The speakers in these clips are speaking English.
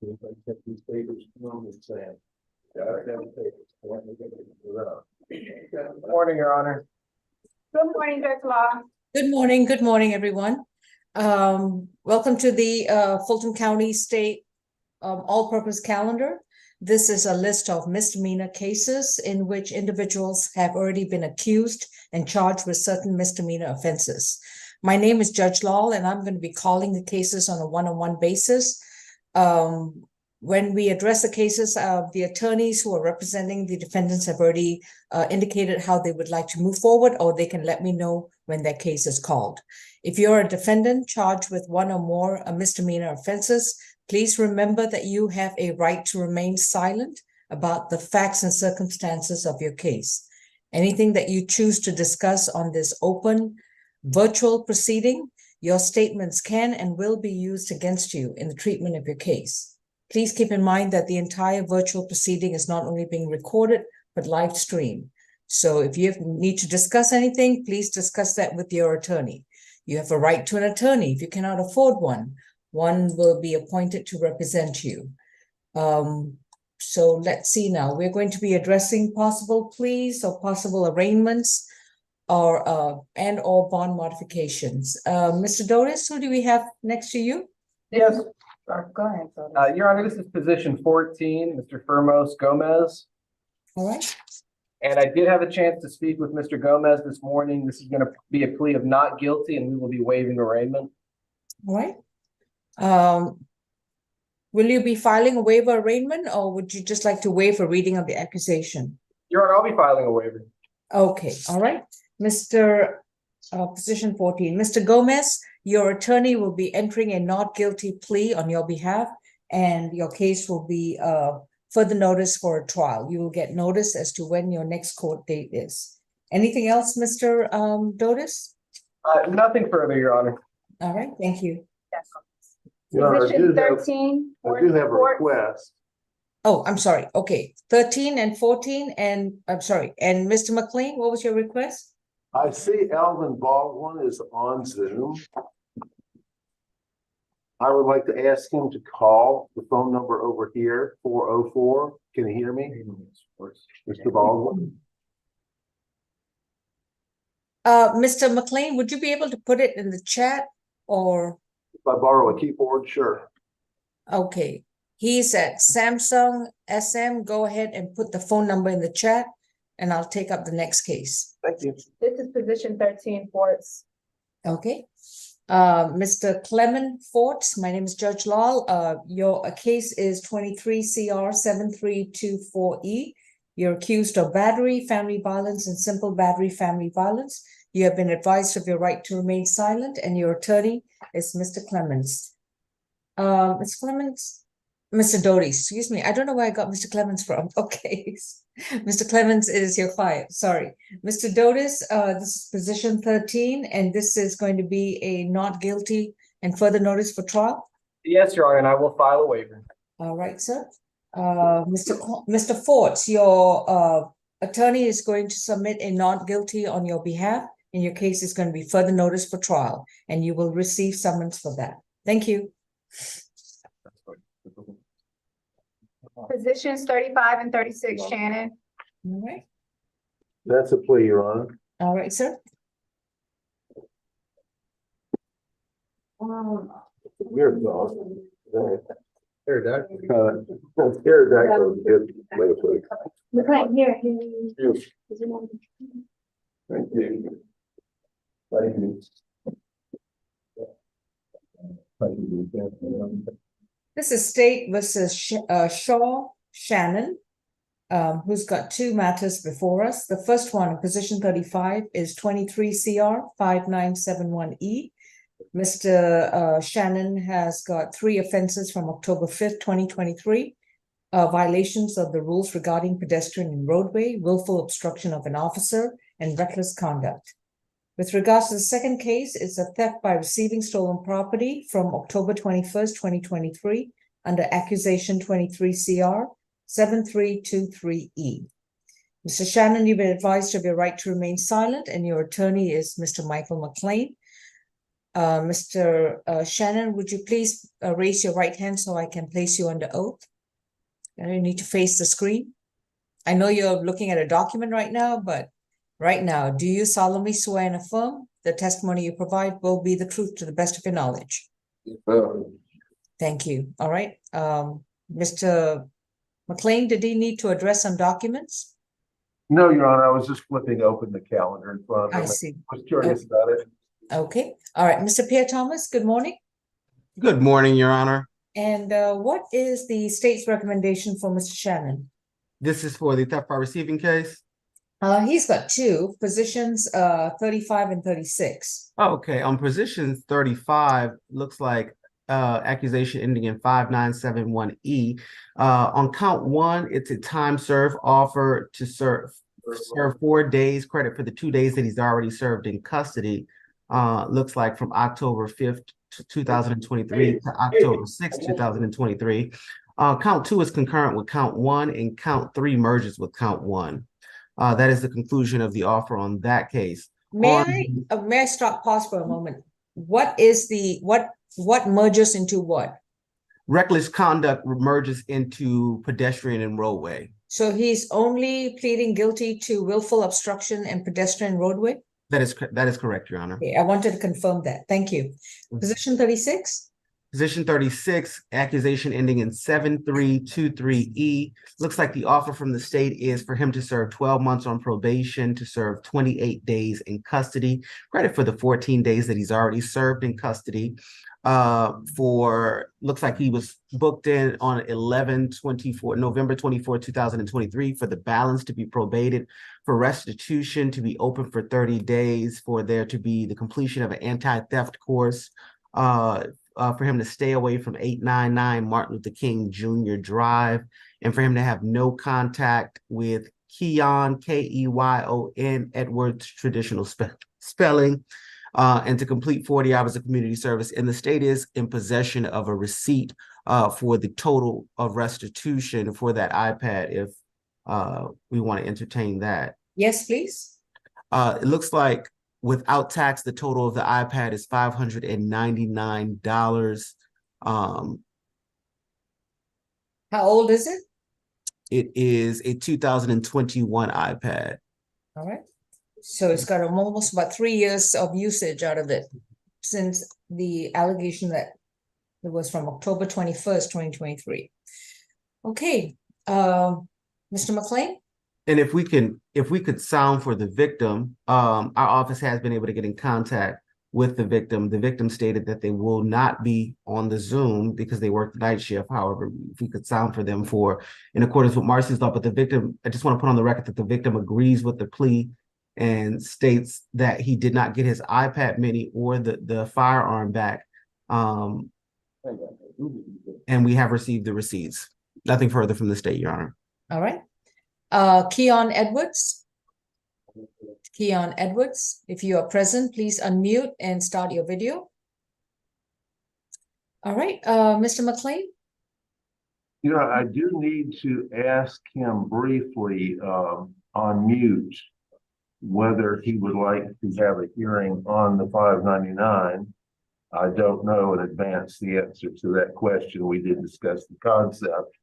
Anybody check these papers? Come on, and say it. Good morning, Your Honor. Good morning, Judge Law. Good morning, everyone. Welcome to the Fulton County State All-Purpose Calendar. This is a list of misdemeanor cases in which individuals have already been accused and charged with certain misdemeanor offenses. My name is Judge Lal, and I'm going to be calling the cases on a one-on-one basis. When we address the cases, the attorneys who are representing the defendants have already indicated how they would like to move forward, or they can let me know when their case is called. If you're a defendant charged with one or more misdemeanor offenses, please remember that you have a right to remain silent about the facts and circumstances of your case. Anything that you choose to discuss on this open virtual proceeding, your statements can and will be used against you in the treatment of your case. Please keep in mind that the entire virtual proceeding is not only being recorded, but live streamed. So if you need to discuss anything, please discuss that with your attorney. You have a right to an attorney. If you cannot afford one, one will be appointed to represent you. So let's see now. We're going to be addressing possible pleas or possible arraignments or and or bond modifications. Mr. Doris, who do we have next to you? Yes, Go ahead. Your Honor, this is position 14, Mr. Firmos Gomez. All right. And I did have a chance to speak with Mr. Gomez this morning. This is going to be a plea of not guilty, and we will be waiving arraignment. All right. Will you be filing a waiver arraignment, or would you just like to waive a reading of the accusation? Your Honor, I'll be filing a waiver. Okay, all right. Mr. Position 14, Mr. Gomez, your attorney will be entering a not guilty plea on your behalf, and your case will be further notice for a trial. You will get notice as to when your next court date is. Anything else, Mr. Doris? Nothing further, Your Honor. All right, thank you. Your Honor, Position I 13. do have a request. Oh, I'm sorry. Okay, 13 and 14, and I'm sorry. And Mr. McLean, what was your request? I see Alvin Baldwin is on Zoom. I would like to ask him to call the phone number over here, 404. Can you hear me? Mr. Baldwin? Mr. McLean, would you be able to put it in the chat or? If I borrow a keyboard, sure. Okay, he's at Samsung SM. Go ahead and put the phone number in the chat, and I'll take up the next case. Thank you. This is position 13, Forts. Okay. Mr. Clement Forts, my name is Judge Lal. Your case is 23 CR 7324E. You're accused of battery, family violence, and simple battery, family violence. You have been advised of your right to remain silent, and your attorney is Mr. Clements. Mr. Clements, Mr. Doris, excuse me. I don't know where I got Mr. Clements from. Okay. Mr. Clements is your client. Sorry. Mr. Doris, this is position 13, and this is going to be a not guilty and further notice for trial. Yes, Your Honor, and I will file a waiver. All right, sir. Mr. Forts, your attorney is going to submit a not guilty on your behalf, and your case is going to be further notice for trial, and you will receive summons for that. Thank you. Positions 35 and 36, Shannon. All right. That's a plea, Your Honor. All right, sir. Weird dog. Here, Doug. Here, that goes good. Way to put it. McLean, here. Thank you. Thank you. This is State versus Shaw Shannon, who's got two matters before us. The first one, position 35, is 23 CR 5971E. Mr. Shannon has got 3 offenses from October 5th, 2023. Violations of the rules regarding pedestrian and roadway, willful obstruction of an officer, and reckless conduct. With regards to the second case, it's a theft by receiving stolen property from October 21st, 2023, under accusation 23 CR 7323E. Mr. Shannon, you've been advised of your right to remain silent, and your attorney is Mr. Michael McLean. Mr. Shannon, would you please raise your right hand so I can place you under oath? And you need to face the screen. I know you're looking at a document right now, but right now, do you solemnly swear and affirm the testimony you provide will be the truth to the best of your knowledge? Thank you. All right. Mr. McLean, did he need to address some documents? No, Your Honor, I was just flipping open the calendar in front I of me. see. I was curious about it. Okay. All right. Mr. Pierre Thomas, good morning. Good morning, Your Honor. And what is the state's recommendation for Mr. Shannon? This is for the theft by receiving case. He's got two positions, 35 and 36. Okay, on position 35, looks like accusation ending in 5971E. On count one, it's a time served offer to serve 4 days credit for the 2 days that he's already served in custody. Looks like from October 5th, 2023 to October 6th, 2023. Count two is concurrent with count one, and count three merges with count one. That is the conclusion of the offer on that case. May I stop, pause for a moment? What is what merges into what? Reckless conduct merges into pedestrian and roadway. So he's only pleading guilty to willful obstruction and pedestrian roadway? That is correct, Your Honor. Okay, I wanted to confirm that. Thank you. Position 36? Position 36, accusation ending in 7323E. Looks like the offer from the state is for him to serve 12 months on probation, to serve 28 days in custody. Credit for the 14 days that he's already served in custody. Looks like he was booked in on November 24, 2023 for the balance to be probated, for restitution to be open for 30 days, for there to be the completion of an anti-theft course, for him to stay away from 899 Martin Luther King Jr. Drive, and for him to have no contact with Keyon, Keyon Edwards traditional spelling, and to complete 40 hours of community service. And the state is in possession of a receipt for the total of restitution for that iPad, if we want to entertain that. Yes, please. It looks like without tax, the total of the iPad is $599. How old is it? It is a 2021 iPad. All right. So it's got almost about 3 years of usage out of it since the allegation that it was from October 21st, 2023. Okay. Mr. McLean? And if we could sound for the victim, our office has been able to get in contact with the victim. The victim stated that they will not be on the Zoom because they work the night shift. However, if we could sound for them in accordance with Marcy's law, but the victim, I just want to put on the record that the victim agrees with the plea and states that he did not get his iPad mini or the firearm back. And we have received the receipts. Nothing further from the state, Your Honor. All right. Keyon Edwards. Keyon Edwards, if you are present, please unmute and start your video. All right, Mr. McLean? You know, I do need to ask him briefly on mute whether he would like to have a hearing on the 599. I don't know in advance the answer to that question. We did discuss the concept,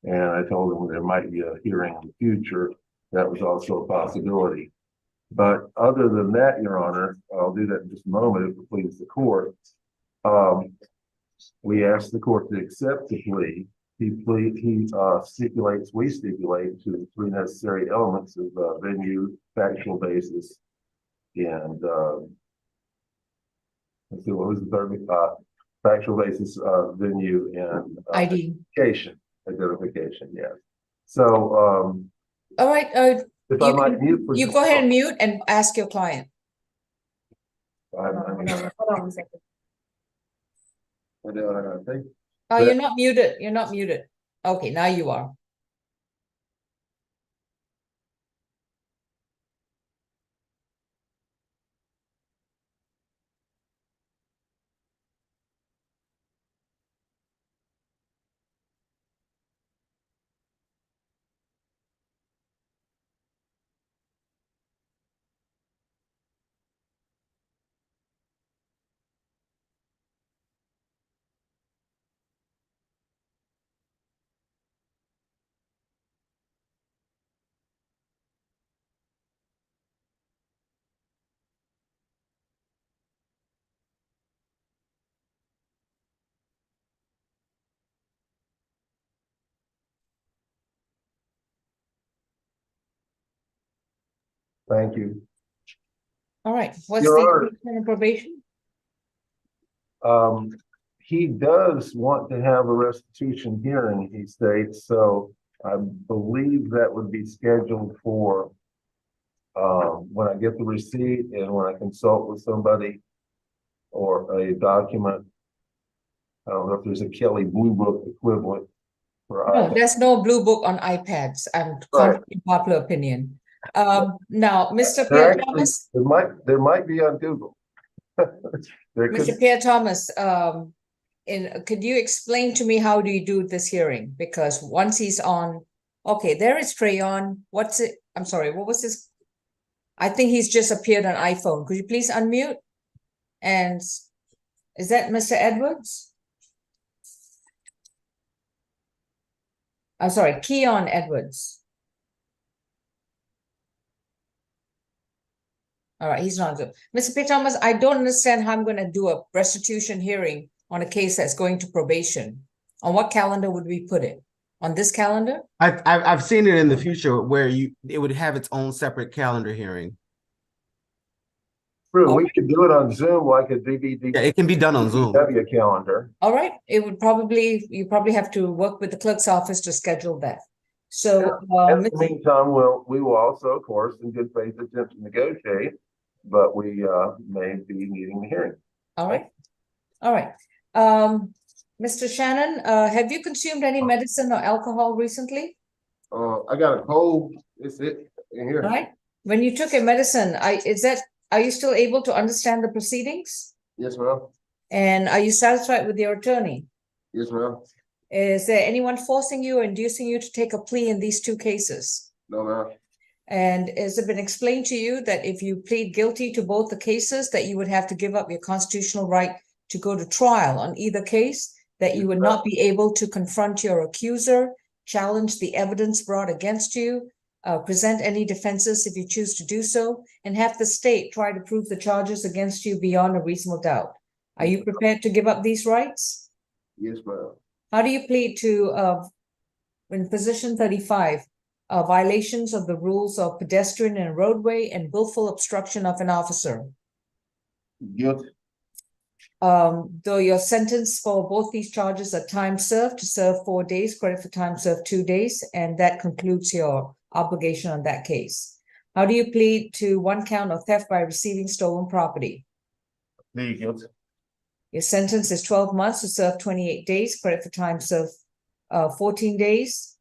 and I told him there might be a hearing in the future. That was also a possibility. But other than that, Your Honor, I'll do that in just a moment if it pleases the court. We asked the court to accept the plea. We stipulate to the three necessary elements of venue, factual basis, and let's see, what was the third? Factual basis, venue, and identification. Yes. So, all right. if I might mute for you just go ahead and mute and ask your client. Hold on a second. What do I gotta think? Oh, you're not muted. You're not muted. Okay, now you are. Thank you. All right, what's Your the Honor. extension of probation? He does want to have a restitution hearing, he states, so I believe that would be scheduled for when I get the receipt and when I consult with somebody or a document. I don't know if there's a Kelly Blue Book equivalent for No, iPad. there's no blue book on iPads. I'm Right. contrary to popular opinion. Now, Mr. There Pierre actually, Thomas, there might be on Google. There Mr. could, Pierre Thomas, could you explain to me how do you do this hearing? Because once he's on, okay, there is Crayon. What's it? I'm sorry, what was this? I think he's just appeared on iPhone. Could you please unmute? And is that Mr. Edwards? I'm sorry, Keon Edwards. All right, he's not good. Mr. Pierre Thomas, I don't understand how I'm going to do a restitution hearing on a case that's going to probation. On what calendar would we put it? On this calendar? I've seen it in the future where it would have its own separate calendar hearing. true, we could do it on Zoom like a DVD. Yeah, it can be done on Zoom. W calendar. All right, you probably have to work with the clerk's office to schedule that. So, In the meantime, we will also, of course, in good faith, attempt to negotiate, but we may be needing the hearing. all right, all right. Mr. Shannon, have you consumed any medicine or alcohol recently? I got a cold. It's it in here. All right, when you took a medicine, are you still able to understand the proceedings? Yes, ma'am. And are you satisfied with your attorney? Yes, ma'am. Is there anyone forcing you or inducing you to take a plea in these two cases? No, ma'am. And has it been explained to you that if you plead guilty to both the cases, that you would have to give up your constitutional right to go to trial on either case, that you would not be able to confront your accuser, challenge the evidence brought against you, present any defenses if you choose to do so, and have the state try to prove the charges against you beyond a reasonable doubt? Are you prepared to give up these rights? Yes, ma'am. How do you plead to, in position 35, violations of the rules of pedestrian and roadway and willful obstruction of an officer? Guilty. Though your sentence for both these charges are time served, to serve 4 days, credit for time served 2 days, and that concludes your obligation on that case. How do you plead to one count of theft by receiving stolen property? Plead guilty. Your sentence is 12 months to serve 28 days, credit for time served 14 days.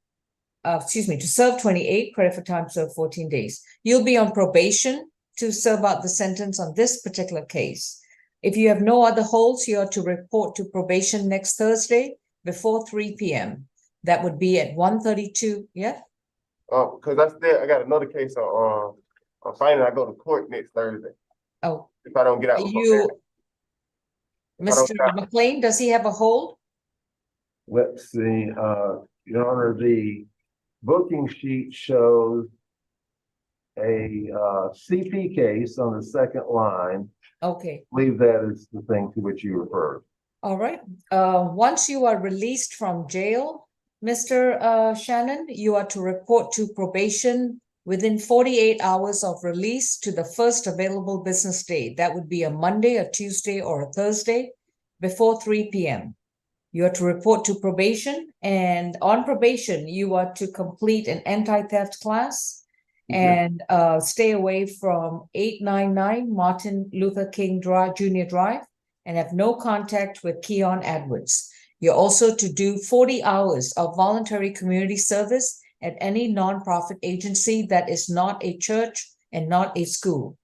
To serve 28, credit for time served 14 days. You'll be on probation to serve out the sentence on this particular case. If you have no other holds, you are to report to probation next Thursday before 3 p.m. That would be at 1:32. Yeah. Because I got another case on finding I go to court next Thursday Oh, if I don't get out. Mr. McLean, does he have a hold? Let's see, Your Honor, the booking sheet shows a CP case on the second line. Okay. I believe that is the thing to which you referred. All right. Once you are released from jail, Mr. Shannon, you are to report to probation within 48 hours of release to the first available business day. That would be a Monday, a Tuesday, or a Thursday before 3 p.m. You are to report to probation, and on probation, you are to complete an anti-theft class and stay away from 899 Martin Luther King Drive, Jr. Drive, and have no contact with Keon Edwards. You're also to do 40 hours of voluntary community service at any nonprofit agency that is not a church and not a school.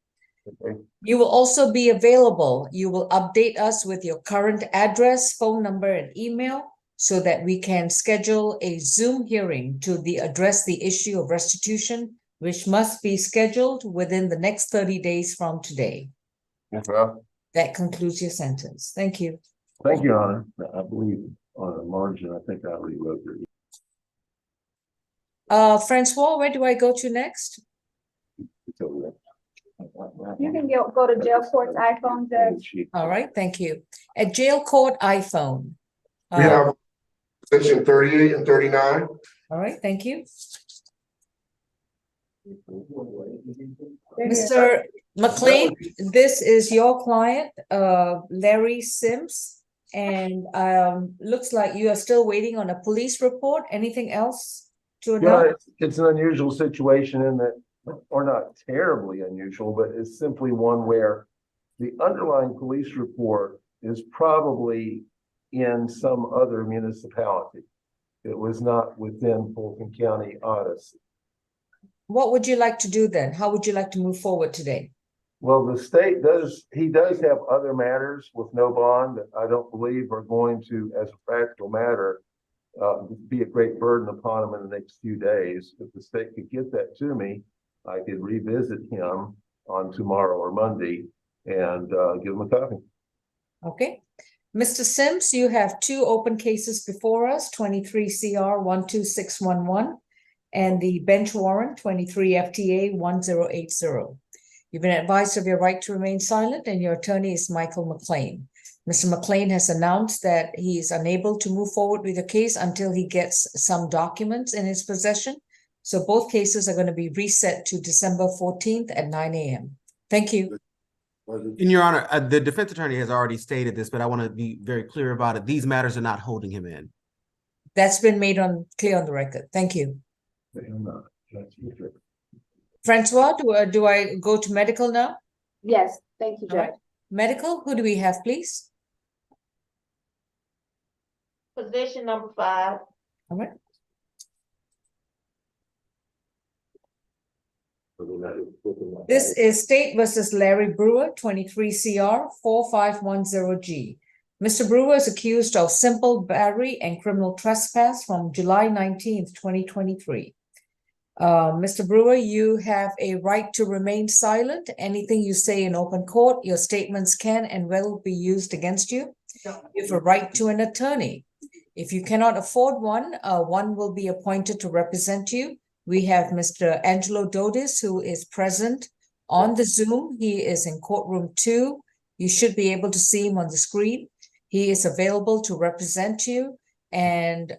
Okay. You will also be available. You will update us with your current address, phone number, and email so that we can schedule a Zoom hearing to address the issue of restitution, which must be scheduled within the next 30 days from today. Yes, ma'am. That concludes your sentence. Thank you. Thank you, Your Honor. I believe on the margin, I think I rewrote your. Francois, where do I go to next? It's over there. You can go to jail court's iPhone, Judge. All right, thank you. At jail court iPhone. We have section 38 and 39. All right, thank you. Mr. McLean, this is your client, Larry Sims. And looks like you are still waiting on a police report. Anything else to Yeah, announce? it's an unusual situation in that, or not terribly unusual, but it's simply one where the underlying police report is probably in some other municipality. It was not within Fulton County Odyssey. What would you like to do then? How would you like to move forward today? Well, the state he does have other matters with no bond that I don't believe are going to, as a practical matter, be a great burden upon him in the next few days. If the state could get that to me, I could revisit him on tomorrow or Monday and give him a copy. Okay. Mr. Sims, you have two open cases before us, 23 CR 12611 and the bench warrant 23 FTA 1080. You've been advised of your right to remain silent, and your attorney is Michael McLean. Mr. McLean has announced that he is unable to move forward with the case until he gets some documents in his possession. So both cases are going to be reset to December 14th at 9 a.m. Thank you. In your honor, the defense attorney has already stated this, but I want to be very clear about it. These matters are not holding him in. That's been made clear on the record. Thank you. Francois, do I go to medical now? Yes, thank you, All right. Judge. Medical, who do we have, please? Position number 5. All right. This is State versus Larry Brewer, 23 CR 4510G. Mr. Brewer is accused of simple battery and criminal trespass from July 19th, 2023. Mr. Brewer, you have a right to remain silent. Anything you say in open court, your statements can and will be used against you. You have a right to an attorney. If you cannot afford one, one will be appointed to represent you. We have Mr. Angelo Dodis, who is present on the Zoom. He is in courtroom 2. You should be able to see him on the screen. He is available to represent you and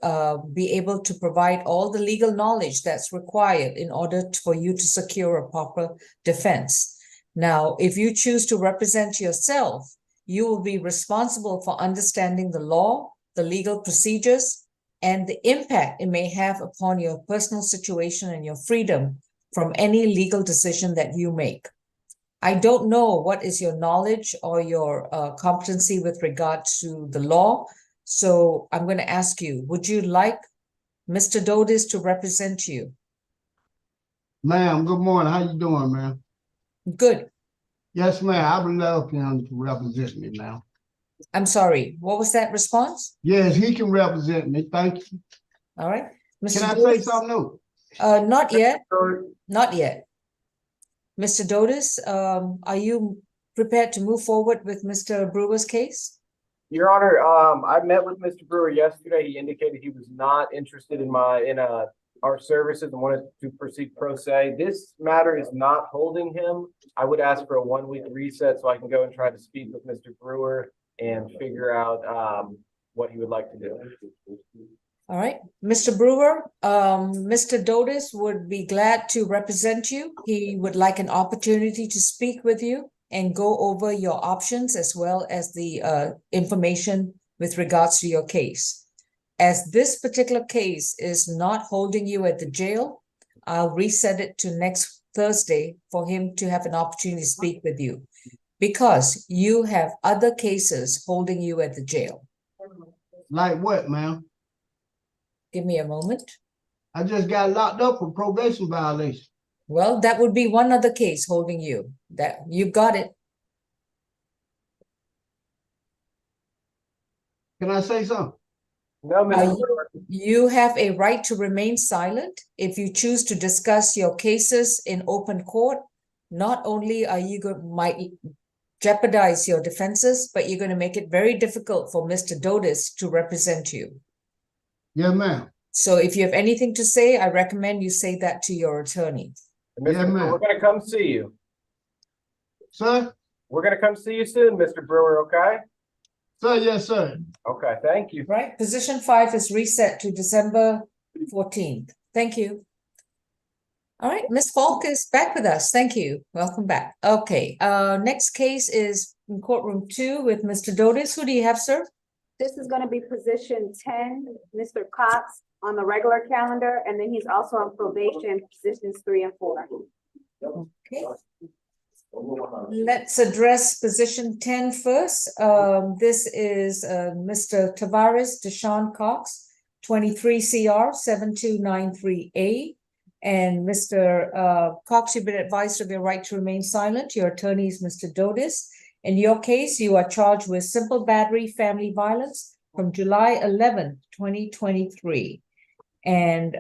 be able to provide all the legal knowledge that's required in order for you to secure a proper defense. Now, if you choose to represent yourself, you will be responsible for understanding the law, the legal procedures, and the impact it may have upon your personal situation and your freedom from any legal decision that you make. I don't know what is your knowledge or your competency with regard to the law, so I'm going to ask you, would you like Mr. Dodis to represent you? Ma'am, good morning. How you doing, ma'am? Good. Yes, ma'am. I would love him to represent me now. I'm sorry, what was that response? Yes, he can represent me. Thank you. All right. Mr. Can I Dodis? say something new? Not yet. Not yet. Mr. Dodis, are you prepared to move forward with Mr. Brewer's case? Your Honor, I met with Mr. Brewer yesterday. He indicated he was not interested in our services and wanted to proceed pro se. This matter is not holding him. I would ask for a 1-week reset so I can go and try to speak with Mr. Brewer and figure out what he would like to do. All right, Mr. Brewer, Mr. Dodis would be glad to represent you. He would like an opportunity to speak with you and go over your options as well as the information with regards to your case. As this particular case is not holding you at the jail, I'll reset it to next Thursday for him to have an opportunity to speak with you because you have other cases holding you at the jail. Like what, ma'am? Give me a moment. I just got locked up for probation violation. Well, that would be one other case holding you. That you got it. Can I say something? No, Mr. Brewer. You have a right to remain silent. If you choose to discuss your cases in open court, not only are you might jeopardize your defenses, but you're going to make it very difficult for Mr. Dodis to represent you. Yes, ma'am. So if you have anything to say, I recommend you say that to your attorney. Mr. Yeah, Brewer, ma'am. we're gonna come see you. Sir? We're gonna come see you soon, Mr. Brewer, okay? Sir, yes, sir. Okay, thank you. Right? Position 5 is reset to December 14th. Thank you. All right, Ms. Falk is back with us. Thank you. Welcome back. Okay, next case is in courtroom 2 with Mr. Dotis. Who do you have, sir? This is gonna be position 10, Mr. Cox on the regular calendar, and then he's also on probation, positions 3 and 4. Okay. Let's address position 10 first. This is Mr. Tavares Deshaun Cox, 23 CR 7293A. And Mr. Cox, you've been advised of your right to remain silent. Your attorney is Mr. Dotis. In your case, you are charged with simple battery, family violence from July 11th, 2023. And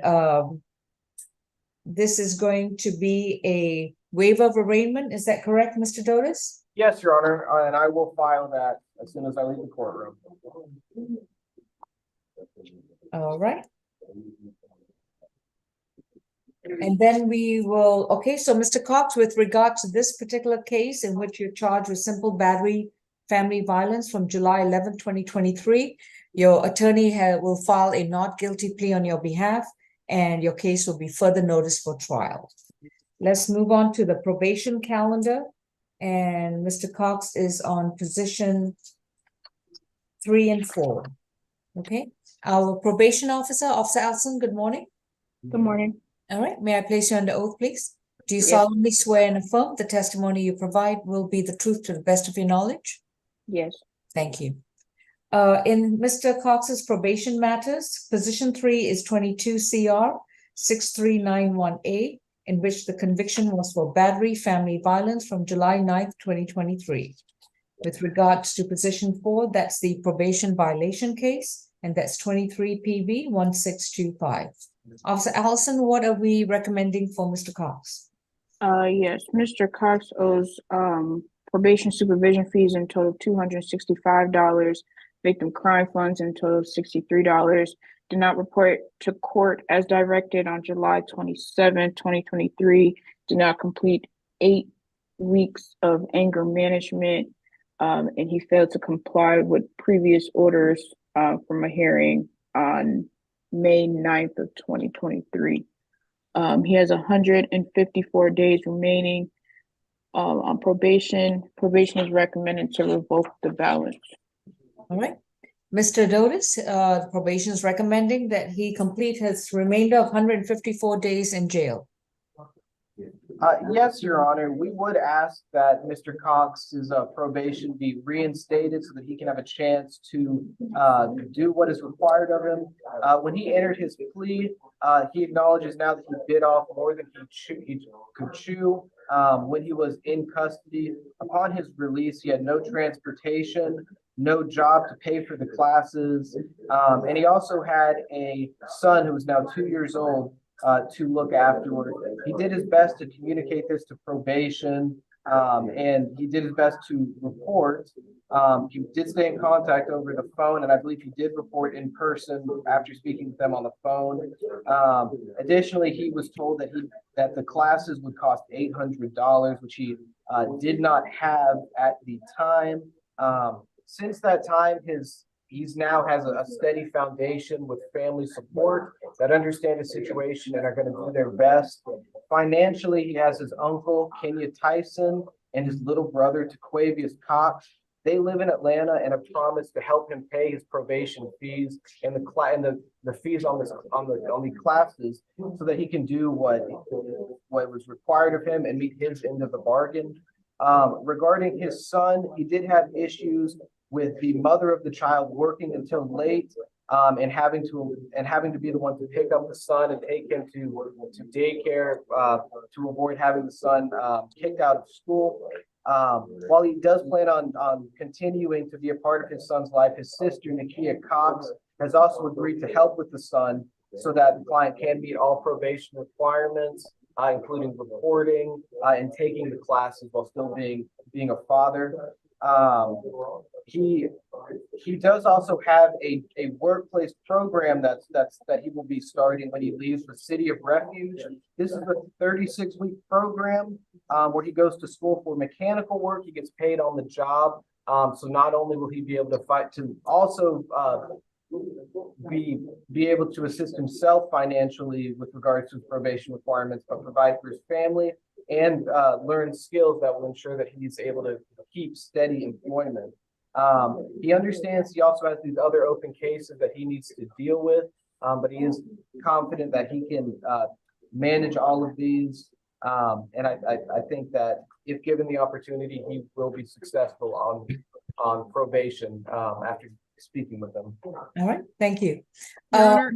this is going to be a waiver of arraignment. Is that correct, Mr. Dotis? Yes, Your Honor, and I will file that as soon as I leave the courtroom. All right. And then we will, okay, so Mr. Cox, with regard to this particular case in which you're charged with simple battery, family violence from July 11th, 2023, your attorney will file a not guilty plea on your behalf, and your case will be further noticed for trial. Let's move on to the probation calendar. And Mr. Cox is on position 3 and 4. Okay, our probation officer, Officer Allison, good morning. Good morning. All right, may I place you under oath, please? Do you Yes. solemnly swear and affirm the testimony you provide will be the truth to the best of your knowledge? Yes. Thank you. In Mr. Cox's probation matters, position 3 is 22 CR 6391A, in which the conviction was for battery, family violence from July 9th, 2023. With regards to position 4, that's the probation violation case, and that's 23 PV 1625. Officer Allison, what are we recommending for Mr. Cox? Yes, Mr. Cox owes probation supervision fees in total $265, victim crime funds in total $63. Did not report to court as directed on July 27, 2023. Did not complete 8 weeks of anger management, and he failed to comply with previous orders from a hearing on May 9th of 2023. He has 154 days remaining on probation. Probation is recommended to revoke the balance. All right. Mr. Dotis, probation is recommending that he complete his remainder of 154 days in jail. Yes, Your Honor, we would ask that Mr. Cox's probation be reinstated so that he can have a chance to do what is required of him. When he entered his plea, he acknowledges now that he bit off more than he could chew when he was in custody. Upon his release, he had no transportation, no job to pay for the classes, and he also had a son who is now 2 years old to look afterward. He did his best to communicate this to probation, and he did his best to report. He did stay in contact over the phone, and I believe he did report in person after speaking with them on the phone. Additionally, he was told that the classes would cost $800, which he did not have at the time. Since that time, he's now has a steady foundation with family support that understand his situation and are going to do their best. Financially, he has his uncle, Kenya Tyson, and his little brother, Taquavius Cox. They live in Atlanta and have promised to help him pay his probation fees and the fees on the classes so that he can do what was required of him and meet his end of the bargain. Regarding his son, he did have issues with the mother of the child working until late, and having to be the one to pick up the son and take him to daycare to avoid having the son kicked out of school. While he does plan on continuing to be a part of his son's life, his sister, Nakia Cox, has also agreed to help with the son so that the client can meet all probation requirements, including reporting and taking the classes while still being a father. He does also have a workplace program that he will be starting when he leaves the City of Refuge. This is a 36-week program where he goes to school for mechanical work. He gets paid on the job. So not only will he be able to fight to also be able to assist himself financially with regards to his probation requirements, but provide for his family and learn skills that will ensure that he's able to keep steady employment. He understands he also has these other open cases that he needs to deal with, but he is confident that he can manage all of these. And I think that if given the opportunity, he will be successful on probation after speaking with them. All right, thank you. Your Honor.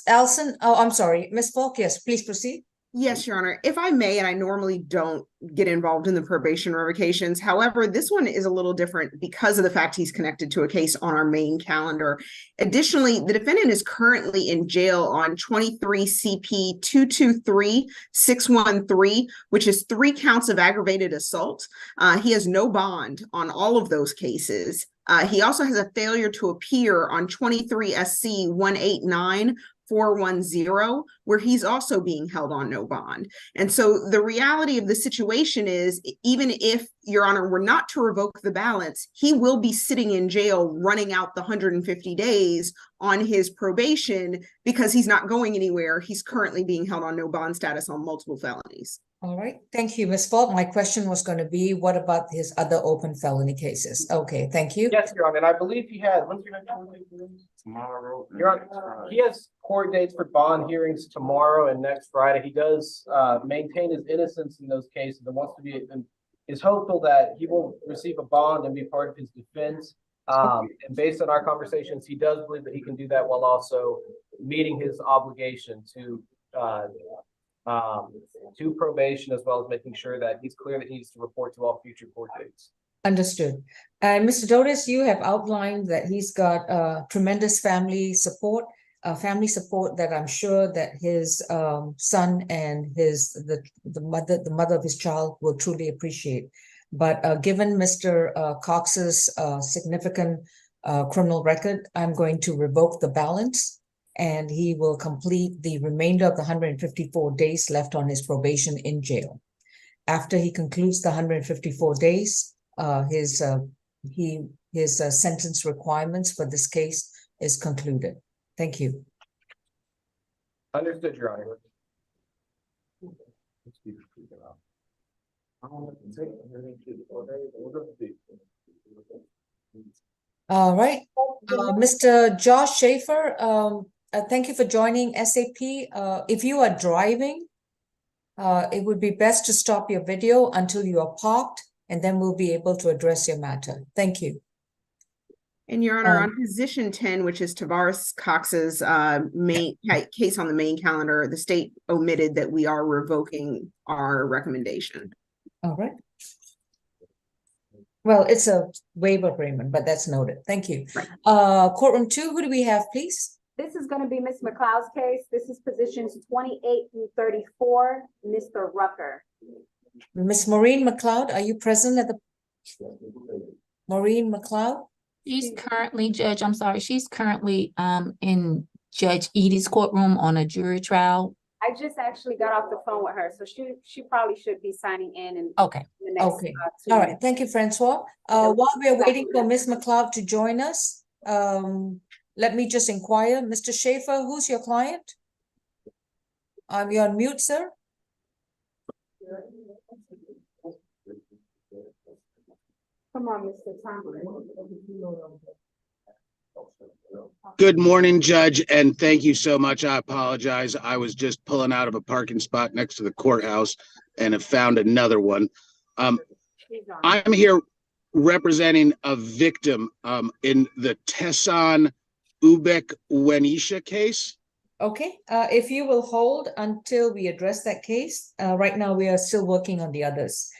Alison, oh, I'm sorry, Ms. Falk, yes, please proceed. Yes, Your Honor. If I may, and I normally don't get involved in the probation revocations. However, this one is a little different because of the fact he's connected to a case on our main calendar. Additionally, the defendant is currently in jail on 23 CP 223613, which is 3 counts of aggravated assault. He has no bond on all of those cases. He also has a failure to appear on 23 SC 189410, where he's also being held on no bond. And so the reality of the situation is, even if, Your Honor, were not to revoke the balance, he will be sitting in jail running out the 150 days on his probation because he's not going anywhere. He's currently being held on no bond status on multiple felonies. All right, thank you, Ms. Falk. My question was going to be, what about his other open felony cases? Okay, thank you. Yes, Your Honor, and I believe he had, when's your next court date? Tomorrow. Your Honor, he has court dates for bond hearings tomorrow and next Friday. He does maintain his innocence in those cases and wants to be, and is hopeful that he will receive a bond and be part of his defense. And based on our conversations, he does believe that he can do that while also meeting his obligation to probation, as well as making sure that he's clear that he needs to report to all future court dates. Understood. And Mr. Dotis, you have outlined that he's got tremendous family support that I'm sure that his son and the mother of his child will truly appreciate. But given Mr. Cox's significant criminal record, I'm going to revoke the balance, and he will complete the remainder of the 154 days left on his probation in jail. After he concludes the 154 days, his sentence requirements for this case is concluded. Thank you. Understood, Your Honor. All right, Mr. Josh Schaefer, thank you for joining SAP. If you are driving, it would be best to stop your video until you are parked, and then we'll be able to address your matter. Thank you. And Your Honor, on position 10, which is Tavares Cox's main case on the main calendar, the state omitted that we are revoking our recommendation. All right. Well, it's a waiver agreement, but that's noted. Thank you. Right. Courtroom 2, who do we have, please? This is going to be Ms. McLeod's case. This is positions 28 through 34, Mr. Rucker. Miss Maureen McLeod, are you present at the Maureen McLeod? She's currently, Judge, I'm sorry, she's currently in Judge Edie's courtroom on a jury trial. I just actually got off the phone with her, so she probably should be signing in. Okay. The next, Okay. 2 All right. minutes. Thank you, Francois. While we are waiting for Miss McLeod to join us, let me just inquire, Mr. Schaefer, who's your client? You're on mute, sir. Come on, Mr. Thompson. Good morning, Judge, and thank you so much. I apologize. I was just pulling out of a parking spot next to the courthouse and have found another one. I'm here representing a victim in the Tesson Ubek Wenisha case. Okay, if you will hold until we address that case. Right now, we are still working on the others.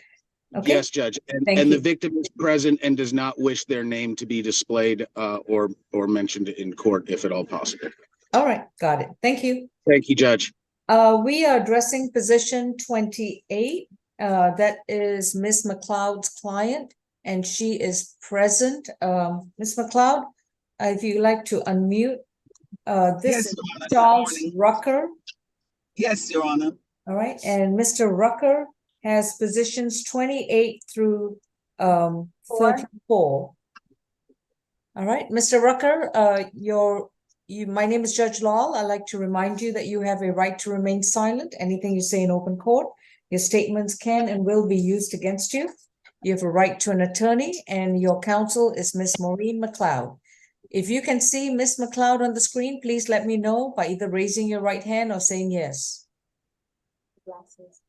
Okay. Yes, Judge, and the victim is present and does not wish their name to be displayed or mentioned in court, if at all possible. All right, got it. Thank you. Thank you, Judge. We are addressing position 28. That is Miss McLeod's client, and she is present. Miss McLeod, if you'd like to unmute. This is Charles Rucker. Yes, Your Honor. All right, and Mr. Rucker has positions 28 through 34. All right, Mr. Rucker, my name is Judge Lal. I'd like to remind you that you have a right to remain silent. Anything you say in open court, your statements can and will be used against you. You have a right to an attorney, and your counsel is Miss Maureen McLeod. If you can see Miss McLeod on the screen, please let me know by either raising your right hand or saying yes. Glasses.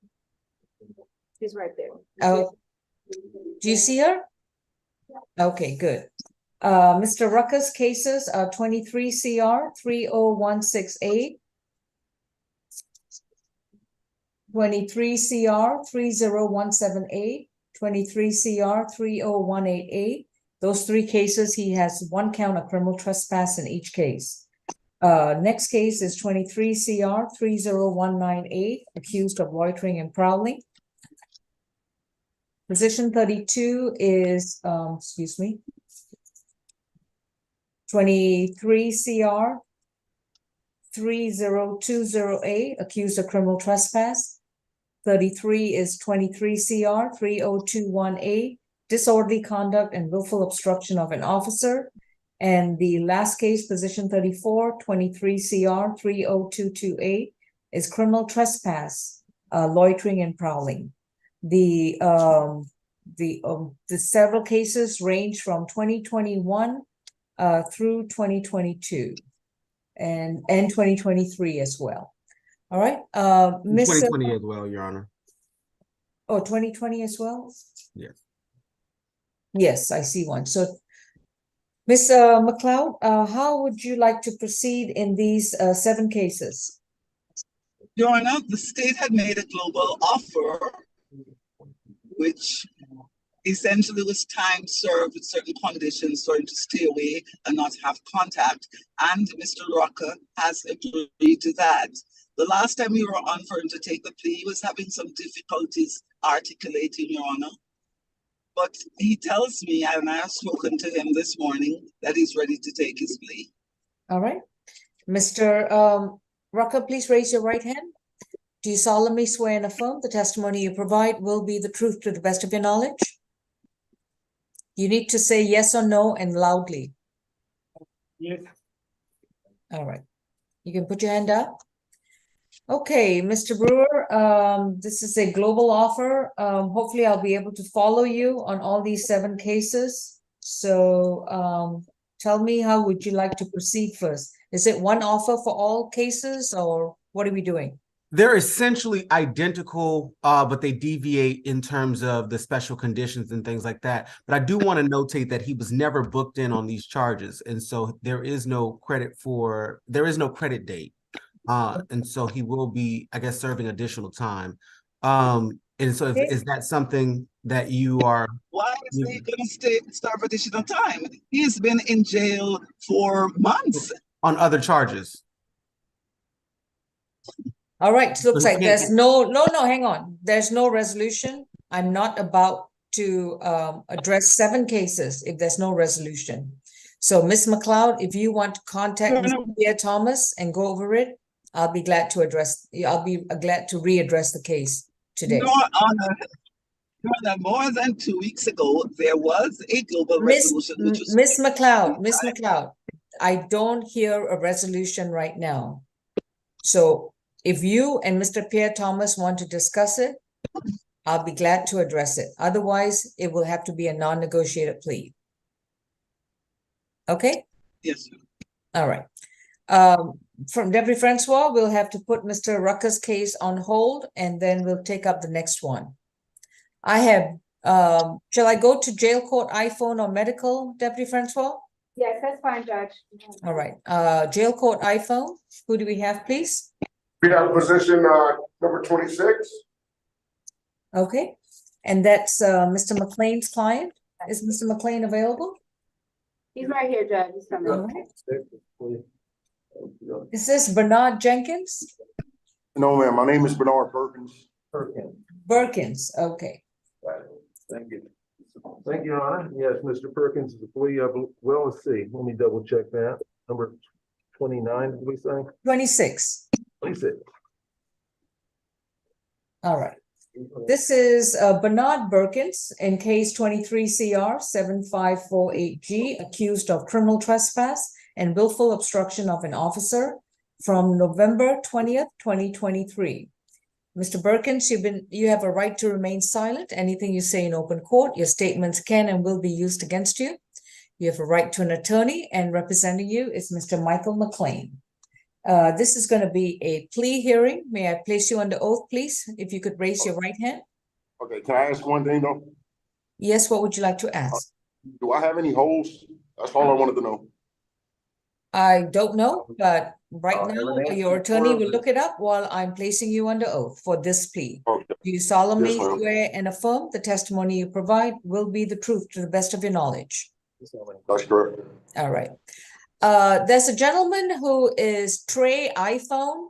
She's right there. Oh, do you see her? Okay, good. Mr. Rucker's cases are 23 CR 30168, 23 CR 30178, 23 CR 30188. Those three cases, he has one count of criminal trespass in each case. Next case is 23 CR 30198, accused of loitering and prowling. Position 32 is, 23 CR 30208, accused of criminal trespass. 33 is 23 CR 30218, disorderly conduct and willful obstruction of an officer. And the last case, position 34, 23 CR 30228, is criminal trespass, loitering and prowling. The several cases range from 2021 through 2022 and 2023 as well. All right. 2020 as well, Your Honor. Oh, 2020 as well? Yes. Yes, I see one. So, Ms. McLeod, how would you like to proceed in these 7 cases? Your Honor, the state had made a global offer, which essentially was time served with certain conditions for him to stay away and not have contact. And Mr. Rucker has agreed to that. The last time we were on for him to take the plea, he was having some difficulties articulating, Your Honor. But he tells me, and I have spoken to him this morning, that he's ready to take his plea. All right. Mr. Rucker, please raise your right hand. Do you solemnly swear and affirm the testimony you provide will be the truth to the best of your knowledge? You need to say yes or no and loudly. Yes. All right. You can put your hand up. Okay, Mr. Brewer, this is a global offer. Hopefully I'll be able to follow you on all these 7 cases. So tell me, how would you like to proceed first? Is it one offer for all cases, or what are we doing? They're essentially identical, but they deviate in terms of the special conditions and things like that. But I do want to notate that he was never booked in on these charges. And so there is no credit date. And so he will be, I guess, serving additional time. And so is that something that you are? Why is he going to serve additional time? He's been in jail for months. On other charges. All right, looks like there's no, hang on. There's no resolution. I'm not about to address 7 cases if there's no resolution. So Ms. McLeod, if you want to contact Mr. Pierre Thomas and go over it, I'll be glad to readdress the case today. Your Honor, more than 2 weeks ago, there was a global resolution. Ms. McLeod, I don't hear a resolution right now. So if you and Mr. Pierre Thomas want to discuss it, I'll be glad to address it. Otherwise, it will have to be a non-negotiated plea. Okay? Yes, sir. All right. From Deputy Francois, we'll have to put Mr. Rucker's case on hold, and then we'll take up the next one. I have, shall I go to jail court, iPhone, or medical, Deputy Francois? Yes, that's fine, Judge. All right. Jail court, iPhone. Who do we have, please? We have position number 26. Okay. And that's Mr. McLean's client. Is Mr. McLean available? He's right here, Judge. He's coming. Okay. Is this Bernard Jenkins? No, ma'am. My name is Bernard Perkins. Perkins. Okay. Thank you. Thank you, Your Honor. Yes, Mr. Perkins is a plea. Well, let's see. Let me double check that. Number 29, did we say? 26. 26. All right. This is Bernard Berkins in case 23 CR 7548G, accused of criminal trespass and willful obstruction of an officer from November 20th, 2023. Mr. Berkins, you have a right to remain silent. Anything you say in open court, your statements can and will be used against you. You have a right to an attorney, and representing you is Mr. Michael McLean. This is going to be a plea hearing. May I place you under oath, please? If you could raise your right hand. Okay, can I ask one thing though? Yes, what would you like to ask? Do I have any holes? That's all I wanted to know. I don't know, but right now, Everything your attorney will before- look it up while I'm placing you under oath for this plea. Okay, Do you solemnly Yes, ma'am. swear and affirm the testimony you provide will be the truth to the best of your knowledge? that's correct. All right. There's a gentleman who is Trey iPhone.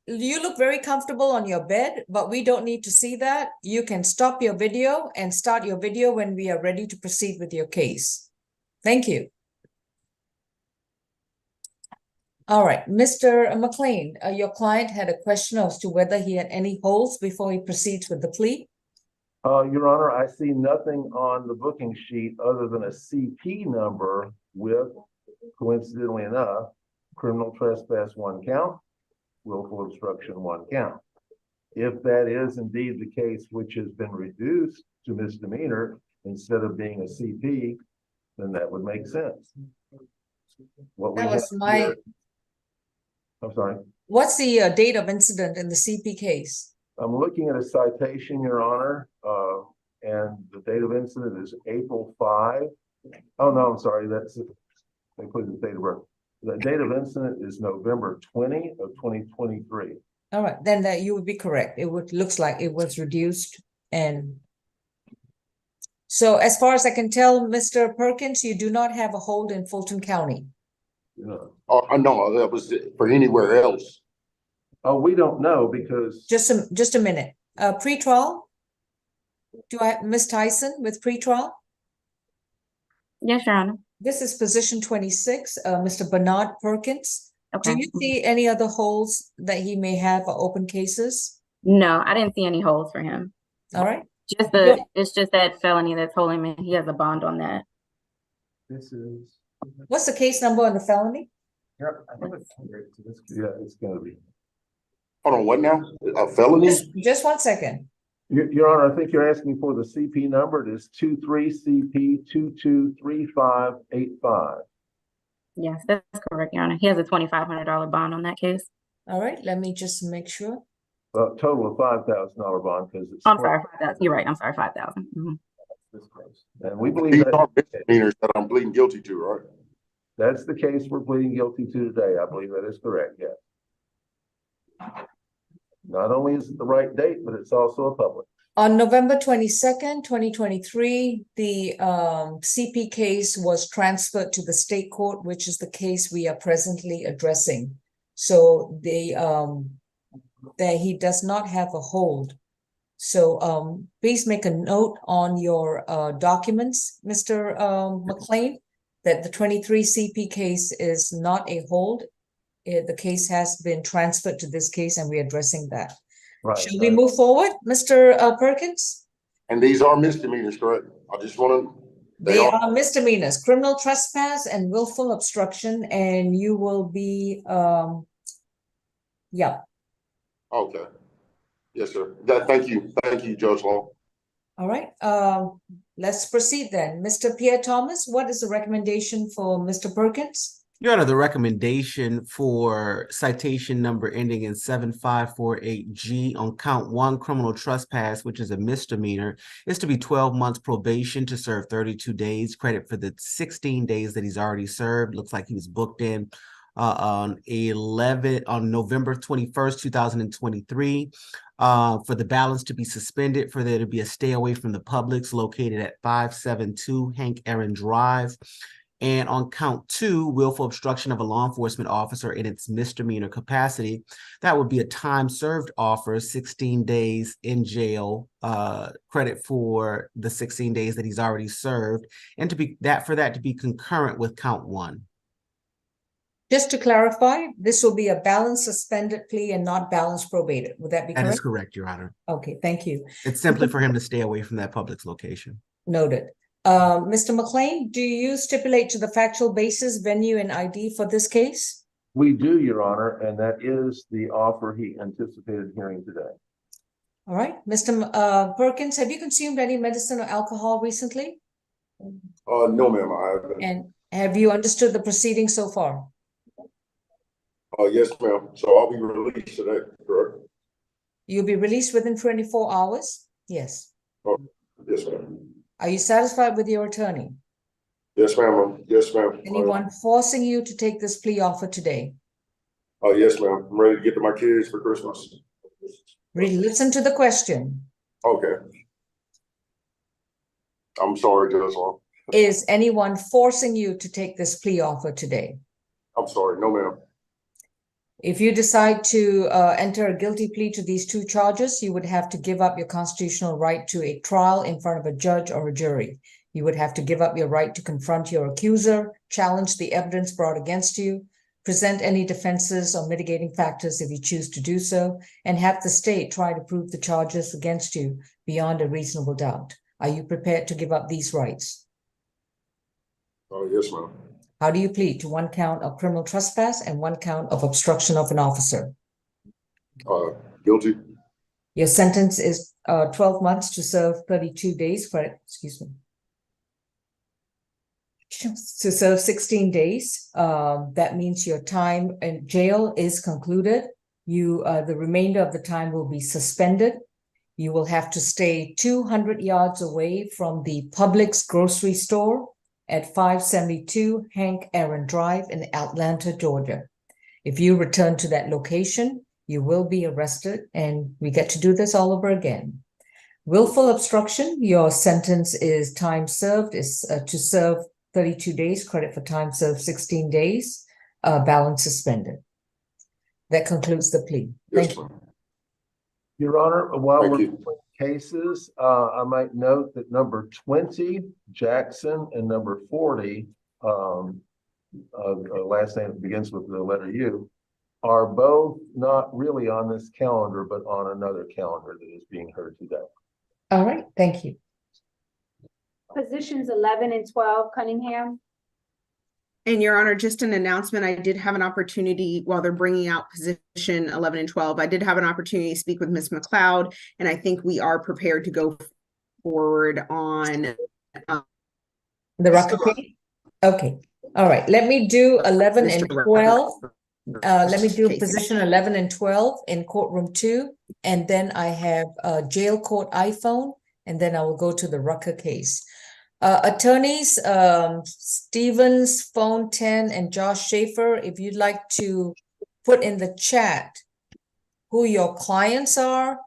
You look very comfortable on your bed, but we don't need to see that. You can stop your video and start your video when we are ready to proceed with your case. Thank you. All right, Mr. McLean, your client had a question as to whether he had any holes before he proceeds with the plea. Your Honor, I see nothing on the booking sheet other than a CP number with, coincidentally enough, criminal trespass 1 count, willful obstruction 1 count. If that is indeed the case, which has been reduced to misdemeanor instead of being a CP, then that would make sense. What we That was have my, here- I'm sorry. what's the date of incident in the CP case? I'm looking at a citation, Your Honor, and the date of incident is April 5. Oh, no, I'm sorry, they put the date of birth. The date of incident is November 20 of 2023. All right, then that you would be correct. Looks like it was reduced. And so as far as I can tell, Mr. Perkins, you do not have a hold in Fulton County. Oh, I know, that was for anywhere else. Oh, we don't know because Just a minute. Pretrial? Do I, Ms. Tyson with pretrial? Yes, Your Honor. This is position 26, Mr. Bernard Perkins. Okay. Do you see any other holes that he may have for open cases? No, I didn't see any holes for him. All right. It's just that felony that's holding him. He has a bond on that. this is, What's the case number on the felony? I think it's, yeah, it's gonna be. Hold on, what now? A felony? Just 1 second. Your Honor, I think you're asking for the CP number. It is 23CP 223585. Yes, that's correct, Your Honor. He has a $2,500 bond on that case. All right, let me just make sure. A total of $5,000 bond because it's. I'm sorry, 5,000. You're right. I'm sorry, 5,000. This close. And we believe These that. are misdemeanors that I'm pleading guilty to, right? That's the case we're pleading guilty to today. I believe that is correct, yes. Not only is it the right date, but it's also a public. On November 22nd, 2023, the CP case was transferred to the state court, which is the case we are presently addressing. So that he does not have a hold. So please make a note on your documents, Mr. McLean, that the 23 CP case is not a hold. The case has been transferred to this case and we're addressing that. Right. Shall we move forward, Mr. Perkins? And these are misdemeanors, correct? I just want to. They are misdemeanors, criminal trespass and willful obstruction, and you will be, yeah. Okay. Yes, sir. Thank you, Judge Long. All right, let's proceed then. Mr. Pierre Thomas, what is the recommendation for Mr. Perkins? Your Honor, the recommendation for citation number ending in 7548G on count 1 criminal trespass, which is a misdemeanor, is to be 12 months probation to serve 32 days, credit for the 16 days that he's already served. Looks like he was booked in on November 21st, 2023. For the balance to be suspended, for there to be a stay away from the Publix located at 572 Hank Aaron Drive. And on count 2, willful obstruction of a law enforcement officer in its misdemeanor capacity, that would be a time served offer, 16 days in jail, credit for the 16 days that he's already served, and for that to be concurrent with count 1. Just to clarify, this will be a balance suspended plea and not balance probated. Would that be That is correct? correct, Your Honor. Okay, thank you. It's simply for him to stay away from that public location. Noted. Mr. McLean, do you stipulate to the factual basis, venue, and ID for this case? We do, Your Honor, and that is the offer he anticipated hearing today. All right, Mr. Perkins, have you consumed any medicine or alcohol recently? No, ma'am, I haven't. And have you understood the proceedings so far? Yes, ma'am. So I'll be released today, correct? You'll be released within 24 hours? Yes. Oh, yes, ma'am. Are you satisfied with your attorney? Yes, ma'am. Yes, ma'am. Anyone forcing you to take this plea offer today? Yes, ma'am. I'm ready to get to my kids for Christmas. Listen to the question. Okay. I'm sorry, Judge Long. Is anyone forcing you to take this plea offer today? I'm sorry. No, ma'am. If you decide to enter a guilty plea to these two charges, you would have to give up your constitutional right to a trial in front of a judge or a jury. You would have to give up your right to confront your accuser, challenge the evidence brought against you, present any defenses or mitigating factors if you choose to do so, and have the state try to prove the charges against you beyond a reasonable doubt. Are you prepared to give up these rights? Yes, ma'am. How do you plead to one count of criminal trespass and one count of obstruction of an officer? Guilty. Your sentence is 12 months to serve 32 days for, excuse me, to serve 16 days. That means your time in jail is concluded. The remainder of the time will be suspended. You will have to stay 200 yards away from the Publix grocery store at 572 Hank Aaron Drive in Atlanta, Georgia. If you return to that location, you will be arrested, and we get to do this all over again. Willful obstruction, your sentence is time served, is to serve 32 days, credit for time served 16 days, balance suspended. That concludes the plea. Thank you. Your Honor, while we're doing cases, I might note that number 20, Jackson, and number 40, last name that begins with the letter U, are both not really on this calendar, but on another calendar that is being heard today. All right, thank you. Positions 11 and 12, Cunningham. And Your Honor, just an announcement, I did have an opportunity while they're bringing out position 11 and 12, I did have an opportunity to speak with Ms. McLeod, and I think we are prepared to go forward on the Rucker case? Okay, all right, let me do 11 and 12. Let me do position 11 and 12 in courtroom 2, and then I have jail court iPhone, and then I will go to the Rucker case. Attorneys Stevens, Phone 10, and Josh Schaefer, if you'd like to put in the chat who your clients are,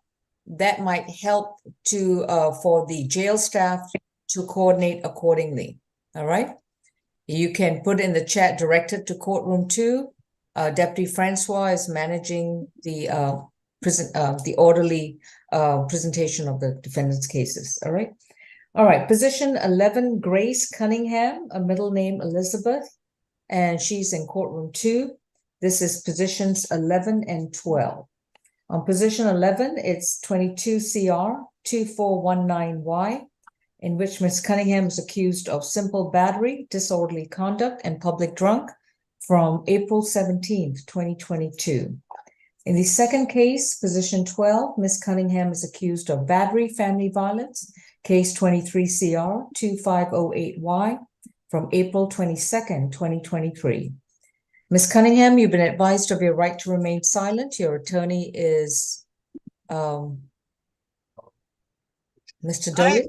that might help to for the jail staff to coordinate accordingly. All right. You can put in the chat directed to courtroom 2. Deputy Francois is managing the orderly presentation of the defendant's cases. All right. All right, position 11, Grace Cunningham, a middle name Elizabeth, and she's in courtroom 2. This is positions 11 and 12. On position 11, it's 22 CR 2419Y, in which Ms. Cunningham is accused of simple battery, disorderly conduct, and public drunk from April 17th, 2022. In the second case, position 12, Ms. Cunningham is accused of battery, family violence, case 23 CR 2508Y from April 22nd, 2023. Ms. Cunningham, you've been advised of your right to remain silent. Your attorney is Mr. Doe.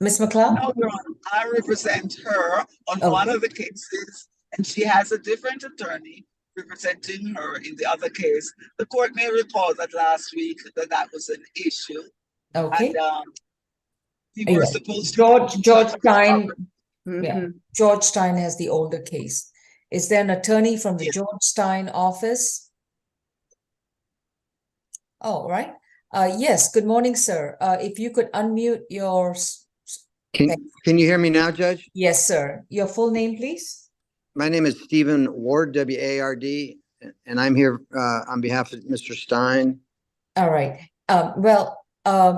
Ms. McLeod? No, Your Honor, I represent her on one of the cases, and she has a different attorney representing her in the other case. The court may recall that last week that was an issue. Okay. And, we were supposed to George Stein. Yeah, George Stein has the older case. Is there an attorney from the George Stein office? Oh, right. Yes, good morning, sir. If you could unmute your... Can you hear me now, Judge? Yes, sir. Your full name, please? My name is Stephen Ward, W-A-R-D, and I'm here on behalf of Mr. Stein. All right.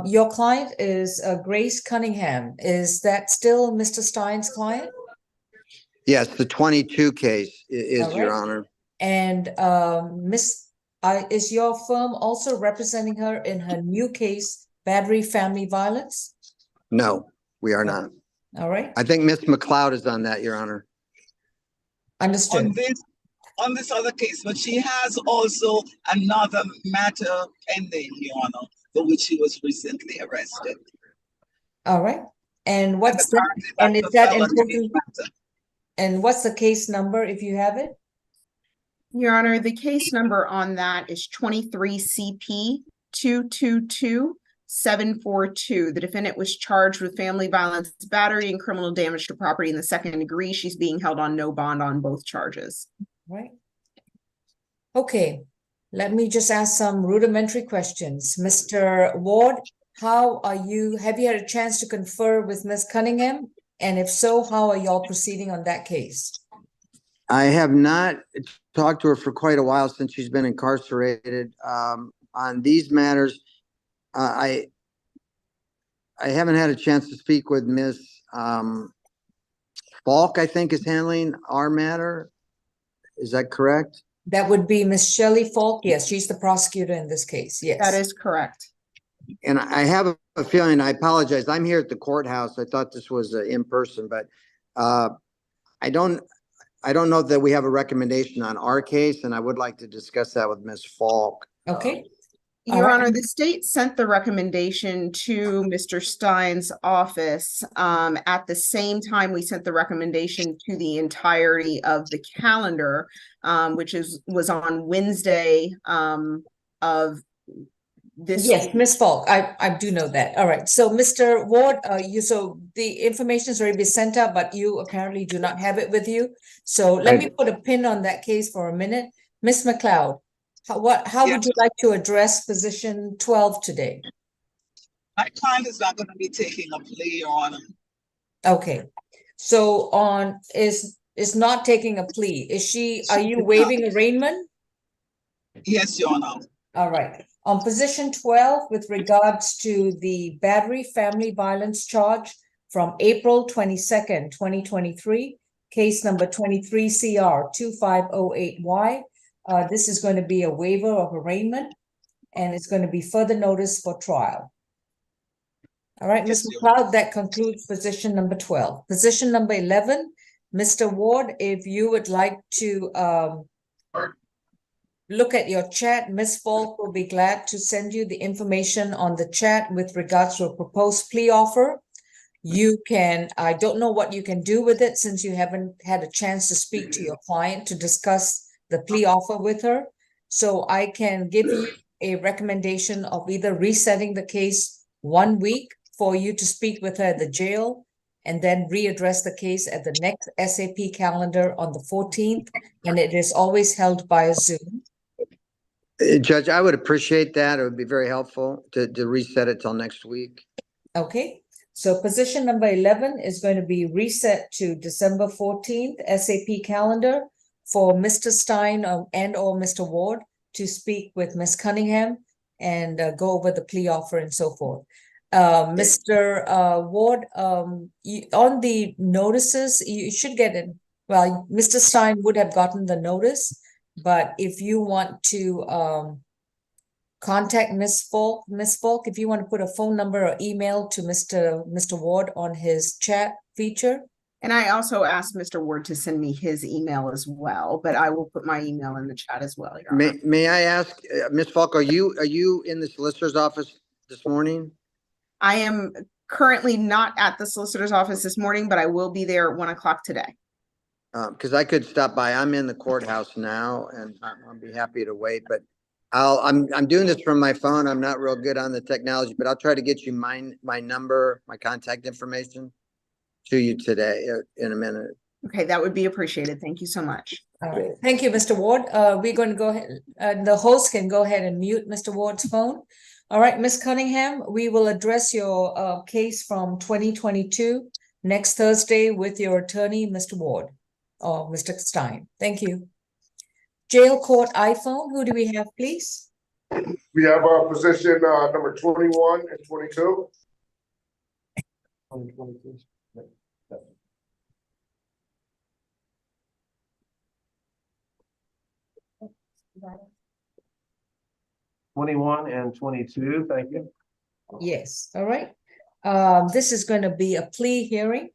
Your client is Grace Cunningham. Is that still Mr. Stein's client? Yes, the 22 case is, All Your right. Honor. And is your firm also representing her in her new case, battery family violence? No, we are not. All right. I think Ms. McLeod is on that, Your Honor. Understood. On this other case, but she has also another matter pending, Your Honor, for which she was recently arrested. All right. And what's that? And is that important? And what's the case number if you have it? Your Honor, the case number on that is 23 CP 222742. The defendant was charged with family violence, battery, and criminal damage to property in the second degree. She's being held on no bond on both charges. Right. Okay. Let me just ask some rudimentary questions. Mr. Ward, how are you? Have you had a chance to confer with Ms. Cunningham? And if so, how are y'all proceeding on that case? I have not talked to her for quite a while since she's been incarcerated. On these matters, I haven't had a chance to speak with Ms. Falk, I think, is handling our matter. Is that correct? That would be Ms. Shelley Falk. Yes, she's the prosecutor in this case. Yes. That is correct. And I have a feeling, I apologize, I'm here at the courthouse. I thought this was in person, but I don't know that we have a recommendation on our case, and I would like to discuss that with Ms. Falk. Okay. Your Honor, the state sent the recommendation to Mr. Stein's office. At the same time, we sent the recommendation to the entirety of the calendar, which was on Wednesday of this. Yes, Ms. Falk, I do know that. All right. So Mr. Ward, so the information has already been sent out, but you apparently do not have it with you. So let me put a pin on that case for a minute. Ms. McLeod, how would you like to address position 12 today? My client is not going to be taking a plea, Your Honor. Okay. So is not taking a plea. Are you waiving arraignment? Yes, Your Honor. All right. On position 12, with regards to the battery family violence charge from April 22nd, 2023, case number 23 CR 2508Y. This is going to be a waiver of arraignment, and it's going to be further notice for trial. All right, Ms. McLeod, that concludes position number 12. Position number 11, Mr. Ward, if you would like to look at your chat, Ms. Falk will be glad to send you the information on the chat with regards to a proposed plea offer. You can, I don't know what you can do with it since you haven't had a chance to speak to your client to discuss the plea offer with her. So I can give you a recommendation of either resetting the case 1 week for you to speak with her at the jail and then readdress the case at the next SAP calendar on the 14th. And it is always held by Zoom. Judge, I would appreciate that. It would be very helpful to reset it till next week. Okay. So position number 11 is going to be reset to December 14th SAP calendar for Mr. Stein and or Mr. Ward to speak with Ms. Cunningham and go over the plea offer and so forth. Mr. Ward, on the notices, you should get it. Well, Mr. Stein would have gotten the notice, but if you want to contact Ms. Falk, if you want to put a phone number or email to Mr. Ward on his chat feature. And I also asked Mr. Ward to send me his email as well, but I will put my email in the chat as well. Your Honor. May I ask, Ms. Falk, are you in the solicitor's office this morning? I am currently not at the solicitor's office this morning, but I will be there at 1 o'clock today. Because I could stop by. I'm in the courthouse now, and I'll be happy to wait. But I'm doing this from my phone. I'm not real good on the technology, but I'll try to get you my number, my contact information to you today in a minute. Okay, that would be appreciated. Thank you so much. All right. Thank you, Mr. Ward. We're going to go ahead. The host can go ahead and mute Mr. Ward's phone. All right, Ms. Cunningham, we will address your case from 2022 next Thursday with your attorney, Mr. Ward. or Mr. Stein. Thank you. Jail court iPhone, who do we have, please? We have our position, number 21 and 22. '21 and '22, thank you. Yes, all right. This is going to be a plea hearing.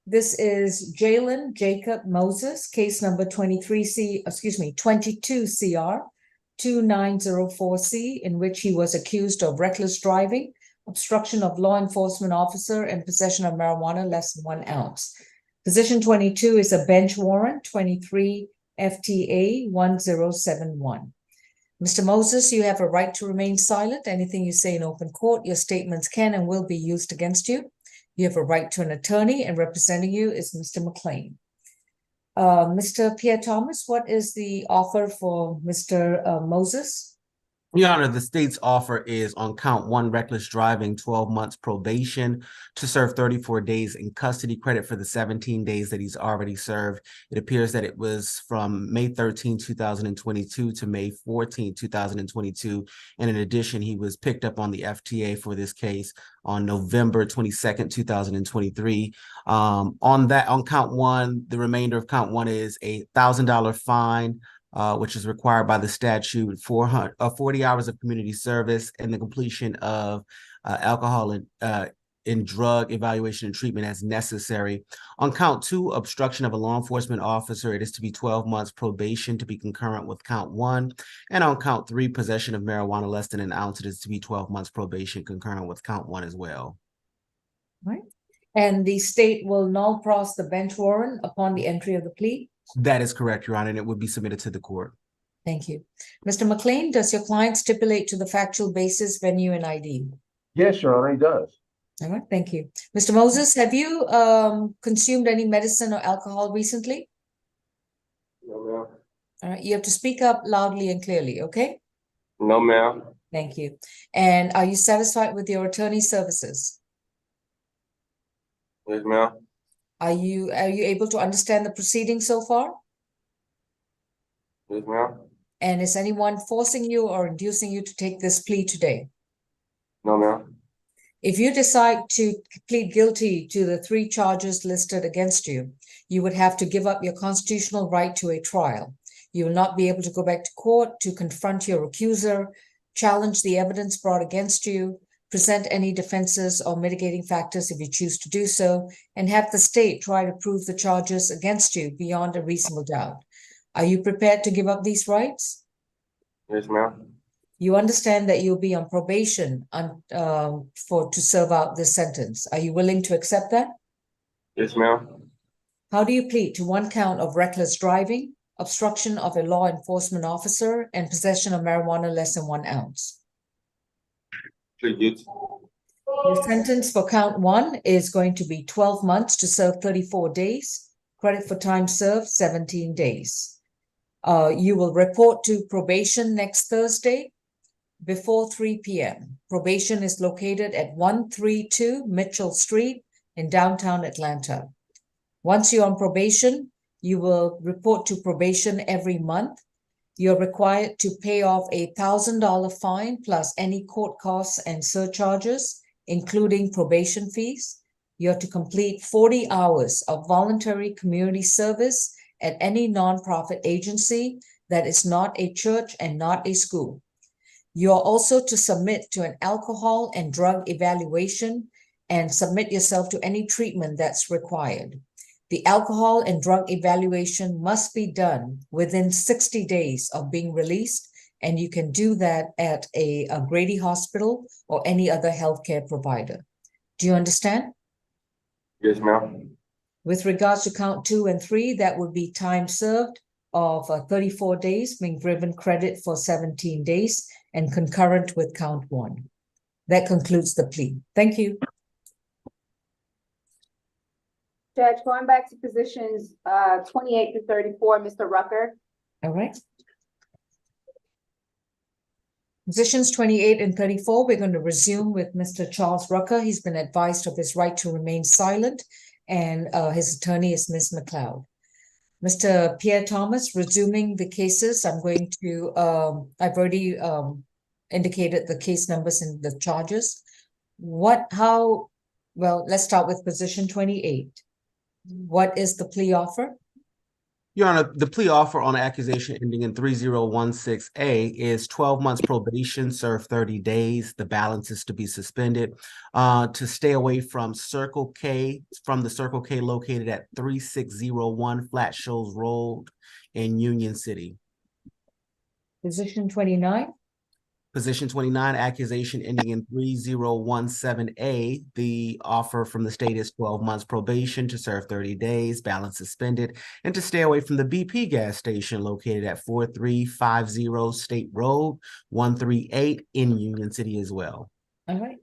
This is Jalen Jacob Moses, case number 22 CR 2904C, in which he was accused of reckless driving, obstruction of law enforcement officer, and possession of marijuana less than 1 ounce. Position 22 is a bench warrant, 23 FTA 1071. Mr. Moses, you have a right to remain silent. Anything you say in open court, your statements can and will be used against you. You have a right to an attorney, and representing you is Mr. McLean. Mr. Pierre Thomas, what is the offer for Mr. Moses? Your Honor, the state's offer is on count 1, reckless driving, 12 months probation to serve 34 days in custody, credit for the 17 days that he's already served. It appears that it was from May 13, 2022 to May 14, 2022. And in addition, he was picked up on the FTA for this case on November 22nd, 2023. On count 1, the remainder of count 1 is a $1,000 fine, which is required by the statute, 40 hours of community service, and the completion of alcohol and drug evaluation and treatment as necessary. On count 2, obstruction of a law enforcement officer, it is to be 12 months probation to be concurrent with count 1. And on count 3, possession of marijuana less than 1 ounce, it is to be 12 months probation concurrent with count 1 as well. Right. And the state will null pros the bench warrant upon the entry of the plea? That is correct, Your Honor, and it would be submitted to the court. Thank you. Mr. McLean, does your client stipulate to the factual basis, venue, and ID? Yes, Your Honor, he does. All right, thank you. Mr. Moses, have you consumed any medicine or alcohol recently? No, ma'am. All right, you have to speak up loudly and clearly, okay? No, ma'am. Thank you. And are you satisfied with your attorney's services? Yes, ma'am. Are you able to understand the proceedings so far? Yes, ma'am. And is anyone forcing you or inducing you to take this plea today? No, ma'am. If you decide to plead guilty to the 3 charges listed against you, you would have to give up your constitutional right to a trial. You will not be able to go back to court to confront your accuser, challenge the evidence brought against you, present any defenses or mitigating factors if you choose to do so, and have the state try to prove the charges against you beyond a reasonable doubt. Are you prepared to give up these rights? Yes, ma'am. You understand that you'll be on probation to serve out this sentence. Are you willing to accept that? Yes, ma'am. How do you plead to 1 count of reckless driving, obstruction of a law enforcement officer, and possession of marijuana less than 1 ounce? Plead guilty. Your sentence for count 1 is going to be 12 months to serve 34 days, credit for time served 17 days. You will report to probation next Thursday before 3 p.m. Probation is located at 132 Mitchell Street in downtown Atlanta. Once you're on probation, you will report to probation every month. You're required to pay off a $1,000 fine plus any court costs and surcharges, including probation fees. You have to complete 40 hours of voluntary community service at any nonprofit agency that is not a church and not a school. You are also to submit to an alcohol and drug evaluation and submit yourself to any treatment that's required. The alcohol and drug evaluation must be done within 60 days of being released, and you can do that at a Grady Hospital or any other healthcare provider. Do you understand? Yes, ma'am. With regards to count 2 and 3, that would be time served of 34 days, being given credit for 17 days, and concurrent with count 1. That concludes the plea. Thank you. Judge, going back to positions 28 to 34, Mr. Rucker. All right. Positions 28 and 34, we're going to resume with Mr. Charles Rucker. He's been advised of his right to remain silent, and his attorney is Ms. McLeod. Mr. Pierre Thomas, resuming the cases, I'm going to, I've already indicated the case numbers and the charges. Well, let's start with position 28. What is the plea offer? Your Honor, the plea offer on accusation ending in 3016A is 12 months probation, serve 30 days. The balance is to be suspended. To stay away from Circle K, from the Circle K located at 3601 Flat Shoals Road in Union City. Position 29. Position 29, accusation ending in 3017A. The offer from the state is 12 months probation to serve 30 days, balance suspended, and to stay away from the BP gas station located at 4350 State Road 138 in Union City as well. All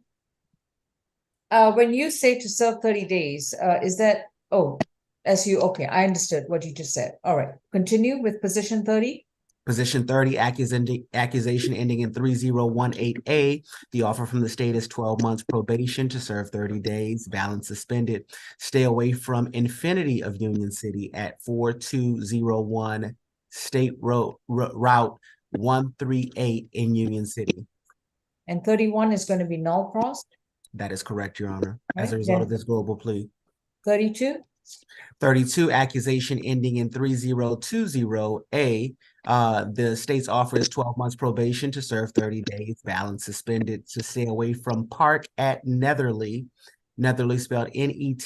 right. When you say to serve 30 days, is that, okay, I understood what you just said. All right, continue with position 30. Position 30, accusation ending in 3018A. The offer from the state is 12 months probation to serve 30 days, balance suspended. Stay away from Infinity of Union City at 4201 State Road Route 138 in Union City. And 31 is going to be null pros? That is correct, Your Honor, as a Right, result then- of this global plea. 32. 32, accusation ending in 3020A. The state's offer is 12 months probation to serve 30 days, balance suspended, to stay away from Park at Netherly, spelled Netherly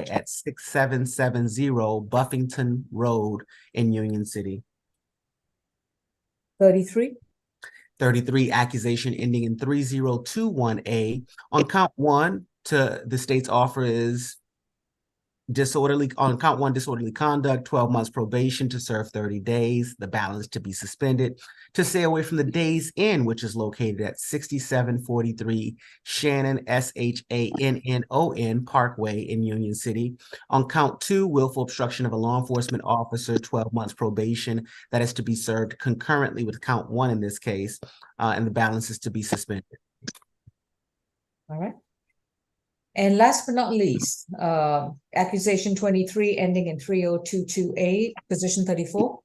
at 6770 Buffington Road in Union City. 33. 33, accusation ending in 3021A. On count one, the state's offer is disorderly conduct, 12 months probation to serve 30 days, the balance to be suspended, to stay away from the Days Inn, which is located at 6743 Shannon, SHANNON Parkway in Union City. On count two, willful obstruction of a law enforcement officer, 12 months probation, that is to be served concurrently with count one in this case, and the balance is to be suspended. All right. And last but not least, accusation 23 ending in 3022A, position 34.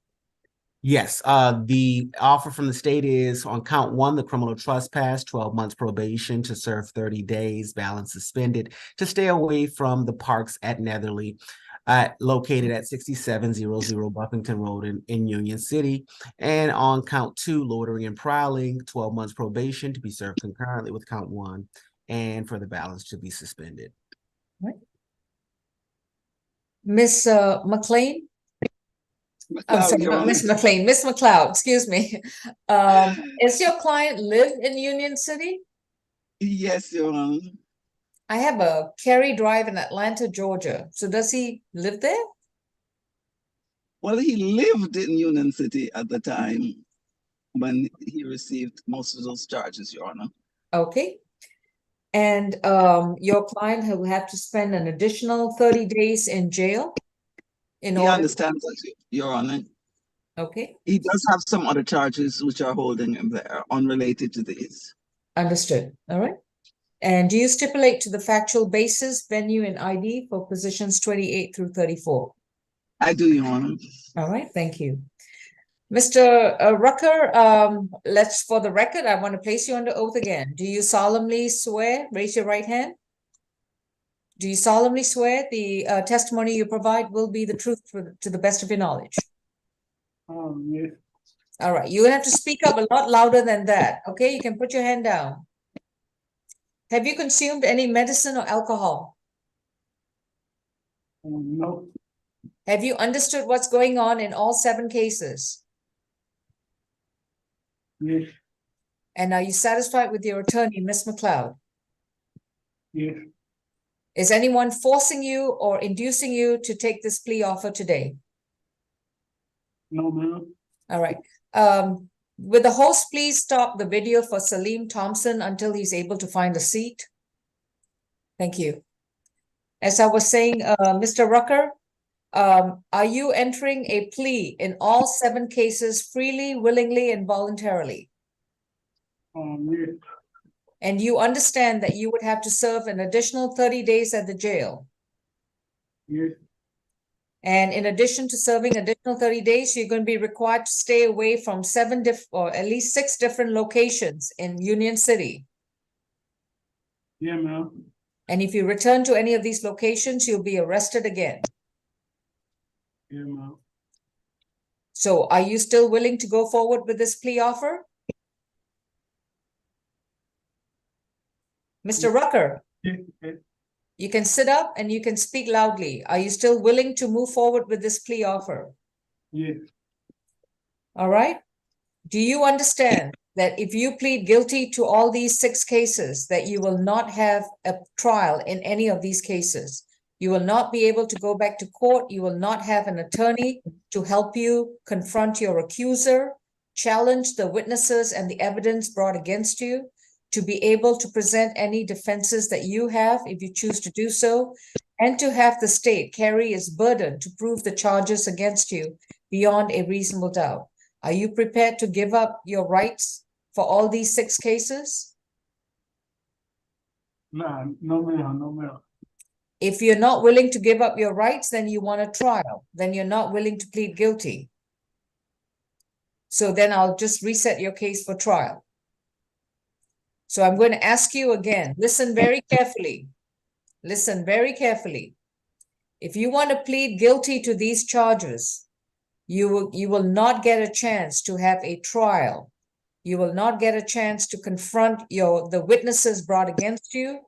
Yes, the offer from the state is on count one, the criminal trespass, 12 months probation to serve 30 days, balance suspended, to stay away from the Parks at Netherly, located at 6700 Buffington Road in Union City. And on count two, loitering and prowling, 12 months probation to be served concurrently with count one, and for the balance to be suspended. Right. Miss McLean? I'm sorry, not Miss McLean, Miss McLeod, excuse me. Is your client live in Union City? Yes, Your Honor. I have a Kerry Drive in Atlanta, Georgia. So does he live there? Well, he lived in Union City at the time when he received most of those charges, Your Honor. Okay. And your client will have to spend an additional 30 days in jail? He understands that, Your Honor. Okay. He does have some other charges which are holding him there, unrelated to these. Understood. All right. And do you stipulate to the factual basis, venue, and ID for positions 28 through 34? I do, Your Honor. All right. Thank you. Mr. Rucker, for the record, I want to place you under oath again. Do you solemnly swear? Raise your right hand. Do you solemnly swear the testimony you provide will be the truth to the best of your knowledge? Yes. All right. You have to speak up a lot louder than that. Okay. You can put your hand down. Have you consumed any medicine or alcohol? No. Have you understood what's going on in all 7 cases? Yes. And are you satisfied with your attorney, Ms. McLeod? Yes. Is anyone forcing you or inducing you to take this plea offer today? No, ma'am. All right. Will the host please stop the video for Salim Thompson until he's able to find a seat? Thank you. As I was saying, Mr. Rucker, are you entering a plea in all 7 cases freely, willingly, and voluntarily? Yes. And you understand that you would have to serve an additional 30 days at the jail? Yes. And in addition to serving additional 30 days, you're going to be required to stay away from or at least 6 different locations in Union City. Yeah, ma'am. And if you return to any of these locations, you'll be arrested again. Yeah, ma'am. So are you still willing to go forward with this plea offer? Mr. Rucker, you can sit up and you can speak loudly. Are you still willing to move forward with this plea offer? Yes. All right. Do you understand that if you plead guilty to all these 6 cases, that you will not have a trial in any of these cases? You will not be able to go back to court. You will not have an attorney to help you confront your accuser, challenge the witnesses and the evidence brought against you, to be able to present any defenses that you have if you choose to do so, and to have the state carry its burden to prove the charges against you beyond a reasonable doubt. Are you prepared to give up your rights for all these 6 cases? Nah, no, ma'am, no, ma'am. If you're not willing to give up your rights, then you want a trial. Then you're not willing to plead guilty. So then I'll just reset your case for trial. So I'm going to ask you again, listen very carefully. Listen very carefully. If you want to plead guilty to these charges, you will not get a chance to have a trial. You will not get a chance to confront the witnesses brought against you,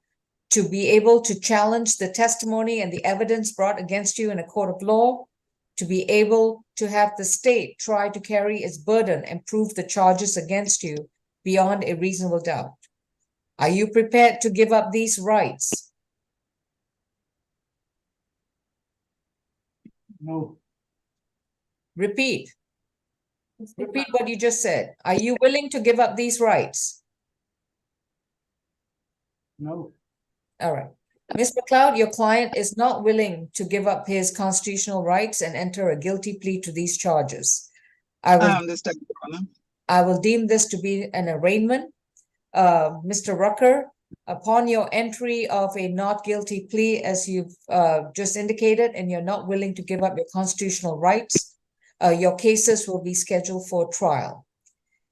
to be able to challenge the testimony and the evidence brought against you in a court of law, to be able to have the state try to carry its burden and prove the charges against you beyond a reasonable doubt. Are you prepared to give up these rights? No. Repeat. Repeat what you just said. Are you willing to give up these rights? No. All right. Ms. McLeod, your client is not willing to give up his constitutional rights and enter a guilty plea to these charges. I understand, Your Honor. I will deem this to be an arraignment. Mr. Rucker, upon your entry of a not guilty plea, as you've just indicated, and you're not willing to give up your constitutional rights, your cases will be scheduled for trial.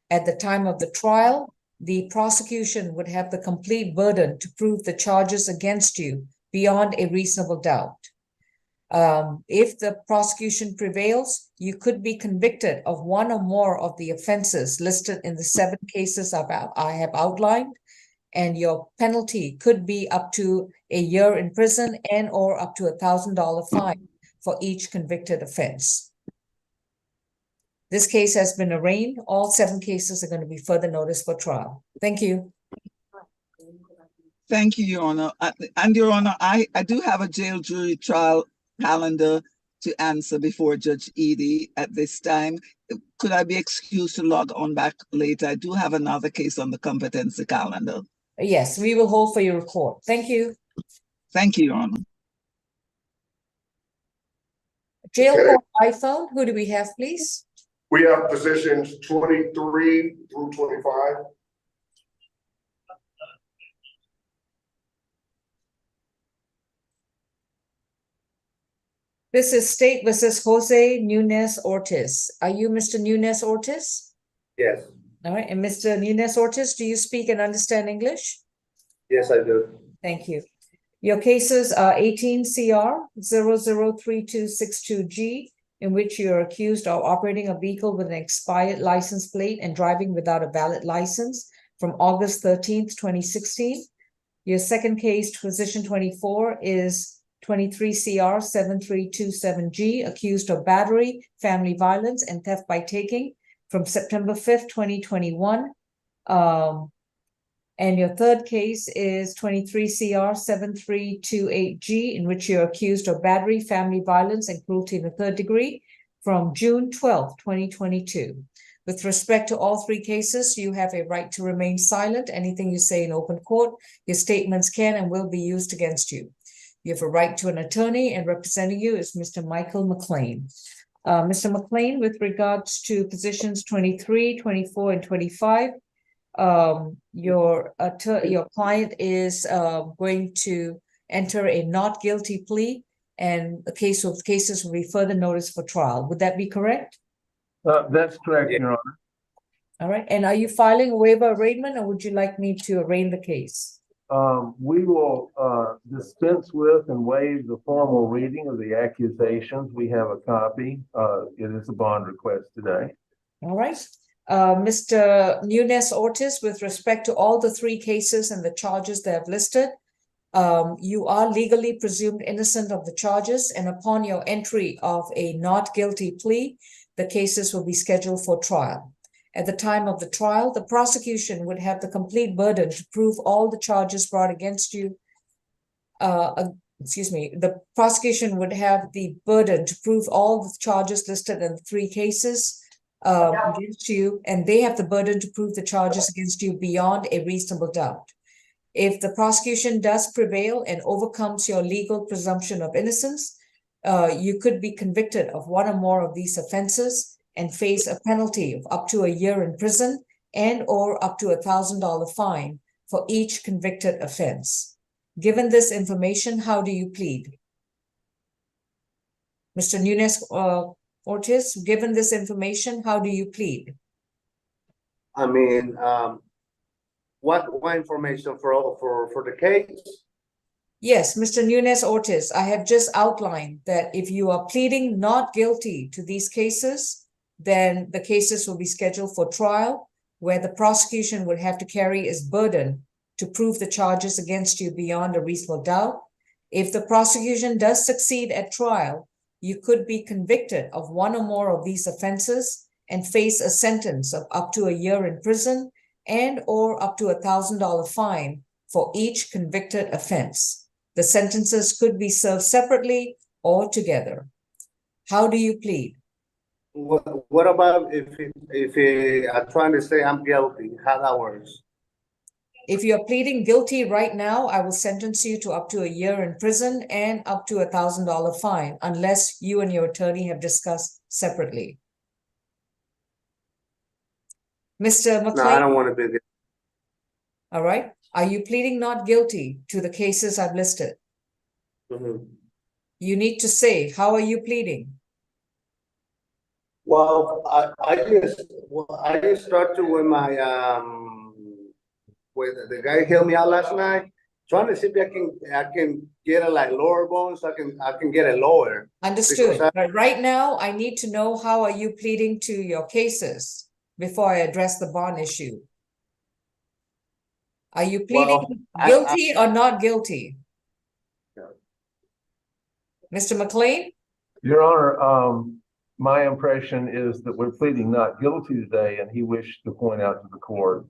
At the time of the trial, the prosecution would have the complete burden to prove the charges against you beyond a reasonable doubt. If the prosecution prevails, you could be convicted of one or more of the offenses listed in the 7 cases I have outlined, and your penalty could be up to a year in prison and or up to $1,000 fine for each convicted offense. This case has been arraigned. All 7 cases are going to be further noticed for trial. Thank you. Thank you, Your Honor. And Your Honor, I do have a jail jury trial calendar to answer before Judge Edie at this time. Could I be excused to log on back later? I do have another case on the competency calendar. Yes, we will hold for your report. Thank you. Thank you, Your Honor. Jail court iPhone, who do we have, please? We have positions 23 through 25. This is State versus Jose Nunez Ortiz. Are you Mr. Nunez Ortiz? Yes. All right. And Mr. Nunez Ortiz, do you speak and understand English? Yes, I do. Thank you. Your cases are 18 CR 003262G, in which you are accused of operating a vehicle with an expired license plate and driving without a valid license from August 13th, 2016. Your second case, position 24, is 23 CR 7327G, accused of battery, family violence, and theft by taking from September 5th, 2021. And your third case is 23 CR 7328G, in which you're accused of battery, family violence, and cruelty in the 3rd degree from June 12th, 2022. With respect to all 3 cases, you have a right to remain silent. Anything you say in open court, your statements can and will be used against you. You have a right to an attorney, and representing you is Mr. Michael McLean. Mr. McLean, with regards to positions 23, 24, and 25, your client is going to enter a not guilty plea and the cases will be further noticed for trial. Would that be correct? That's correct, Your Honor. All right, and are you filing a waiver of arraignment, or would you like me to arraign the case? We will dispense with and waive the formal reading of the accusations. We have a copy. It is a bond request today. All right. Mr. Nunez Ortiz, with respect to all the three cases and the charges they have listed, you are legally presumed innocent of the charges, and upon your entry of a not guilty plea, the cases will be scheduled for trial. At the time of the trial, the prosecution would have the complete burden to prove all the charges brought against you. The prosecution would have the burden to prove all the charges listed in the three cases against you, and they have the burden to prove the charges against you beyond a reasonable doubt. If the prosecution does prevail and overcomes your legal presumption of innocence, you could be convicted of one or more of these offenses and face a penalty of up to a year in prison and or up to $1,000 fine for each convicted offense. Given this information, how do you plead? Mr. Nunez Ortiz, given this information, how do you plead? I mean, what information for the case? Yes, Mr. Nunez Ortiz, I have just outlined that if you are pleading not guilty to these cases, then the cases will be scheduled for trial, where the prosecution would have to carry its burden to prove the charges against you beyond a reasonable doubt. If the prosecution does succeed at trial, you could be convicted of one or more of these offenses and face a sentence of up to a year in prison and or up to $1,000 fine for each convicted offense. The sentences could be served separately or together. How do you plead? What about if I'm trying to say I'm guilty? How that works? If you're pleading guilty right now, I will sentence you to up to a year in prison and up to $1,000 fine, unless you and your attorney have discussed separately. Mr. McLean? No, I don't want to be guilty. All right. Are you pleading not guilty to the cases I've listed? Mm-hmm. You need to say, how are you pleading? Well, I just started with my with the guy helped me out last night, trying to see if I can get a like lower bone, so I can get a lower. Understood. But right now, I need to know, how are you pleading to your cases before I address the bond issue? Are you pleading guilty or not guilty? Mr. McLean? Your Honor, my impression is that we're pleading not guilty today, and he wished to point out to the court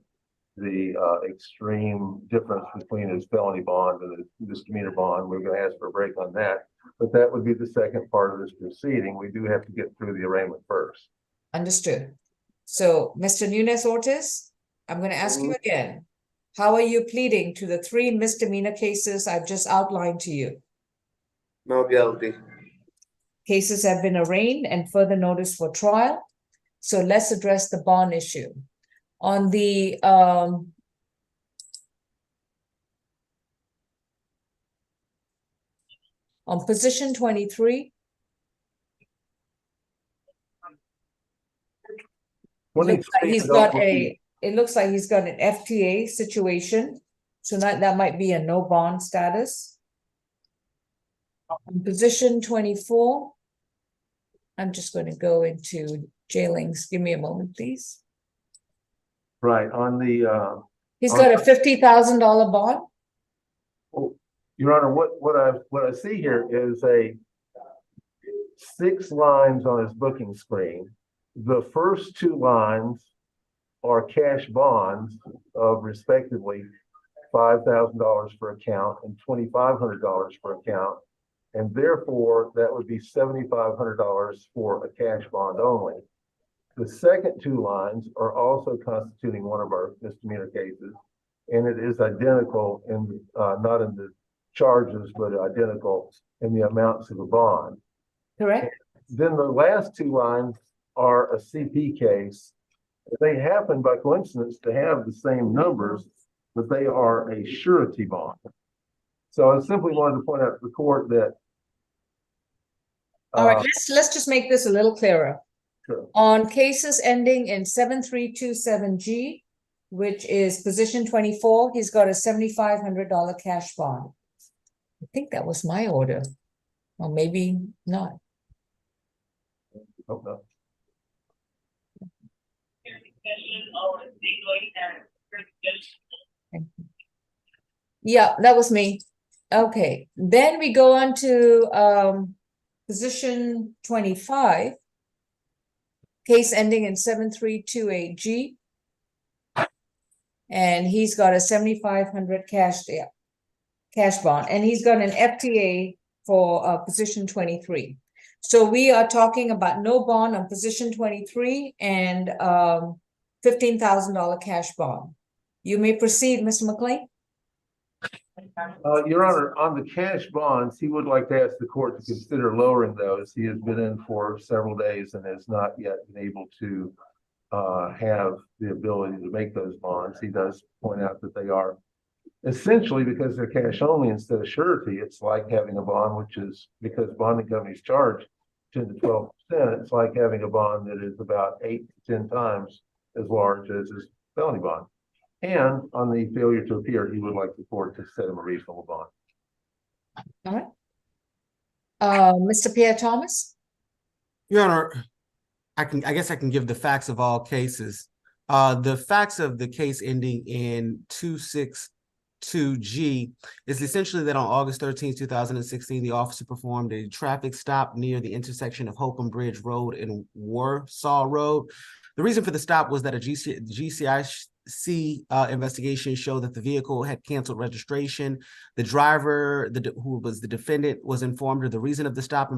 the extreme difference between his felony bond and his misdemeanor bond. We're going to ask for a break on that, but that would be the second part of this proceeding. We do have to get through the arraignment first. Understood. So, Mr. Nunez Ortiz, I'm going to ask you again. How are you pleading to the three misdemeanor cases I've just outlined to you? No guilty. Cases have been arraigned and further notice for trial. So let's address the bond issue. On the on position 23, it looks like he's got an FTA situation. So that might be a no bond status. On position 24, I'm just going to go into jailings. Give me a moment, please. Right, on the he's got a $50,000 bond. Oh, Your Honor, what I see here is 6 lines on his booking screen. The first 2 lines are cash bonds of respectively $5,000 per account and $2,500 per account, and therefore that would be $7,500 for a cash bond only. The second 2 lines are also constituting one of our misdemeanor cases, and it is identical in not in the charges, but identical in the amounts of the bond. Correct. Then the last 2 lines are a CP case. They happen by coincidence to have the same numbers, but they are a surety bond. So I simply wanted to point out to the court that All right, let's just make this a little clearer. Sure. On cases ending in 7327G, which is position 24, he's got a $7,500 cash bond. I think that was my order, or maybe not. Hope not. Yeah, that was me. Okay, then we go on to position 25, case ending in 7328G. And he's got a 7,500 cash bond, and he's got an FTA for position 23. So we are talking about no bond on position 23 and $15,000 cash bond. You may proceed, Mr. McLean. Your Honor, on the cash bonds, he would like to ask the court to consider lowering those. He has been in for several days and has not yet been able to have the ability to make those bonds. He does point out that they are essentially, because they're cash only instead of surety, it's like having a bond, which is, because bonding companies charge 10 to 12%, it's like having a bond that is about 8 to 10 times as large as his felony bond. And on the failure to appear, he would like the court to set him a reasonable bond. All right. Mr. Pierre Thomas? Your Honor, I guess I can give the facts of all cases. The facts of the case ending in 262G is essentially that on August 13, 2016, the officer performed a traffic stop near the intersection of Holcomb Bridge Road and Warsaw Road. The reason for the stop was that a GCIC investigation showed that the vehicle had canceled registration. The driver, who was the defendant, was informed of the reason of the stop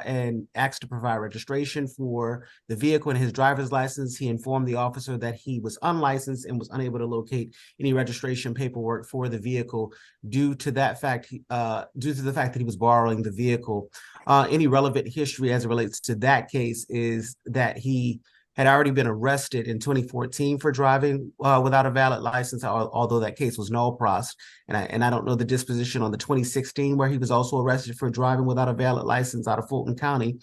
and asked to provide registration for the vehicle and his driver's license. He informed the officer that he was unlicensed and was unable to locate any registration paperwork for the vehicle due to the fact that he was borrowing the vehicle. Any relevant history as it relates to that case is that he had already been arrested in 2014 for driving without a valid license, although that case was null pros. And I don't know the disposition on the 2016 where he was also arrested for driving without a valid license out of Fulton County.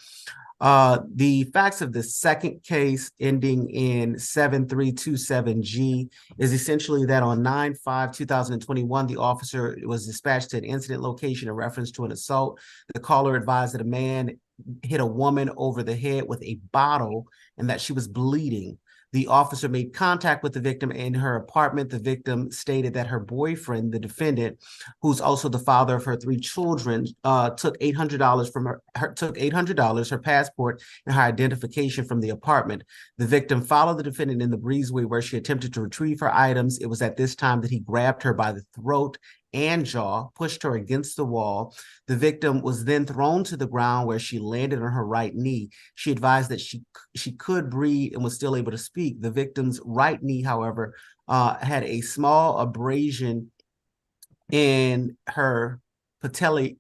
The facts of the second case ending in 7327G is essentially that on 9/5/2021, the officer was dispatched to an incident location in reference to an assault. The caller advised that a man hit a woman over the head with a bottle and that she was bleeding. The officer made contact with the victim in her apartment. The victim stated that her boyfriend, the defendant, who's also the father of her 3 children, took $800 from her, her passport, and her identification from the apartment. The victim followed the defendant in the breezeway where she attempted to retrieve her items. It was at this time that he grabbed her by the throat and jaw, pushed her against the wall. The victim was then thrown to the ground where she landed on her right knee. She advised that she could breathe and was still able to speak. The victim's right knee, however, had a small abrasion in her patellar,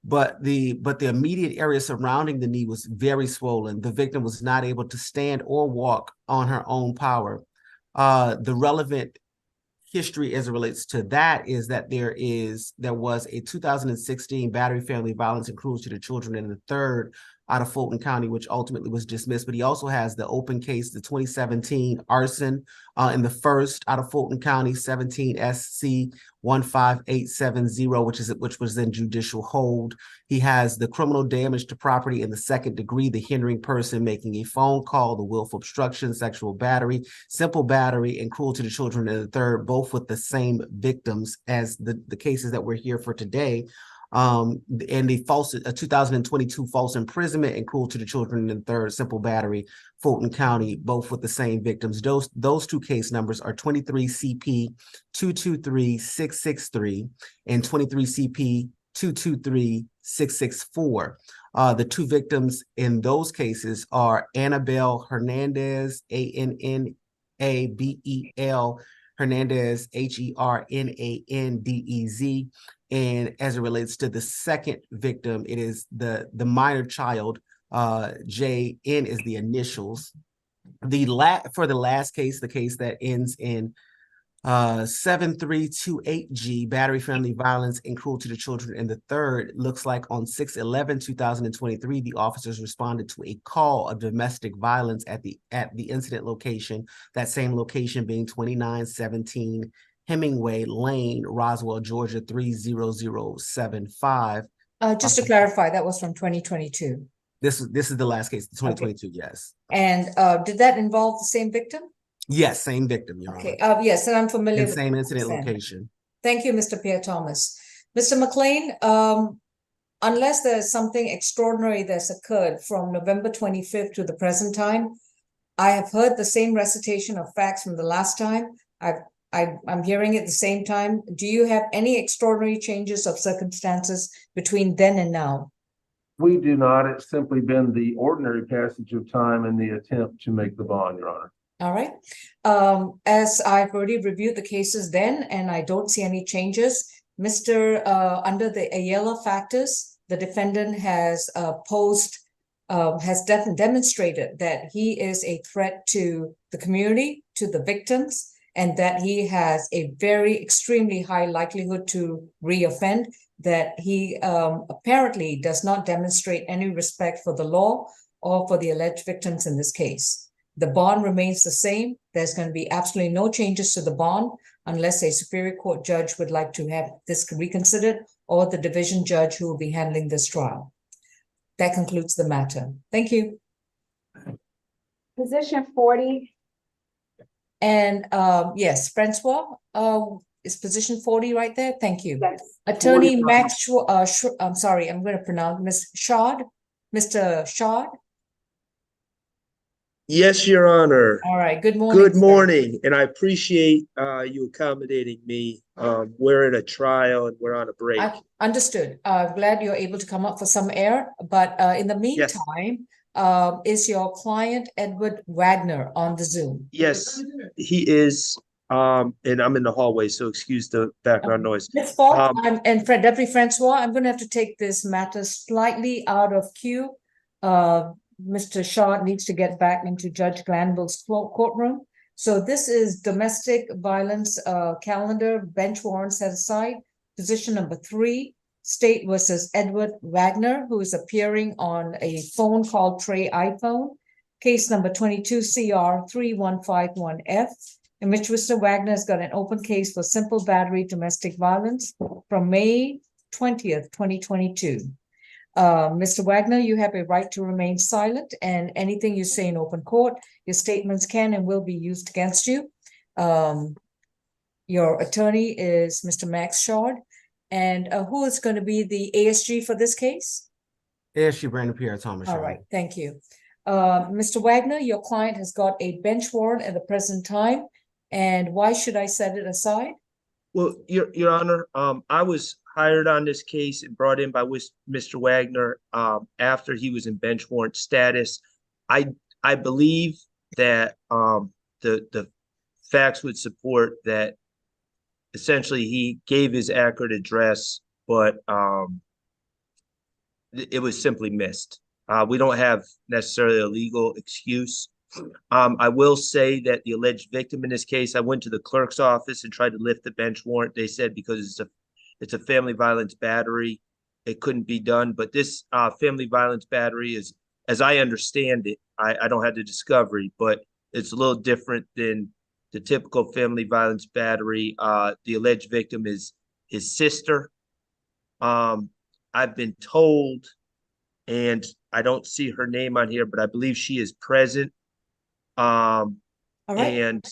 but the immediate area surrounding the knee was very swollen. The victim was not able to stand or walk on her own power. The relevant history as it relates to that is that there was a 2016 battery, family violence, and cruelty to the children in the third out of Fulton County, which ultimately was dismissed. But he also has the open case, the 2017 arson in the first out of Fulton County, 17 SC 15870, which was in judicial hold. He has the criminal damage to property in the second degree, the hindering person making a phone call, the willful obstruction, sexual battery, simple battery, and cruelty to children in the third, both with the same victims as the cases that we're here for today. And the 2022 false imprisonment and cruelty to children in the third, simple battery, Fulton County, both with the same victims. Those 2 case numbers are 23 CP 223663 and 23 CP 223664. The 2 victims in those cases are Annabelle Hernandez, ANNABEL Hernandez, HERNANDEZ. And as it relates to the second victim, it is the minor child, JN is the initials. For the last case, the case that ends in 7328G, battery, family violence, and cruelty to children. And the third looks like on 6/11/2023, the officers responded to a call of domestic violence at the incident location. That same location being 2917 Hemingway Lane, Roswell, Georgia 30075. Just to clarify, that was from 2022. This is the last case, 2022. Yes. And did that involve the same victim? Yes, same victim, Your Okay. Honor. Yes, and I'm familiar And with same the incident consent. location. Thank you, Mr. Pierre Thomas. Mr. McLean, unless there's something extraordinary that's occurred from November 25th to the present time, I have heard the same recitation of facts from the last time. I'm hearing it at the same time. Do you have any extraordinary changes of circumstances between then and now? We do not. It's simply been the ordinary passage of time in the attempt to make the bond, Your Honor. All right. As I've already reviewed the cases then, and I don't see any changes, under the Ayala factors, the defendant has demonstrated that he is a threat to the community, to the victims, and that he has a very extremely high likelihood to reoffend, that he apparently does not demonstrate any respect for the law or for the alleged victims in this case. The bond remains the same. There's going to be absolutely no changes to the bond unless a Superior Court judge would like to have this reconsidered, or the division judge who will be handling this trial. That concludes the matter. Thank you. Position 40. And yes, Francois, is position 40 right there? Thank you. Yes. Attorney 40. Max, I'm sorry, I'm going to pronounce Mr. Shad. Yes, Your Honor. All right, good morning. Good sir. morning, and I appreciate you accommodating me. We're in a trial and we're on a break. Understood. Glad you're able to come up for some air, but in the meantime, is your client Edward Wagner on the Zoom? Yes, he is. And I'm in the hallway, so excuse the background noise. Ms. Falk, and Deputy Francois, I'm going to have to take this matter slightly out of queue. Mr. Shaw needs to get back into Judge Glanville's courtroom. So this is domestic violence calendar, bench warrant set aside. Position number 3, State versus Edward Wagner, who is appearing on a phone called Trey iPhone. Case number 22 CR 3151F, in which Mr. Wagner has got an open case for simple battery domestic violence from May 20th, 2022. Mr. Wagner, you have a right to remain silent, and anything you say in open court, your statements can and will be used against you. Your attorney is Mr. Max Shard, and who is going to be the ASG for this case? ASG Brandon Pierre Thomas. All right, thank you. Mr. Wagner, your client has got a bench warrant at the present time, and why should I set it aside? Well, Your Honor, I was hired on this case and brought in by Mr. Wagner after he was in bench warrant status. I believe that the facts would support that essentially he gave his accurate address, but it was simply missed. We don't have necessarily a legal excuse. I will say that the alleged victim in this case, I went to the clerk's office and tried to lift the bench warrant. They said because it's a family violence battery, it couldn't be done. But this family violence battery is, as I understand it, I don't have the discovery, but it's a little different than the typical family violence battery. The alleged victim is his sister. I've been told, and I don't see her name on here, but I believe she is present. All right.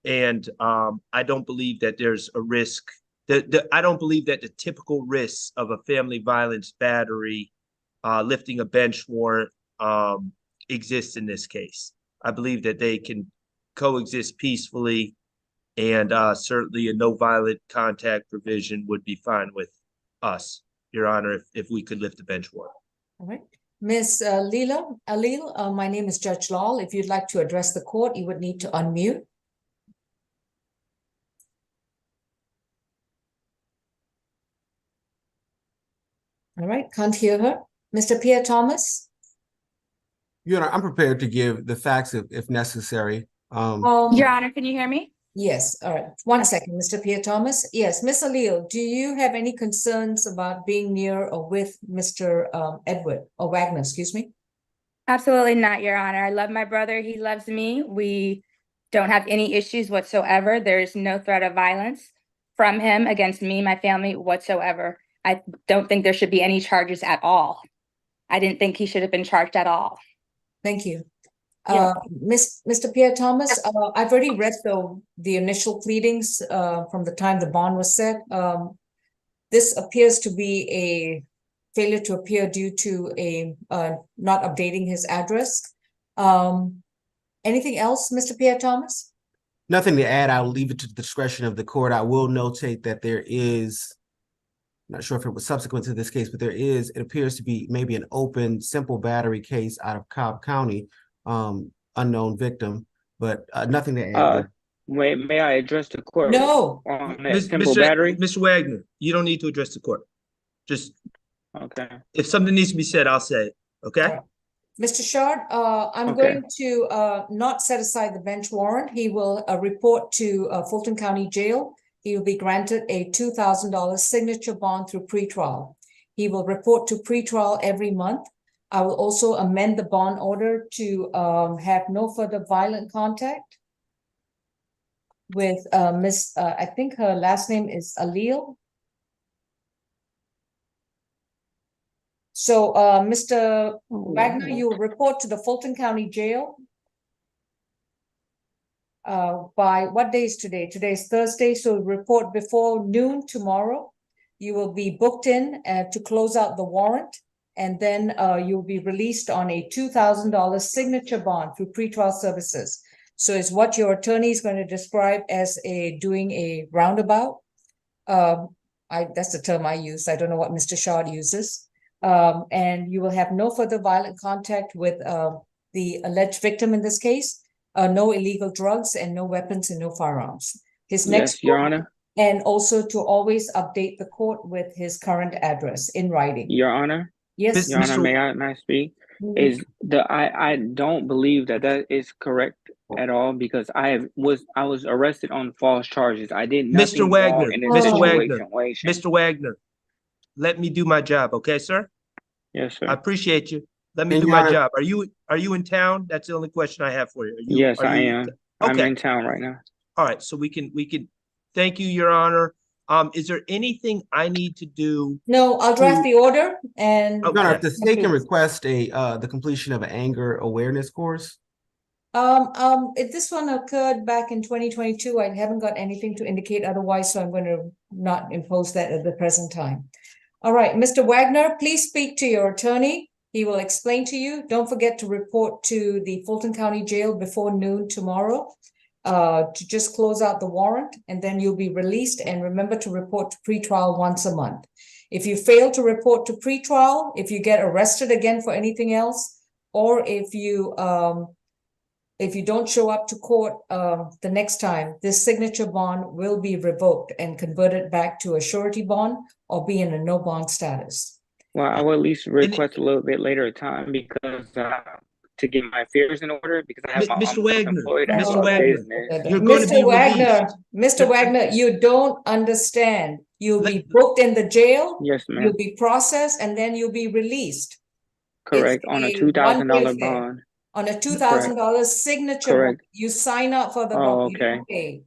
And I don't believe that there's a risk. I don't believe that the typical risks of a family violence battery lifting a bench warrant exists in this case. I believe that they can coexist peacefully, and certainly a no violent contact provision would be fine with us, Your Honor, if we could lift the bench warrant. All right. Ms. Alil, my name is Judge Lal. If you'd like to address the court, you would need to unmute. All right, can't hear her. Mr. Pierre Thomas? Your Honor, I'm prepared to give the facts if necessary. Your Honor, can you hear me? Yes, all right. 1 second, Mr. Pierre Thomas. Yes, Ms. Alil, do you have any concerns about being near or with Mr. Edward or Wagner, excuse me? Absolutely not, Your Honor. I love my brother. He loves me. We don't have any issues whatsoever. There's no threat of violence from him against me, my family whatsoever. I don't think there should be any charges at all. I didn't think he should have been charged at all. Thank you. Yeah. Mr. Pierre Thomas, I've already read the initial pleadings from the time the bond was set. This appears to be a failure to appear due to a not updating his address. Anything else, Mr. Pierre Thomas? Nothing to add. I'll leave it to the discretion of the court. I will notate that there is, I'm not sure if it was subsequent to this case, but it appears to be maybe an open, simple battery case out of Cobb County, unknown victim, but nothing to add. May I address the court? No. On that simple battery? Mr. Wagner, you don't need to address the court. Just, okay. If something needs to be said, I'll say it, okay? Mr. Shard, I'm going to not set aside the bench warrant. He will report to Fulton County Jail. He will be granted a $2,000 signature bond through pretrial. He will report to pretrial every month. I will also amend the bond order to have no further violent contact with Miss, I think her last name is Alil. So, Mr. Wagner, you will report to the Fulton County Jail by what day is today? Today is Thursday, so report before noon tomorrow. You will be booked in to close out the warrant, and then you'll be released on a $2,000 signature bond through pretrial services. So it's what your attorney is going to describe as doing a roundabout. That's the term I use. I don't know what Mr. Shard uses. And you will have no further violent contact with the alleged victim in this case, no illegal drugs and no weapons and no firearms. His next, Your Honor. And also to always update the court with his current address in writing. Your Honor. Yes, Your Honor, may I speak? I don't believe that is correct at all, because I was arrested on false charges. I did nothing Mr. Wagner, wrong in this Mr. Wagner, let me do my job, okay, sir? Yes, sir. I appreciate you. Let me do my job. Are you in town? That's the only question I have for you. Yes, I am. I'm Okay. in town right now. All right, so we can thank you, Your Honor. Is there anything I need to do? No, I'll draft the order and. Your Honor, if the state can request the completion of an anger awareness course. If this one occurred back in 2022, I haven't got anything to indicate otherwise, so I'm going to not impose that at the present time. All right, Mr. Wagner, please speak to your attorney. He will explain to you. Don't forget to report to the Fulton County Jail before noon tomorrow to just close out the warrant, and then you'll be released. And remember to report to pretrial once a month. If you fail to report to pretrial, if you get arrested again for anything else, or if you don't show up to court the next time, this signature bond will be revoked and converted back to a surety bond or be in a no bond status. Well, I will at least request a little bit later time, because to get my affairs in order, because I have my Mr. own Wagner, employed Mr. Wagner, business. you're going to be released. Mr. Wagner, you don't understand. You'll be booked in the jail. Yes, ma'am. You'll be processed, and then you'll be released. Correct, on a $2,000 bond. On a $2,000 signature. Correct. You sign up for the bond. You don't pay.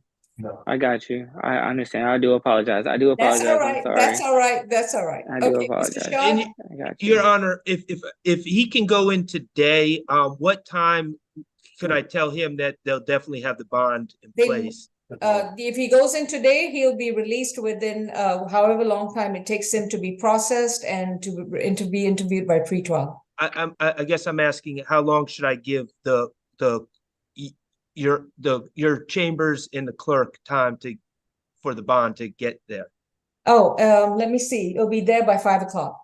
I got you. I understand. I do apologize. I do apologize. That's all right. I'm sorry. That's all right. That's all right. I do Okay, apologize. Mr. Shaw? I got you. Your Honor, if he can go in today, what time can I tell him that they'll definitely have the bond in place? If he goes in today, he'll be released within however long time it takes him to be processed and to be interviewed by pretrial. I guess I'm asking, how long should I give your chambers and the clerk time for the bond to get there? Oh, let me see. It'll be there by 5 o'clock.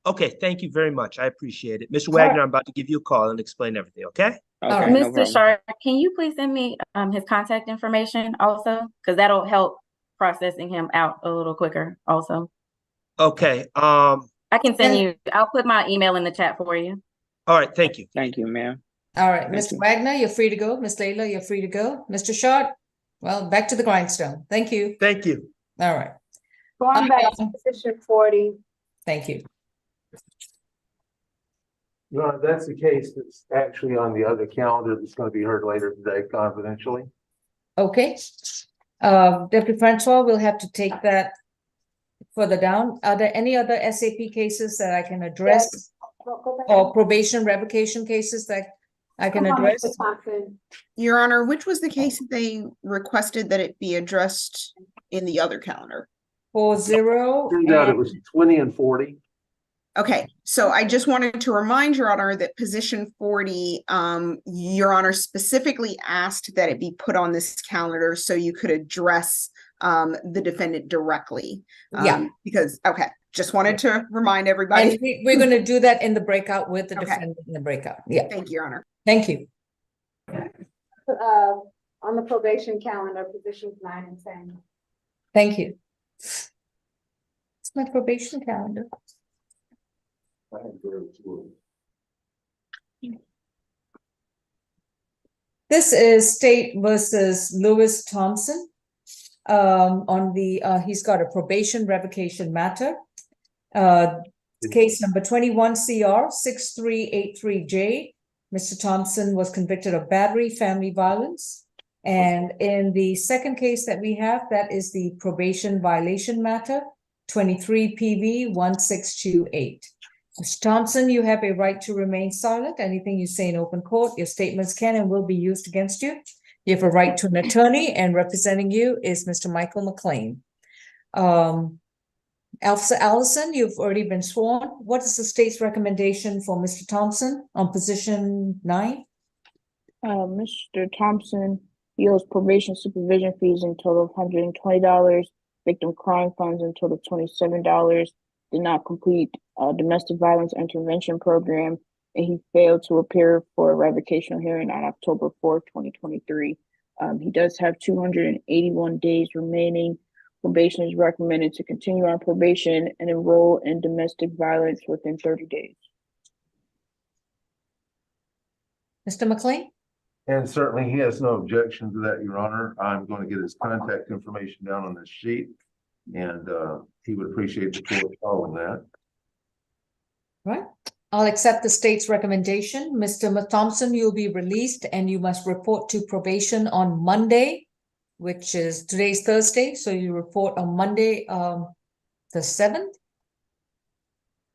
Okay, thank you very much. I appreciate it. Mr. Wagner, I'm about to give you a call and explain everything, okay? Okay, Mr. Sharp, can you please send me his contact information also? Because that'll help processing him out a little quicker also. Okay. I can send you, I'll put my email in the chat for you. All right, thank you. Thank you, ma'am. All right, Mr. Wagner, you're free to go. Ms. Layla, you're free to go. Mr. Shard? Well, back to the grindstone. Thank you. Thank you. All right. Going back to position 40, Thank you. No, that's the case that's actually on the other calendar that's going to be heard later today confidentially. Okay. Deputy Francois, we'll have to take that further down. Are there any other SAP cases that I can address? Yes. Go back. Or probation revocation cases that I can Come on, address? Mr. Thompson. Your Honor, which was the case that they requested that it be addressed in the other calendar? 40. Turned out it was 20 and 40. Okay, so I just wanted to remind Your Honor that position 40, Your Honor specifically asked that it be put on this calendar so you could address the defendant directly. Yeah. Because, okay, just wanted to remind everybody. And we're going to do that in the breakout with the Okay. defendant in the breakout. Yeah. Thank you, Your Honor. Thank you. On the probation calendar, positions 9 and 10. Thank you. It's my probation calendar. This is State versus Lewis Thompson. On the he's got a probation revocation matter. Case number 21 CR 6383J. Mr. Thompson was convicted of battery, family violence. And in the second case that we have, that is the probation violation matter, 23 PV 1628. Mr. Thompson, you have a right to remain silent. Anything you say in open court, your statements can and will be used against you. You have a right to an attorney, and representing you is Mr. Michael McLean. Officer Allison, you've already been sworn. What is the state's recommendation for Mr. Thompson on position 9? Mr. Thompson, he owes probation supervision fees in total of $120, victim crime funds in total of $27, did not complete a domestic violence intervention program, and he failed to appear for a revocational hearing on October 4th, 2023. He does have 281 days remaining. Probation is recommended to continue on probation and enroll in domestic violence within 30 days. Mr. McLean? And certainly he has no objection to that, Your Honor. I'm going to get his contact information down on this sheet. And he would appreciate the court following that. Right. I'll accept the state's recommendation. Mr. Thompson, you'll be released and you must report to probation on Monday, which is today's Thursday. So you report on Monday, the 7th?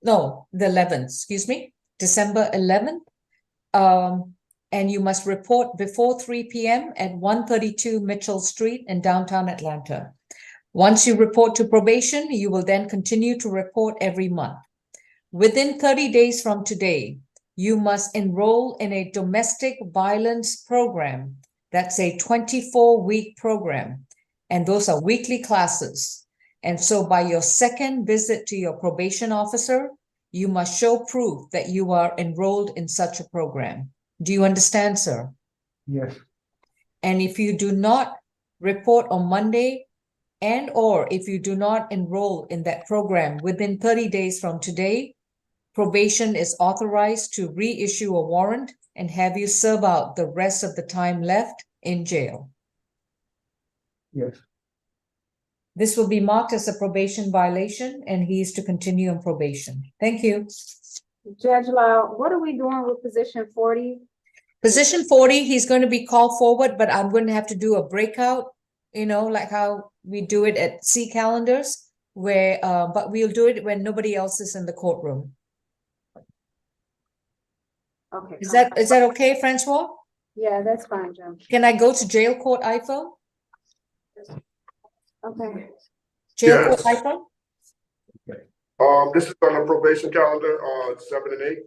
No, the 11th, excuse me, December 11th. And you must report before 3 p.m. at 132 Mitchell Street in downtown Atlanta. Once you report to probation, you will then continue to report every month. Within 30 days from today, you must enroll in a domestic violence program. That's a 24-week program, and those are weekly classes. And so by your second visit to your probation officer, you must show proof that you are enrolled in such a program. Do you understand, sir? Yes. And if you do not report on Monday, and or if you do not enroll in that program within 30 days from today, probation is authorized to reissue a warrant and have you serve out the rest of the time left in jail. Yes. This will be marked as a probation violation, and he is to continue on probation. Thank you. Judge Lau, what are we doing with position 40? Position 40, he's going to be called forward, but I'm going to have to do a breakout, you know, like how we do it at C calendars, where, but we'll do it when nobody else is in the courtroom. Okay. Is that okay, Francois? Yeah, that's fine, Judge. Can I go to jail court iPhone? Okay. Jail court Yes. iPhone? This is on the probation calendar, 7 and 8.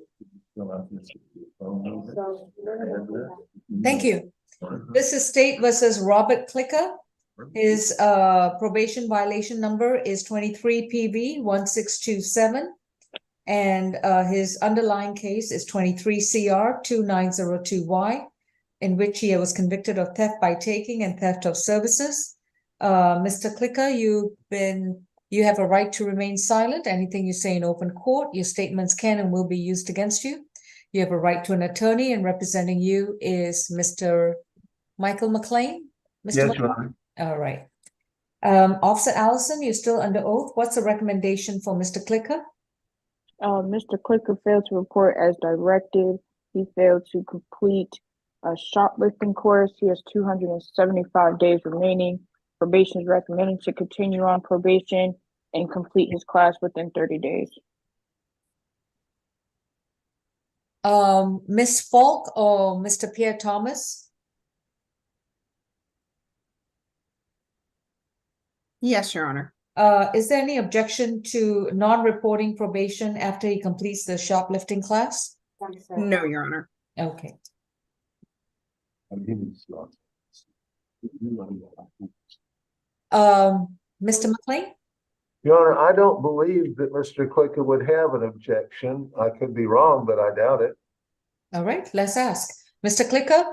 Thank you. This is State versus Robert Clicker. His probation violation number is 23 PV 1627. And his underlying case is 23 CR 2902Y, in which he was convicted of theft by taking and theft of services. Mr. Clicker, you have a right to remain silent. Anything you say in open court, your statements can and will be used against you. You have a right to an attorney, and representing you is Mr. Michael McLean. Yes, Mr. Your McLean? Honor. All right. Officer Allison, you're still under oath. What's the recommendation for Mr. Clicker? Mr. Clicker failed to report as directed. He failed to complete a shoplifting course. He has 275 days remaining. Probation is recommending to continue on probation and complete his class within 30 days. Ms. Falk or Mr. Pierre Thomas? Yes, Your Honor. Is there any objection to non-reporting probation after he completes the shoplifting class? No, Your Honor. Okay. Mr. McLean? Your Honor, I don't believe that Mr. Clicker would have an objection. I could be wrong, but I doubt it. All right, let's ask. Mr. Clicker,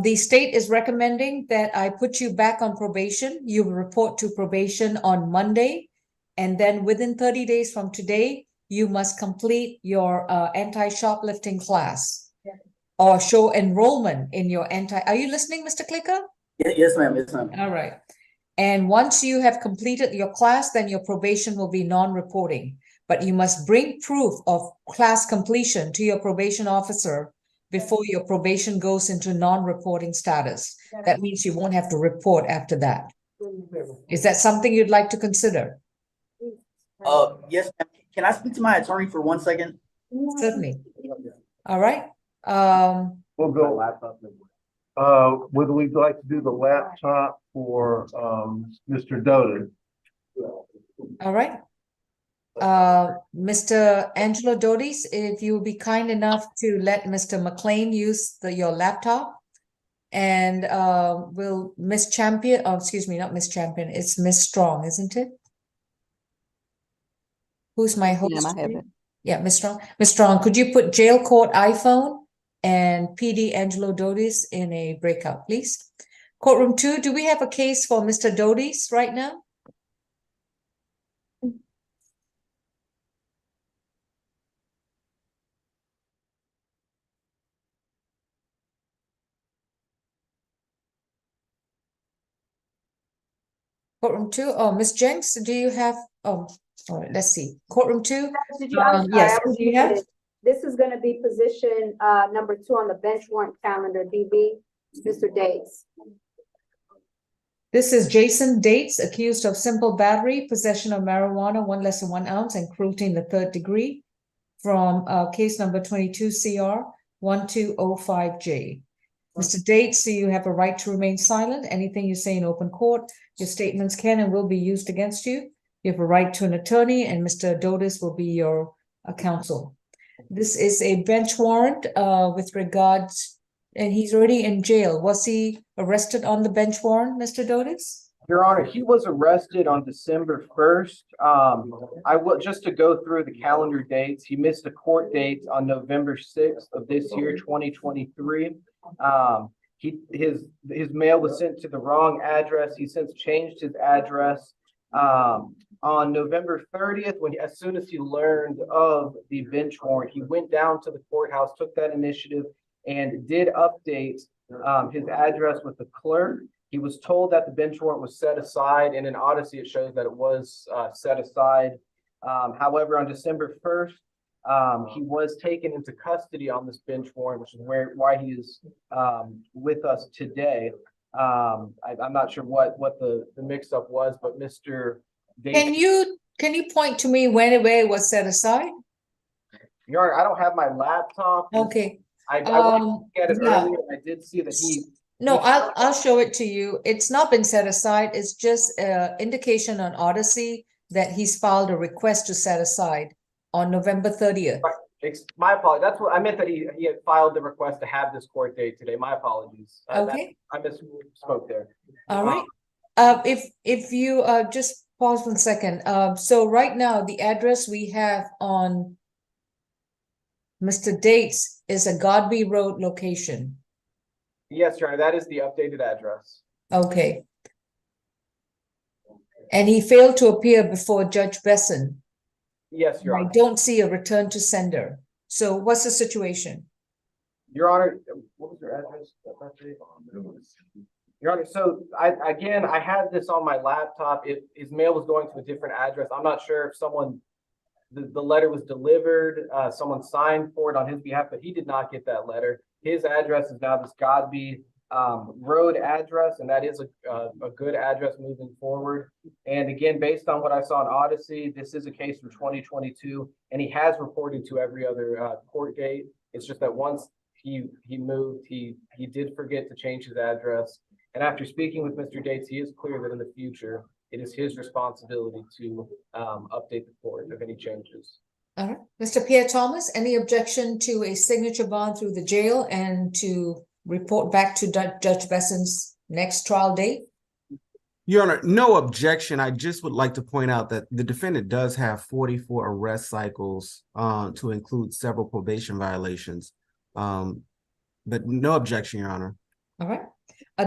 the state is recommending that I put you back on probation. You will report to probation on Monday. And then within 30 days from today, you must complete your anti-shoplifting class or show enrollment in your Are you listening, Mr. Clicker? Yes, ma'am. Yes, ma'am. All right. And once you have completed your class, then your probation will be non-reporting. But you must bring proof of class completion to your probation officer before your probation goes into non-reporting status. That means you won't have to report after that. Is that something you'd like to consider? Yes, ma'am. Can I speak to my attorney for 1 second? Certainly. All right. We'll go. Would we like to do the laptop for Mr. Doden? All right. Mr. Angelo Dodis, if you would be kind enough to let Mr. McLean use your laptop, and will Miss Champion, oh, excuse me, not Miss Champion, it's Miss Strong, isn't it? Who's my host? Yeah, I have it. Yeah, Miss Strong. Miss Strong, could you put Jail Court iPhone and PD Angelo Dodis in a breakout, please? Courtroom 2, do we have a case for Mr. Dodis right now? Courtroom 2, oh, Miss Jenks, do you have, oh, all right, let's see. Courtroom 2, I'm sorry, yes, I was who do you have? muted. This is gonna be position number 2 on the bench warrant calendar, DB, Mr. Dates. This is Jason Dates, accused of simple battery, possession of marijuana, 1 less than 1 ounce, and cruelty in the 3rd degree, from case number 22 CR 1205J. Mr. Dates, so you have a right to remain silent. Anything you say in open court, your statements can and will be used against you. You have a right to an attorney, and Mr. Dodis will be your counsel. This is a bench warrant with regards, and he's already in jail. Was he arrested on the bench warrant, Mr. Dodis? Your Honor, he was arrested on December 1st. I will, just to go through the calendar dates, he missed a court date on November 6th of this year, 2023. His mail was sent to the wrong address. He since changed his address. On November 30th, as soon as he learned of the bench warrant, he went down to the courthouse, took that initiative, and did update his address with the clerk. He was told that the bench warrant was set aside, and in Odyssey, it shows that it was set aside. However, on December 1st, he was taken into custody on this bench warrant, which is why he is with us today. I'm not sure what the mix-up was, but Mr. Davis. Can you point to me where it was set aside? Your Honor, I don't have my laptop. Okay. I wanted to look at it earlier, and I did see that he. No, I'll show it to you. It's not been set aside. It's just indication on Odyssey that he's filed a request to set aside on November 30th. My apologies. That's what I meant, that he had filed the request to have this court date today. My apologies. Okay. I misspoke there. All right. If you just pause 1 second. So right now the address we have on Mr. Dates is a Godby Road location. Yes, Your Honor, that is the updated address. Okay. And he failed to appear before Judge Besson. Yes, Your Honor. I don't see a return to sender. So what's the situation? Your Honor, what was your address? Your Honor, so I had this on my laptop. His mail was going to a different address. I'm not sure if the letter was delivered, someone signed for it on his behalf, but he did not get that letter. His address is now this Godby Road address, and that is a good address moving forward. And again, based on what I saw in Odyssey, this is a case from 2022, and he has reported to every other court date. It's just that once he moved, he did forget to change his address. And after speaking with Mr. Dates, he is clear that in the future, it is his responsibility to update the court of any changes. All right, Mr. Pierre Thomas, any objection to a signature bond through the jail and to report back to Judge Besson's next trial date? Your Honor, no objection. I just would like to point out that the defendant does have 44 arrest cycles to include several probation violations. But no objection, Your Honor. All right.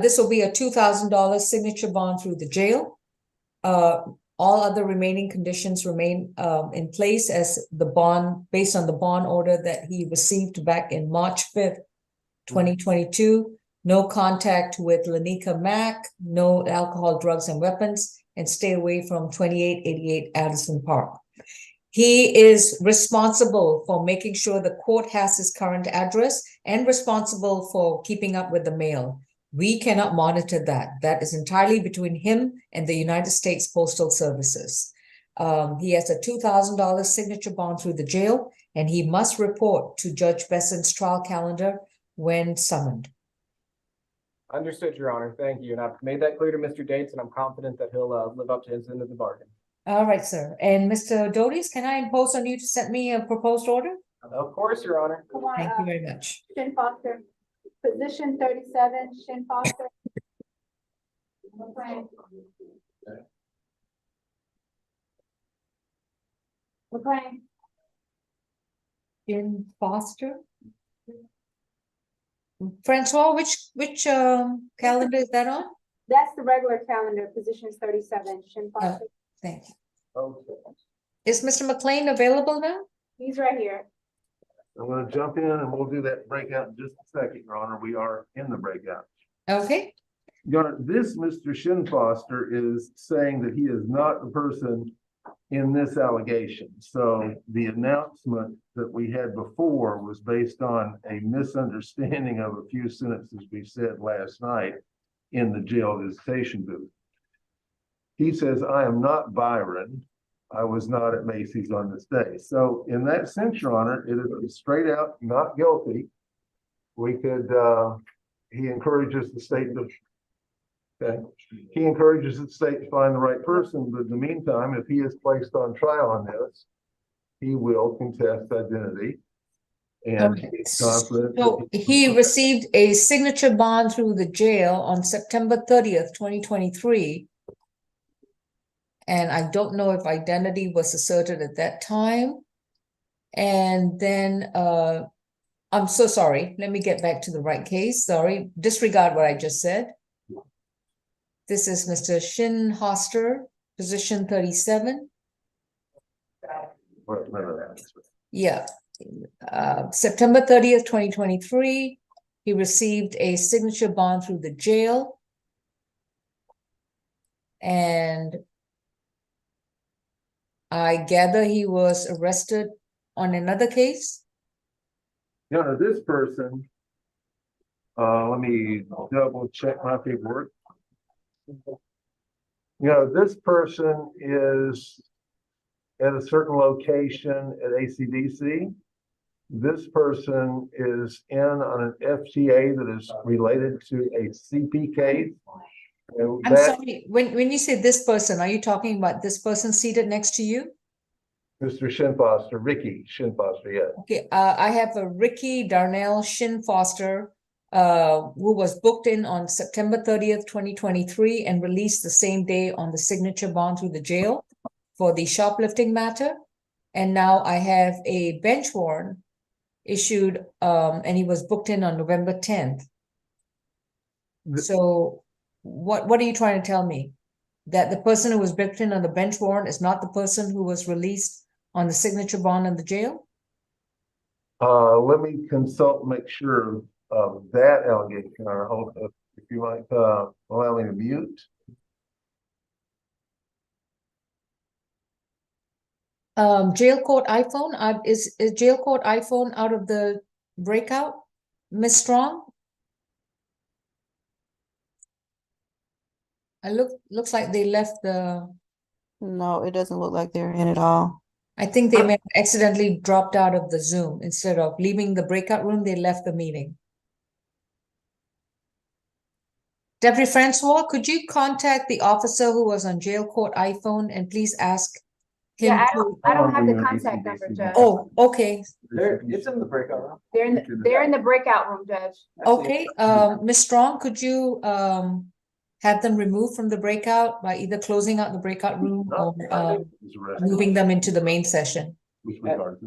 This will be a $2,000 signature bond through the jail. All other remaining conditions remain in place as the bond, based on the bond order that he received back in March 5th, 2022. No contact with Lanika Mack, no alcohol, drugs, and weapons, and stay away from 2888 Addison Park. He is responsible for making sure the court has his current address and responsible for keeping up with the mail. We cannot monitor that. That is entirely between him and the United States Postal Services. He has a $2,000 signature bond through the jail, and he must report to Judge Besson's trial calendar when summoned. Understood, Your Honor. Thank you. And I've made that clear to Mr. Dates, and I'm confident that he'll live up to his end of the bargain. All right, sir. And Mr. Doties, can I impose on you to send me a proposed order? Of course, Your Honor. Come on, Thank you very much. Shin Foster, position 37, Shin Foster. McLean. McLean. In Foster. Francois, which calendar is that on? That's the regular calendar, position is 37, Shin Foster. Thank you. Okay. Is Mr. McLean available now? He's right here. I'm gonna jump in and we'll do that breakout in just a second, Your Honor. We are in the breakout. Okay. Your Honor, this Mr. Shinfoster is saying that he is not the person in this allegation. So the announcement that we had before was based on a misunderstanding of a few sentences we said last night in the jail visitation booth. He says, I am not Byron. I was not at Macy's on this day. So in that sense, Your Honor, it is straight out not guilty. We could, he encourages the state to, okay. He encourages the state to find the right person, but in the meantime, if he is placed on trial on this, he will contest identity. And he's confident. So he received a signature bond through the jail on September 30th, 2023. And I don't know if identity was asserted at that time. And then, I'm so sorry. Let me get back to the right case. Sorry. Disregard what I just said. This is Mr. Shinfoster, position 37. Yeah. September 30th, 2023. He received a signature bond through the jail. And I gather he was arrested on another case. You know, this person, let me double check my paperwork. You know, this person is at a certain location at ACDC. This person is in on an FTA that is related to a CP case. I'm sorry, when you say this person, are you talking about this person seated next to you? Mr. Shinfoster, Ricky Shinfoster, yes. Okay, I have a Ricky Darnell Shinfoster, who was booked in on September 30th, 2023 and released the same day on the signature bond through the jail for the shoplifting matter. And now I have a bench warrant issued, and he was booked in on November 10th. So what are you trying to tell me? That the person who was booked in on the bench warrant is not the person who was released on the signature bond in the jail? Let me consult, make sure of that allegation, or hold up, you might, allow me to mute. Jail court iPhone, is jail court iPhone out of the breakout? Ms. Strong? Looks like they left the, No, it doesn't look like they're in at all. I think they may have accidentally dropped out of the Zoom. Instead of leaving the breakout room, they left the meeting. Deputy Francois, could you contact the officer who was on jail court iPhone and please ask him Yeah, to? I don't have the contact number, Judge. Oh, okay. It's in the breakout room. They're in the breakout room, Judge. Okay, Ms. Strong, could you have them removed from the breakout by either closing out the breakout room or moving them into the main session? Your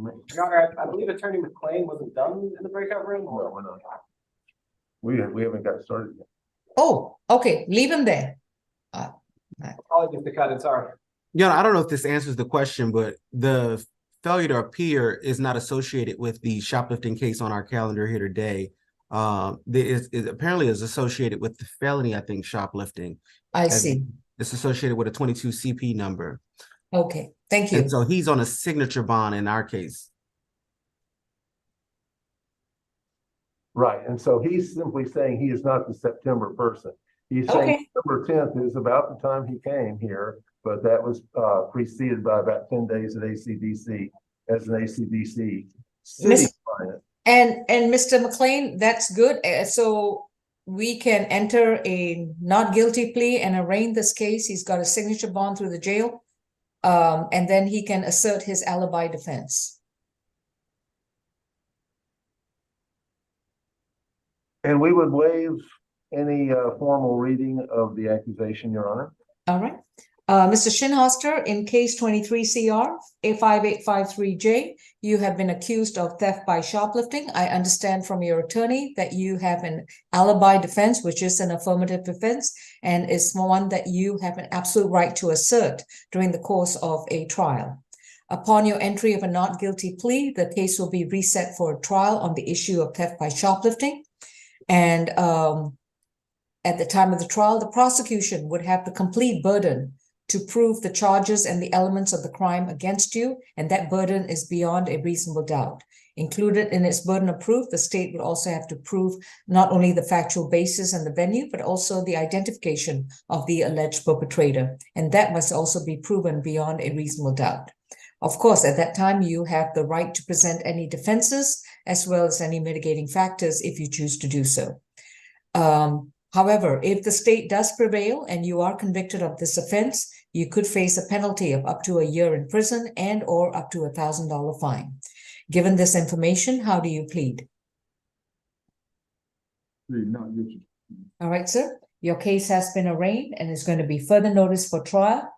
Honor, I believe Attorney McLean wasn't done in the breakout room. No, we're not. We haven't got started yet. Oh, okay, leave him there. Apologies to cut it, sorry. I don't know if this answers the question, but the failure to appear is not associated with the shoplifting case on our calendar here today. It apparently is associated with the felony, I think, shoplifting. I see. It's associated with a 22 CP number. Okay, thank you. And so he's on a signature bond in our case. Right, and so he's simply saying he is not the September person. He's saying September 10th is about the time he came here, but that was preceded by about 10 days at ACDC as an ACDC city client. And Mr. McLean, that's good. So we can enter a not guilty plea and arraign this case. He's got a signature bond through the jail. And then he can assert his alibi defense. And we would waive any formal reading of the accusation, Your Honor. All right. Mr. Shinhoster, in case 23 CR A5853J, you have been accused of theft by shoplifting. I understand from your attorney that you have an alibi defense, which is an affirmative defense, and is one that you have an absolute right to assert during the course of a trial. Upon your entry of a not guilty plea, the case will be reset for a trial on the issue of theft by shoplifting. And at the time of the trial, the prosecution would have the complete burden to prove the charges and the elements of the crime against you, and that burden is beyond a reasonable doubt. Included in its burden of proof, the state would also have to prove not only the factual basis and the venue, but also the identification of the alleged perpetrator, and that must also be proven beyond a reasonable doubt. Of course, at that time, you have the right to present any defenses as well as any mitigating factors if you choose to do so. However, if the state does prevail and you are convicted of this offense, you could face a penalty of up to a year in prison and or up to $1,000 fine. Given this information, how do you plead? All right, sir. Your case has been arraigned and is going to be further notice for trial.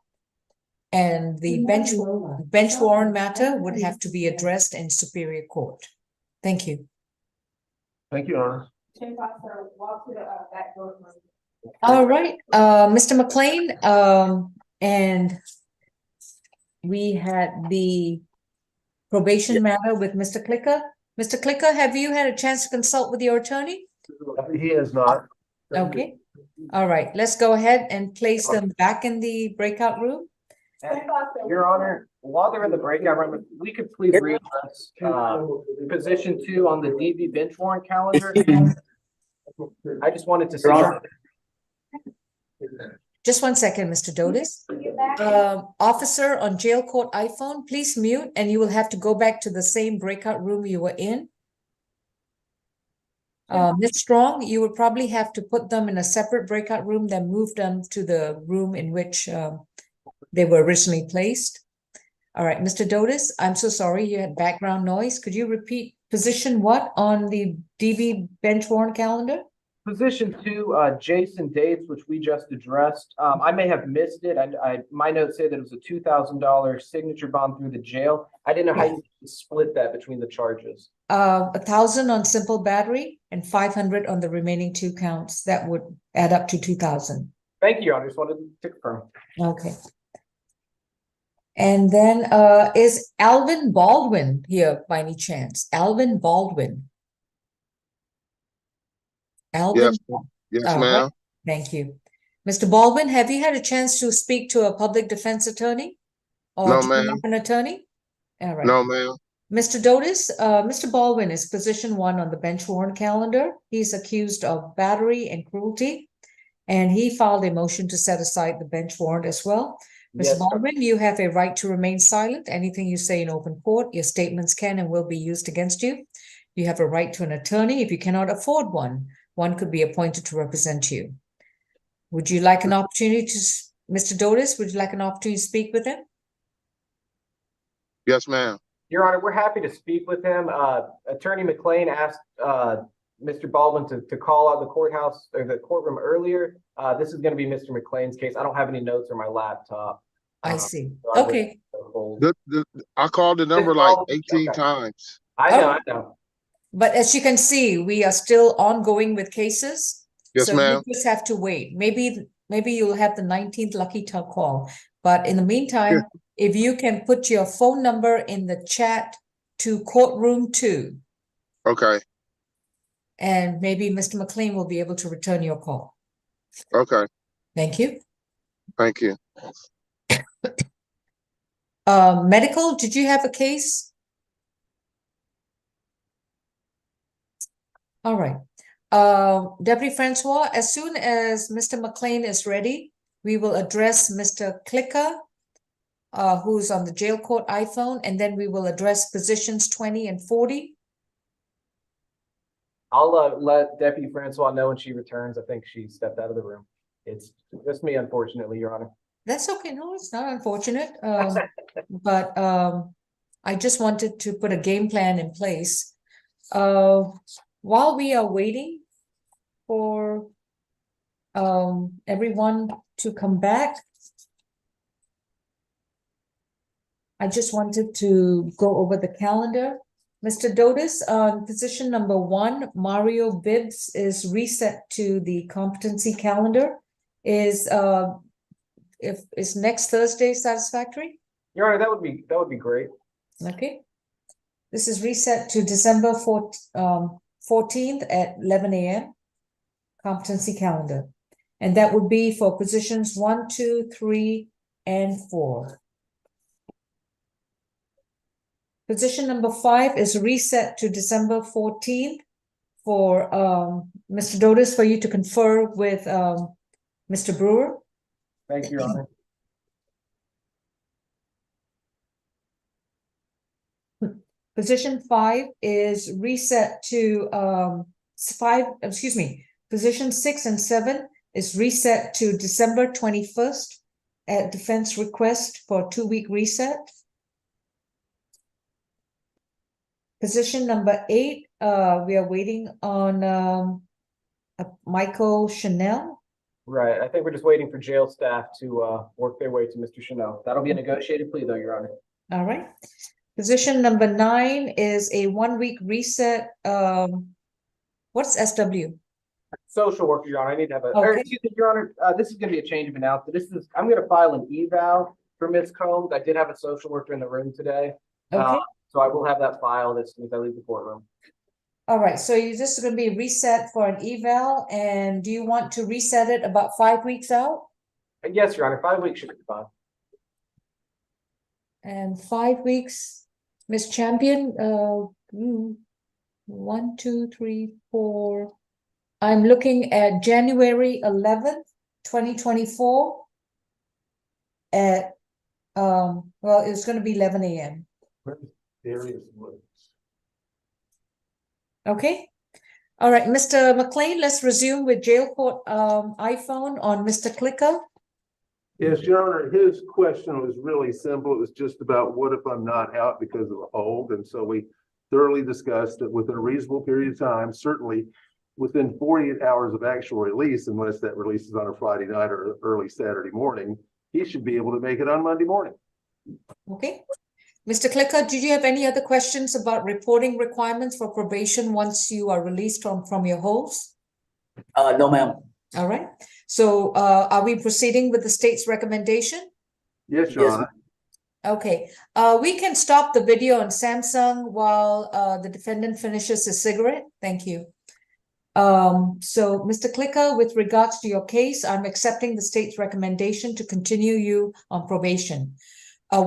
And the bench warrant matter would have to be addressed in Superior Court. Thank you. Thank you, Your Honor. All right, Mr. McLean, and we had the probation matter with Mr. Clicker. Mr. Clicker, have you had a chance to consult with your attorney? He has not. Okay. All right, let's go ahead and place them back in the breakout room. Your Honor, while they're in the breakout room, we could please readdress position 2 on the DV bench warrant calendar. I just wanted to see. Just 1 second, Mr. Dotis. Officer on jail court iPhone, please mute, and you will have to go back to the same breakout room you were in. Ms. Strong, you would probably have to put them in a separate breakout room, then move them to the room in which they were originally placed. All right, Mr. Dotis, I'm so sorry you had background noise. Could you repeat position what on the DV bench warrant calendar? Position 2, Jason Dates, which we just addressed. I may have missed it. My notes say that it was a $2,000 signature bond through the jail. I didn't know how you split that between the charges. 1,000 on simple battery and 500 on the remaining 2 counts. That would add up to 2,000. Thank you, Your Honor. Just wanted to confirm. Okay. And then is Alvin Baldwin here by any chance? Alvin Baldwin. Alvin? Yes, ma'am. Thank you. Mr. Baldwin, have you had a chance to speak to a public defense attorney? Or No, do you have ma'am. an attorney? All right. No, ma'am. Mr. Dotis, Mr. Baldwin is position 1 on the bench warrant calendar. He's accused of battery and cruelty, and he filed a motion to set aside the bench warrant as well. Yes, Mr. Baldwin, you have a right to remain silent. Anything you say in open court, your statements can and will be used against you. You have a right to an attorney. If you cannot afford one, one could be appointed to represent you. Would you like an opportunity to, Mr. Dotis, would you like an opportunity to speak with him? Yes, ma'am. Your Honor, we're happy to speak with him. Attorney McLean asked Mr. Baldwin to call out the courthouse or the courtroom earlier. This is going to be Mr. McLean's case. I don't have any notes on my laptop. I see. So I would Okay. hold. I called the number like 18 times. I know. But as you can see, we are still ongoing with cases. Yes, So ma'am. you just have to wait. Maybe you'll have the 19th lucky call. But in the meantime, if you can put your phone number in the chat to courtroom 2, Okay. and maybe Mr. McLean will be able to return your call. Okay. Thank you. Thank you. Medical, did you have a case? All right. Deputy Francois, as soon as Mr. McLean is ready, we will address Mr. Clicker, who's on the jail court iPhone, and then we will address positions 20 and 40. I'll let Deputy Francois know when she returns. I think she stepped out of the room. It's just me, unfortunately, Your Honor. That's okay. No, it's not unfortunate. But I just wanted to put a game plan in place. While we are waiting for everyone to come back, I just wanted to go over the calendar. Mr. Dotis, position number 1, Mario Bibbs is reset to the competency calendar. Is next Thursday satisfactory? Your Honor, that would be great. Okay. This is reset to December 14th at 11 a.m. competency calendar. And that would be for positions 1, 2, 3, and 4. Position number 5 is reset to December 14th for Mr. Dotis, for you to confer with Mr. Brewer. Thank you, Your Honor. Position 5 is reset to position 6 and 7 is reset to December 21st at defense request for a 2-week reset. Position number 8, we are waiting on Michael Chanel. Right. I think we're just waiting for jail staff to work their way to Mr. Chanel. That'll be a negotiated plea, though, Your Honor. All right. Position number 9 is a 1-week reset. What's SW? Social worker, Your Honor. I need to have a. Okay. Excuse me, Your Honor. This is going to be a change of announcement. I'm going to file an eval for Ms. Combs. I did have a social worker in the room today. Okay. So I will have that filed as soon as I leave the courtroom. All right. So you're just going to be reset for an eval, and do you want to reset it about 5 weeks out? Yes, Your Honor. 5 weeks should be fine. And 5 weeks, Ms. Champion, 1, 2, 3, 4. I'm looking at January 11th, 2024 at, well, it's going to be 11 a.m. Okay. All right, Mr. McLean, let's resume with jail court iPhone on Mr. Clicker. Yes, Your Honor, his question was really simple. It was just about what if I'm not out because of a hold? And so we thoroughly discussed that within a reasonable period of time, certainly within 48 hours of actual release, unless that release is on a Friday night or early Saturday morning, he should be able to make it on Monday morning. Okay. Mr. Clicker, did you have any other questions about reporting requirements for probation once you are released from your holds? No, ma'am. All right. So are we proceeding with the state's recommendation? Yes, Your Honor. Okay. We can stop the video on Samsung while the defendant finishes his cigarette. Thank you. So Mr. Clicker, with regards to your case, I'm accepting the state's recommendation to continue you on probation.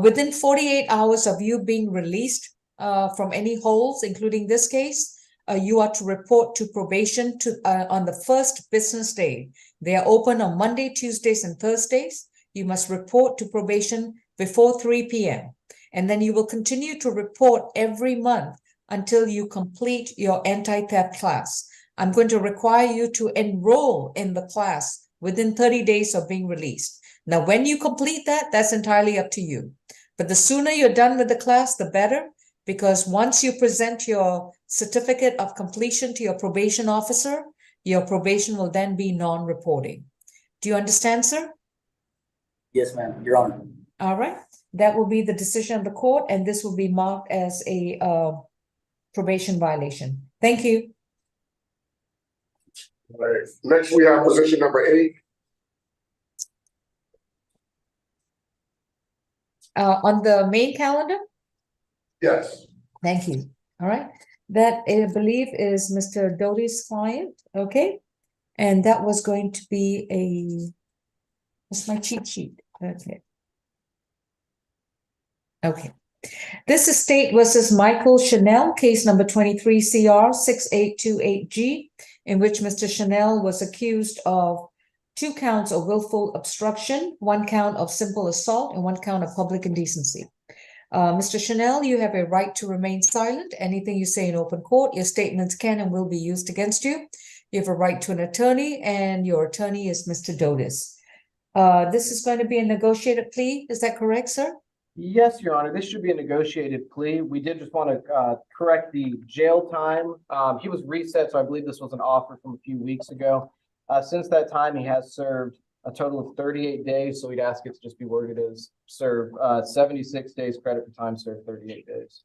Within 48 hours of you being released from any holds, including this case, you are to report to probation on the first business day. They are open on Monday, Tuesdays, and Thursdays. You must report to probation before 3 p.m. And then you will continue to report every month until you complete your anti-theft class. I'm going to require you to enroll in the class within 30 days of being released. Now, when you complete that, that's entirely up to you. But the sooner you're done with the class, the better, because once you present your certificate of completion to your probation officer, your probation will then be non-reporting. Do you understand, sir? Yes, ma'am, Your Honor. All right. That will be the decision of the court, and this will be marked as a probation violation. Thank you. All right. Next, we have position number 8. On the main calendar? Yes. Thank you. All right. That, I believe, is Mr. Doty's client. Okay. And that was going to be what's my cheat sheet? Okay. Okay. This is State versus Michael Chanel, case number 23 CR 6828G, in which Mr. Chanel was accused of 2 counts of willful obstruction, 1 count of simple assault, and 1 count of public indecency. Mr. Chanel, you have a right to remain silent. Anything you say in open court, your statements can and will be used against you. You have a right to an attorney, and your attorney is Mr. Dotis. This is going to be a negotiated plea. Is that correct, sir? Yes, Your Honor, this should be a negotiated plea. We did just want to correct the jail time. He was reset, so I believe this was an offer from a few weeks ago. Since that time, he has served a total of 38 days, so we'd ask it to just be worded as serve 76 days credit for time served 38 days.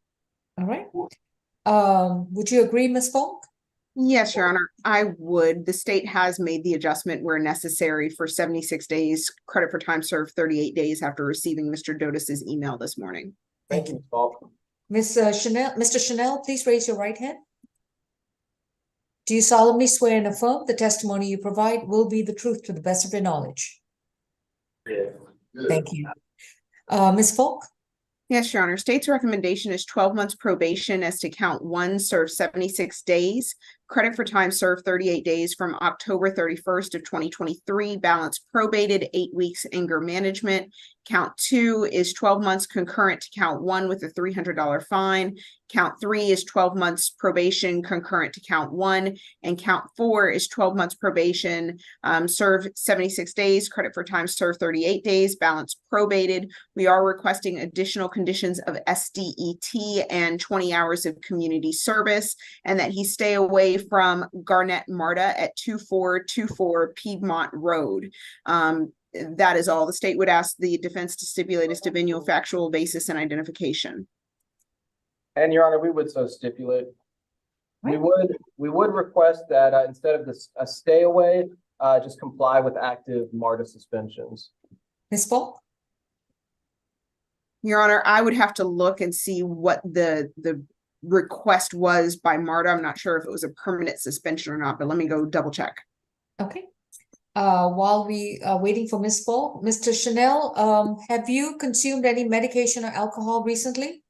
All right. Would you agree, Ms. Falk? Yes, Your Honor, I would. The state has made the adjustment where necessary for 76 days, credit for time served 38 days after receiving Mr. Dotis's email this morning. Thank you, Ms. Falk. Mr. Chanel, please raise your right hand. Do you solemnly swear and affirm the testimony you provide will be the truth to the best of your knowledge? Yeah. Thank you. Ms. Falk? Yes, Your Honor. State's recommendation is 12 months probation as to count 1, serve 76 days. Credit for time served 38 days from October 31st of 2023. Balance probated 8 weeks anger management. Count 2 is 12 months concurrent to count 1 with a $300 fine. Count 3 is 12 months probation concurrent to count 1. And count 4 is 12 months probation, served 76 days, credit for time served 38 days, balance probated. We are requesting additional conditions of SDET and 20 hours of community service, and that he stay away from Garnett Marta at 2424 Piedmont Road. That is all. The state would ask the defense to stipulate a stibinual factual basis and identification. And Your Honor, we would so stipulate. Right. We would request that instead of this a stay away, just comply with active MARTA suspensions. Ms. Falk? Your Honor, I would have to look and see what the request was by MARTA. I'm not sure if it was a permanent suspension or not, but let me go double check. Okay. While we are waiting for Ms. Falk, Mr. Chanel, have you consumed any medication or alcohol recently?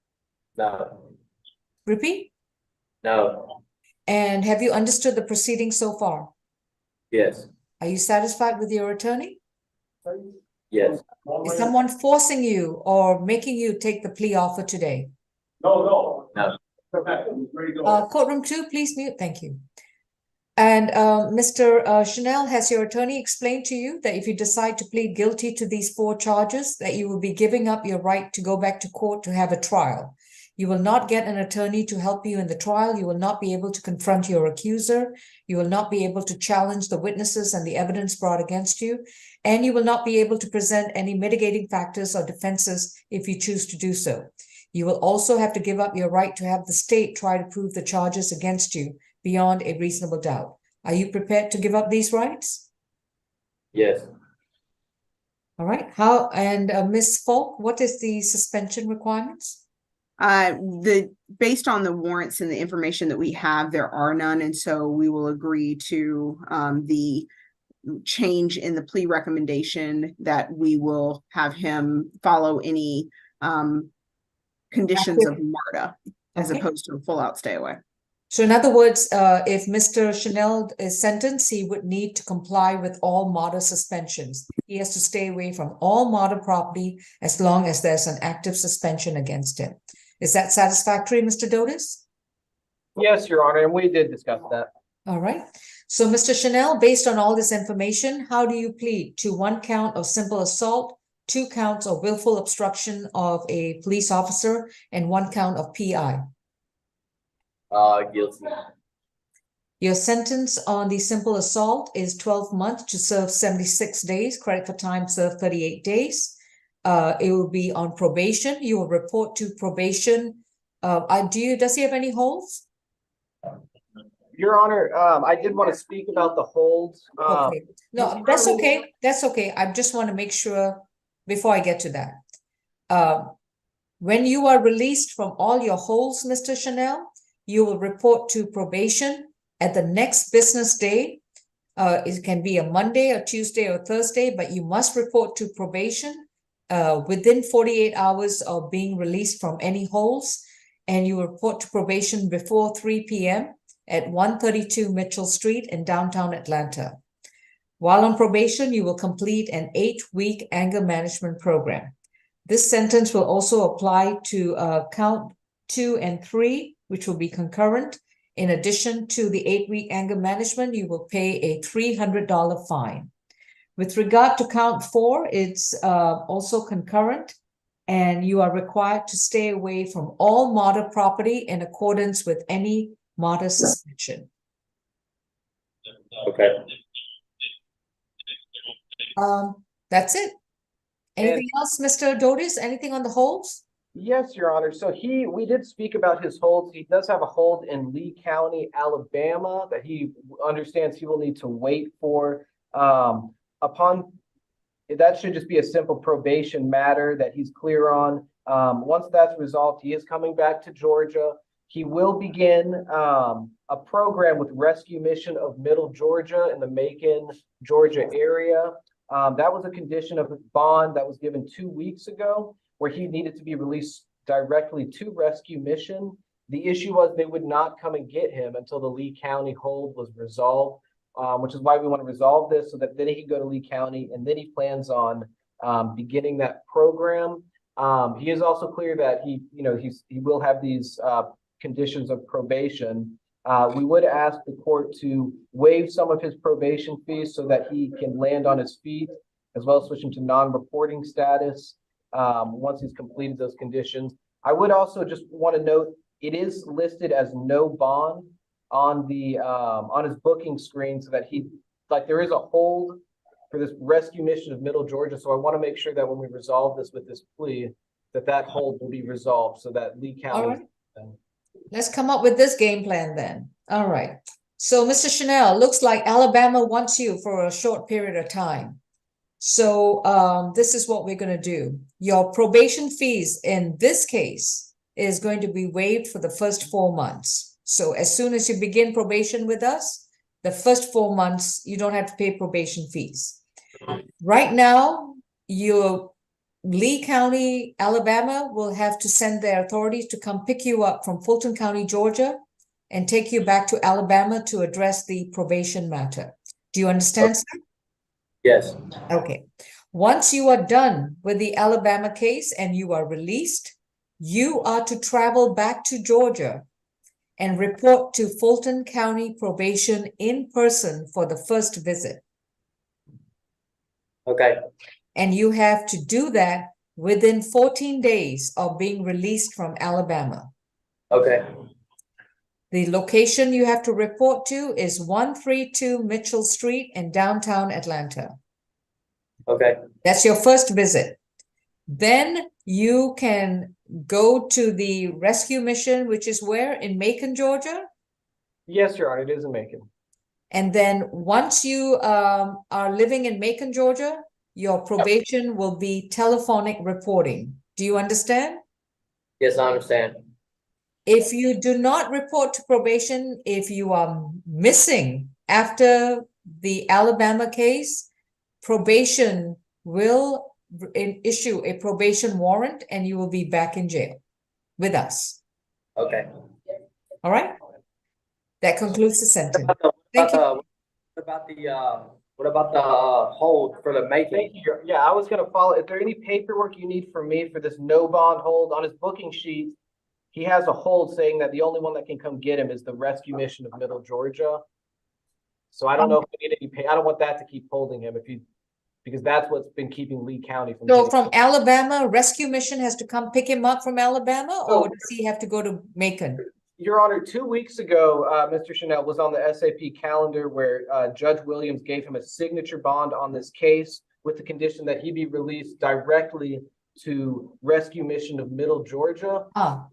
No. Repeat? No. And have you understood the proceedings so far? Yes. Are you satisfied with your attorney? Yes. Is someone forcing you or making you take the plea offer today? No. Courtroom 2, please mute. Thank you. And Mr. Chanel, has your attorney explained to you that if you decide to plead guilty to these 4 charges, that you will be giving up your right to go back to court to have a trial? You will not get an attorney to help you in the trial. You will not be able to confront your accuser. You will not be able to challenge the witnesses and the evidence brought against you. And you will not be able to present any mitigating factors or defenses if you choose to do so. You will also have to give up your right to have the state try to prove the charges against you beyond a reasonable doubt. Are you prepared to give up these rights? Yes. All right. Ms. Falk, what is the suspension requirements? Based on the warrants and the information that we have, there are none, and so we will agree to the change in the plea recommendation that we will have him follow any conditions of MARTA as Okay. opposed to a full out stay away. So in other words, if Mr. Chanel is sentenced, he would need to comply with all MARTA suspensions. He has to stay away from all MARTA property as long as there's an active suspension against him. Is that satisfactory, Mr. Dotis? Yes, Your Honor, and we did discuss that. All right. So, Mr. Chanel, based on all this information, how do you plead to 1 count of simple assault, 2 counts of willful obstruction of a police officer, and 1 count of PI? Guilty. Your sentence on the simple assault is 12 months to serve 76 days, credit for time served 38 days. It will be on probation. You will report to probation. Does he have any holds? Your Honor, I did want to speak about the holds. Okay. No, that's okay. That's okay. I just want to make sure before I get to that. When you are released from all your holds, Mr. Chanel, you will report to probation at the next business day. It can be a Monday or Tuesday or Thursday, but you must report to probation within 48 hours of being released from any holds, and you report to probation before 3 p.m. at 132 Mitchell Street in downtown Atlanta. While on probation, you will complete an 8-week anger management program. This sentence will also apply to count 2 and 3, which will be concurrent. In addition to the 8-week anger management, you will pay a $300 fine. With regard to count 4, it's also concurrent, and you are required to stay away from all MARTA property in accordance with any MARTA suspension. Okay. That's it. Anything else, Mr. Dotis? Anything on the holds? Yes, Your Honor. So we did speak about his holds. He does have a hold in Lee County, Alabama, that he understands he will need to wait for. That should just be a simple probation matter that he's clear on. Once that's resolved, he is coming back to Georgia. He will begin a program with Rescue Mission of Middle Georgia in the Macon, Georgia area. That was a condition of his bond that was given 2 weeks ago, where he needed to be released directly to Rescue Mission. The issue was they would not come and get him until the Lee County hold was resolved, which is why we want to resolve this so that then he can go to Lee County, and then he plans on beginning that program. He is also clear that he will have these conditions of probation. We would ask the court to waive some of his probation fees so that he can land on his feet, as well as switch him to non-reporting status once he's completed those conditions. I would also just want to note, it is listed as no bond on the on his booking screen, so that there is a hold for this Rescue Mission of Middle Georgia. So I want to make sure that when we resolve this with this plea, that hold will be resolved so that Lee County. All right. Let's come up with this game plan then. All right. So, Mr. Chanel, looks like Alabama wants you for a short period of time. So this is what we're going to do. Your probation fees in this case is going to be waived for the first 4 months. So as soon as you begin probation with us, the first 4 months, you don't have to pay probation fees. Right now, your Lee County, Alabama will have to send their authorities to come pick you up from Fulton County, Georgia, and take you back to Alabama to address the probation matter. Do you understand, sir? Yes. Okay. Once you are done with the Alabama case and you are released, you are to travel back to Georgia and report to Fulton County Probation in person for the first visit. Okay. And you have to do that within 14 days of being released from Alabama. Okay. The location you have to report to is 132 Mitchell Street in downtown Atlanta. Okay. That's your first visit. Then you can go to the rescue mission, which is where? In Macon, Georgia? Yes, Your Honor, it is in Macon. And then once you are living in Macon, Georgia, your probation will be telephonic reporting. Do you understand? Yes, I understand. If you do not report to probation, if you are missing after the Alabama case, probation will issue a probation warrant and you will be back in jail with us. Okay. All right? That concludes the sentence. Thank you. What about the hold for the making? Yeah, I was gonna follow. Is there any paperwork you need from me for this no bond hold? On his booking sheet, he has a hold saying that the only one that can come get him is the rescue mission of Middle Georgia. So I don't know if we need any pay. I don't want that to keep holding him because that's what's been keeping Lee County from. So from Alabama, rescue mission has to come pick him up from Alabama, or does he have to go to Macon? Your Honor, 2 weeks ago, Mr. Chanel was on the SAP calendar where Judge Williams gave him a signature bond on this case with the condition that he be released directly to Rescue Mission of Middle Georgia.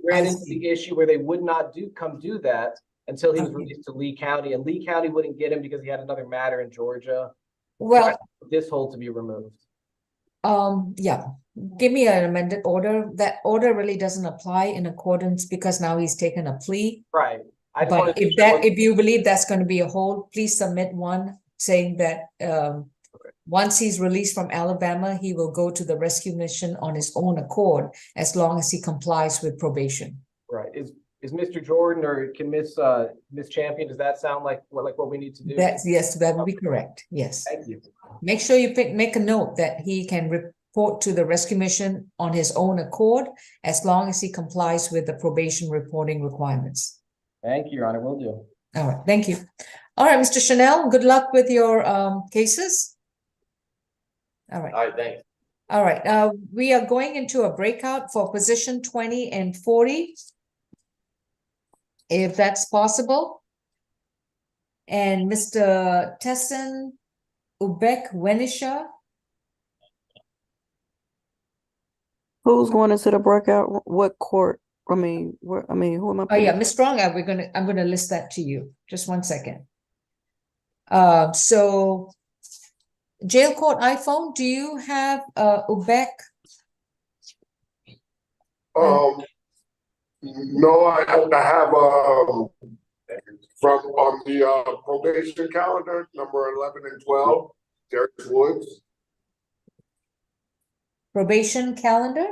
Ran into the issue where they would not come do that until he was released to Lee County, and Lee County wouldn't get him because he had another matter in Georgia. Well, so this hold to be removed. Yeah, give me an amended order. That order really doesn't apply in accordance because now he's taken a plea. Right. But if you believe that's going to be a hold, please submit one saying that once he's released from Alabama, he will go to the rescue mission on his own accord as long as he complies with probation. Right. Is Mr. Jordan or can Miss Champion, does that sound like what we need to do? Yes, that would be correct. Yes. Thank you. Make sure you make a note that he can report to the rescue mission on his own accord as long as he complies with the probation reporting requirements. Thank you, Your Honor. Will do. All right. Thank you. All right, Mr. Chanel, good luck with your cases. All right. All right, thanks. All right. We are going into a breakout for position 20 and 40. If that's possible. And Mr. Tessin Ubek Wenisha. Who's going into the breakout? What court? Who am I? Oh yeah, Ms. Strong, I'm gonna list that to you. Just 1 second. So jail court iPhone, do you have Ubek? No, I have from on the probation calendar, number 11 and 12, Darius Woods. Probation calendar?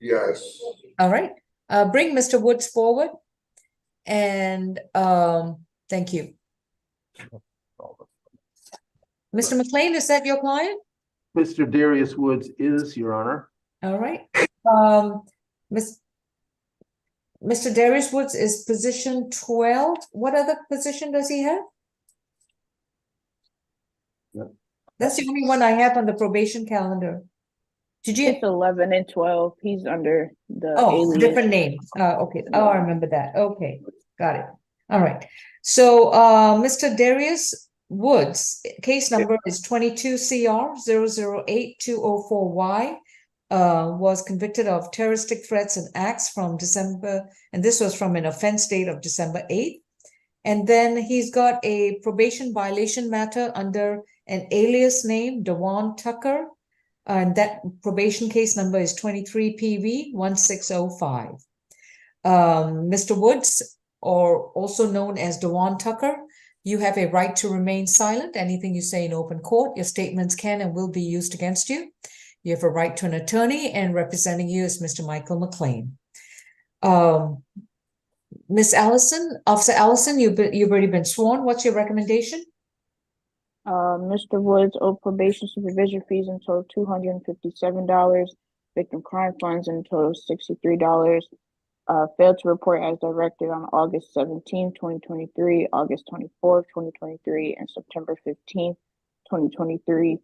Yes. All right. Bring Mr. Woods forward. And thank you. Mr. McLean, is that your client? Mr. Darius Woods is, Your Honor. All right. Mr. Darius Woods is position 12. What other position does he have? That's the only one I have on the probation calendar. Did you? It's 11 and 12. He's under the alias. Different name. Okay. Oh, I remember that. Okay. Got it. All right. So Mr. Darius Woods, case number is 22 CR 008-204Y. Was convicted of terroristic threats and acts from December, and this was from an offense date of December 8th. And then he's got a probation violation matter under an alias name, Dewan Tucker, and that probation case number is 23 PV 1605. Mr. Woods, or also known as Dewan Tucker, you have a right to remain silent. Anything you say in open court, your statements can and will be used against you. You have a right to an attorney, and representing you is Mr. Michael McLean. Miss Allison, Officer Allison, you've already been sworn. What's your recommendation? Mr. Woods owed probation supervision fees in total $257, victim crime funds in total $63, failed to report as directed on August 17, 2023, August 24, 2023, and September 15, 2023.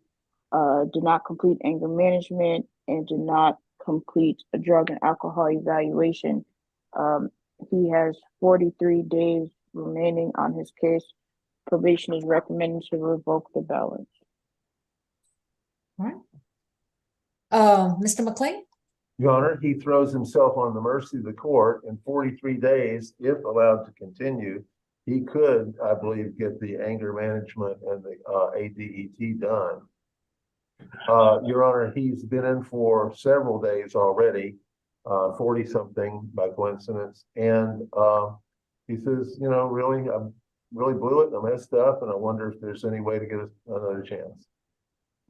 Did not complete anger management and did not complete a drug and alcohol evaluation. He has 43 days remaining on his case. Probation is recommended to revoke the balance. All right. Mr. McLean? Your Honor, he throws himself on the mercy of the court. In 43 days, if allowed to continue, he could, I believe, get the anger management and the ADET done. Your Honor, he's been in for several days already. 40-something by coincidence. And, he says, you know, really, I really blew it. I messed up and I wonder if there's any way to get another chance.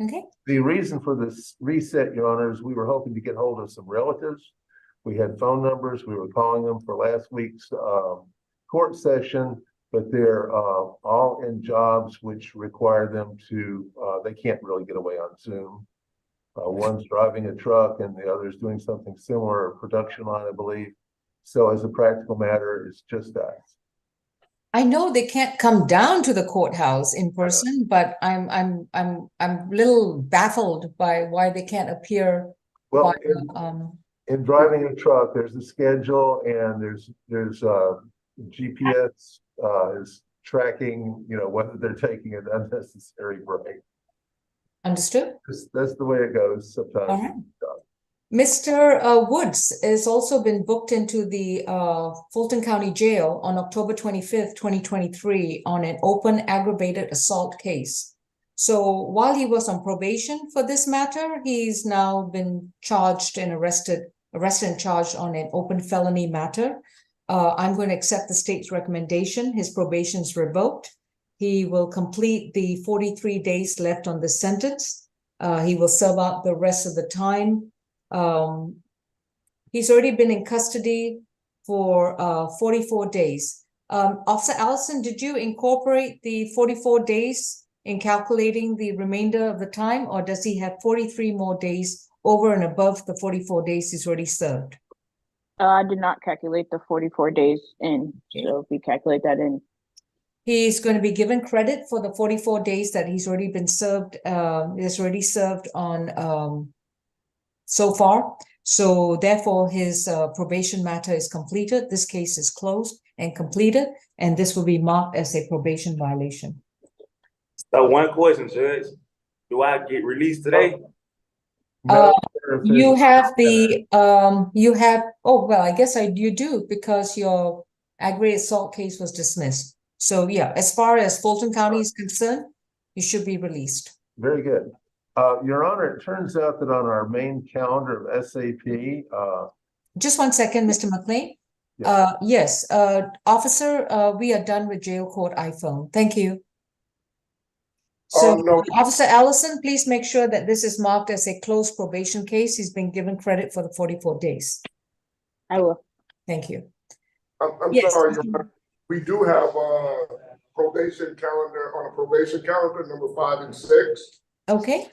Okay. The reason for this reset, Your Honor, is we were hoping to get hold of some relatives. We had phone numbers. We were calling them for last week's court session, but they're all in jobs which require them to, they can't really get away on Zoom. One's driving a truck and the other's doing something similar, a production line, I believe. So as a practical matter, it's just us. I know they can't come down to the courthouse in person, but I'm a little baffled by why they can't appear. Well, by, in driving a truck, there's a schedule and there's GPS is tracking, you know, whether they're taking an unnecessary break. Understood. That's the way it goes sometimes. All right. Mr. Woods has also been booked into the Fulton County Jail on October 25th, 2023 on an open aggravated assault case. So while he was on probation for this matter, he's now been charged and arrested and charged on an open felony matter. I'm going to accept the state's recommendation. His probation is revoked. He will complete the 43 days left on the sentence. He will serve out the rest of the time. He's already been in custody for 44 days. Officer Allison, did you incorporate the 44 days in calculating the remainder of the time, or does he have 43 more days over and above the 44 days he's already served? I did not calculate the 44 days in, so if we calculate that in. He's going to be given credit for the 44 days that he's already been served, is already served on so far. So therefore, his probation matter is completed. This case is closed and completed, and this will be marked as a probation violation. So one question, Judge. Do I get released today? You have the, oh, well, I guess you do, because your aggravated assault case was dismissed. So yeah, as far as Fulton County is concerned, you should be released. Very good. Your Honor, it turns out that on our main calendar of SAP, just one second, Mr. McLean. Yes. Yes, officer, we are done with jail court iPhone. Thank you. So, No. Officer Allison, please make sure that this is marked as a closed probation case. He's been given credit for the 44 days. I will. Thank you. I'm Yes. sorry, Your Honor. We do have a probation calendar, on a probation calendar, number 5 and 6. Okay.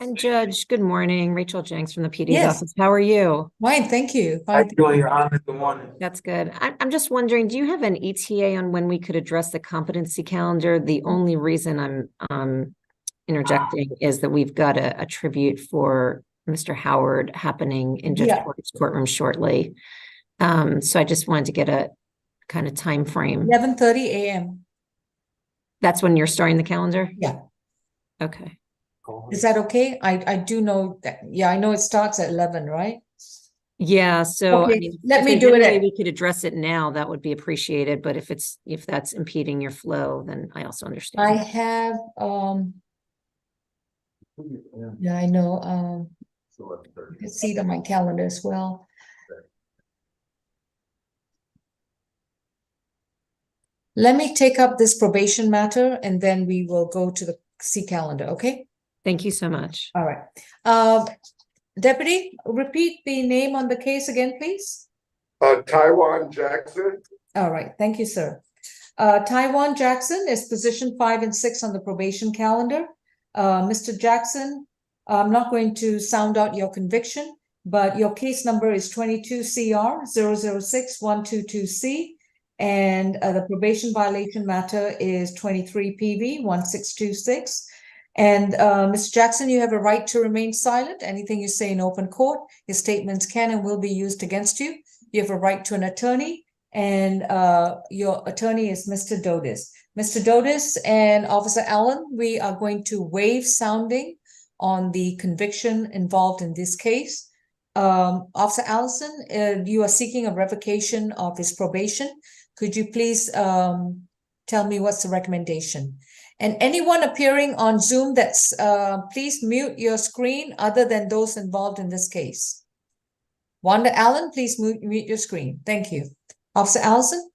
And Judge, good morning. Rachel Jenks from the PD's Yes. office. How are you? Fine, thank you. How you doing, Your Honor? Good morning. That's good. I'm just wondering, do you have an ETA on when we could address the competency calendar? The only reason I'm interjecting is that we've got a tribute for Mr. Howard happening in Judge Porter's courtroom shortly. So I just wanted to get a kind of time frame. 11:30 a.m. That's when you're starting the calendar? Yeah. Okay. Is that okay? I do know that. Yeah, I know it starts at 11, right? Yeah, so Okay, I mean, let if me there's do any it way at- we could address it now, that would be appreciated, but if that's impeding your flow, then I also understand. I have, yeah, I know, I can see it on my calendar as well. Let me take up this probation matter and then we will go to the C calendar, okay? Thank you so much. All right. Deputy, repeat the name on the case again, please. Taiwan Jackson. All right, thank you, sir. Taiwan Jackson is position 5 and 6 on the probation calendar. Mr. Jackson, I'm not going to sound out your conviction, but your case number is 22 CR 006-122C. And the probation violation matter is 23 PV 1626. And Mr. Jackson, you have a right to remain silent. Anything you say in open court, your statements can and will be used against you. You have a right to an attorney, and your attorney is Mr. Dodis. Mr. Dodis and Officer Allen, we are going to waive sounding on the conviction involved in this case. Officer Allison, you are seeking a revocation of his probation. Could you please tell me what's the recommendation. And anyone appearing on Zoom that's, please mute your screen other than those involved in this case. Wanda Allen, please mute your screen. Thank you. Officer Allison?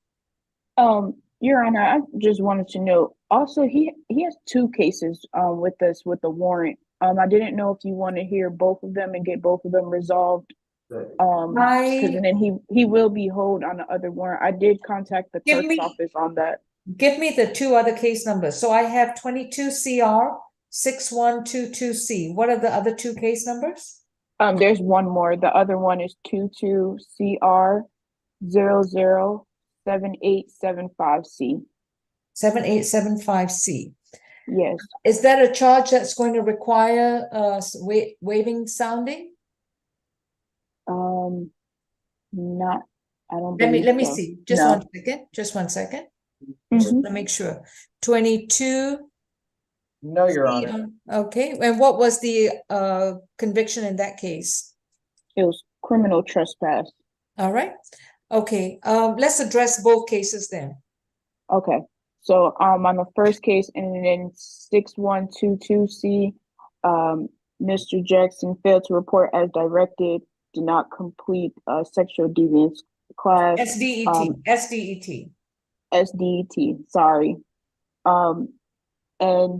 Your Honor, I just wanted to know, also, he has two cases, with us with the warrant. I didn't know if you want to hear both of them and get both of them resolved. Because then he will be hold on the other warrant. I did contact the clerk's office on that. Give me the two other case numbers. So I have 22 CR 6122C. What are the other two case numbers? There's one more. The other one is 22 CR 007875C. 7875C. Yes. Is that a charge that's going to require waiving sounding? Not. I don't. Let me so. see. Just No. 1 second. Just 1 second. Mhm. Just to make sure. 22. No, Your Honor. Okay. And what was the conviction in that case? It was criminal trespass. All right. Okay. Let's address both cases then. Okay. So on the first case, and then 6122C, Mr. Jackson failed to report as directed, did not complete sexual deviance class. SDET, sorry. And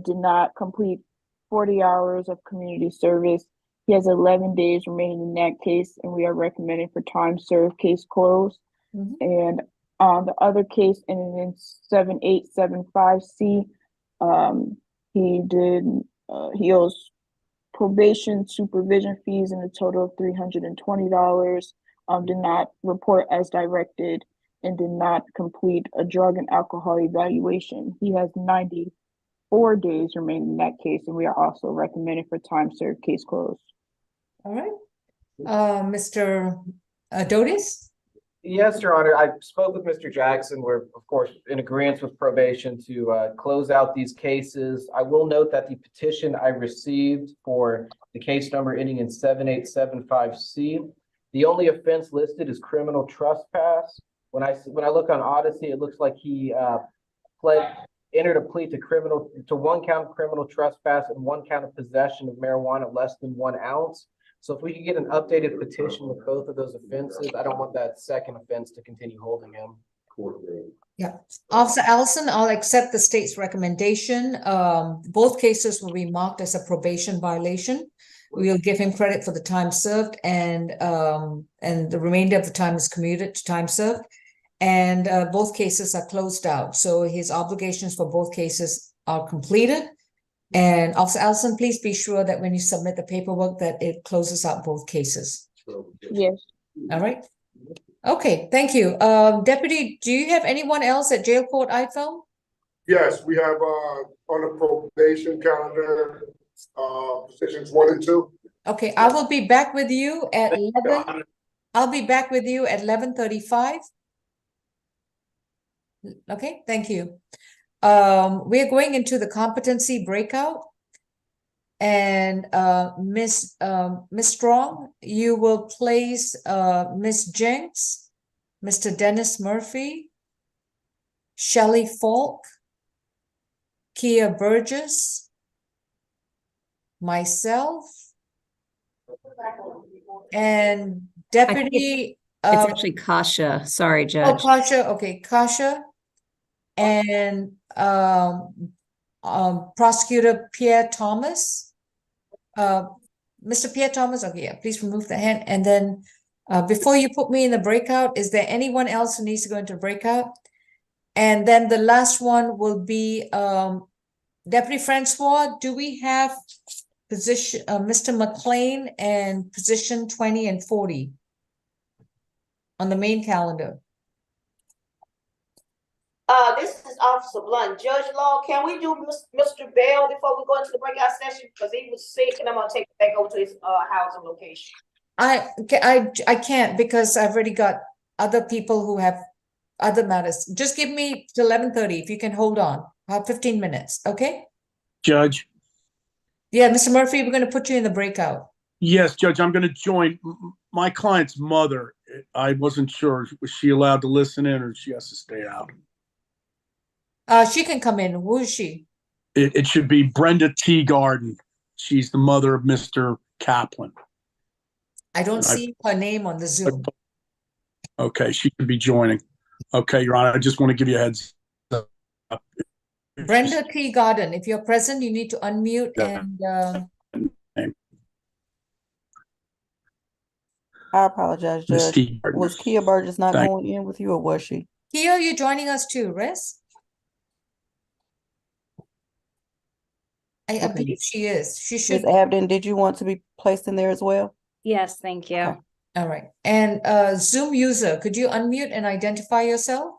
did not complete 40 hours of community service. He has 11 days remaining in that case, and we are recommending for time served, case closed. And on the other case, and in 7875C, he owes probation supervision fees in a total of $320, did not report as directed, and did not complete a drug and alcohol evaluation. He has 94 days remaining in that case, and we are also recommending for time served, case closed. All right. Mr. Dotis? Yes, Your Honor. I spoke with Mr. Jackson. We're, of course, in agreement with probation to close out these cases. I will note that the petition I received for the case number ending in 7875C, the only offense listed is criminal trespass. When I look on Odyssey, it looks like he entered a plea to 1 count of criminal trespass and 1 count of possession of marijuana less than 1 ounce. So if we could get an updated petition with both of those offenses, I don't want that second offense to continue holding him. Yeah. Officer Allison, I'll accept the state's recommendation. Both cases will be marked as a probation violation. We will give him credit for the time served, and the remainder of the time is commuted to time served. And both cases are closed out. So his obligations for both cases are completed. And Officer Allison, please be sure that when you submit the paperwork that it closes out both cases. Yes. All right. Okay, thank you. Deputy, do you have anyone else at Jail Court Eiffel? Yes, we have on the probation calendar, positions 1 and 2. Okay, I will be back with you at 11. I'll be back with you at 11:35. Okay, thank you. We're going into the competency breakout. And Miss Strong, you will place Miss Jenks, Mr. Dennis Murphy, Shelley Falk, Kia Burgess, myself, and Deputy. It's actually Kasha. Sorry, Judge. Oh, Kasha. Okay, Kasha. And Prosecutor Pierre Thomas. Mr. Pierre Thomas, okay, yeah, please remove the hand. And then before you put me in the breakout, is there anyone else who needs to go into breakout? And then the last one will be Deputy Francois. Do we have position Mr. McLean and position 20 and 40 on the main calendar? This is Officer Blunt. Judge Law, can we do Mr. Bell before we go into the breakout session? Because he was sick and I'm gonna take him back over to his housing location. I can't because I've already got other people who have other matters. Just give me to 11:30 if you can hold on. I have 15 minutes, okay? Judge. Yeah, Mr. Murphy, we're going to put you in the breakout. Yes, Judge, I'm going to join. My client's mother, I wasn't sure, was she allowed to listen in or she has to stay out? She can come in. Who is she? It should be Brenda T. Garden. She's the mother of Mr. Kaplan. I don't see her name on the Zoom. Okay, she could be joining. Okay, Your Honor, I just want to give you a heads up. Brenda T. Garden, if you're present, you need to unmute and I apologize, Miss Judge. T. Garden. Was Kia Burgess not Thank- going in with you, or was she? Kia, you joining us too, Riz? I Okay. believe she is. She Ms. should. Abden, did you want to be placed in there as well? Yes, thank you. Okay. All right. And Zoom user, could you unmute and identify yourself?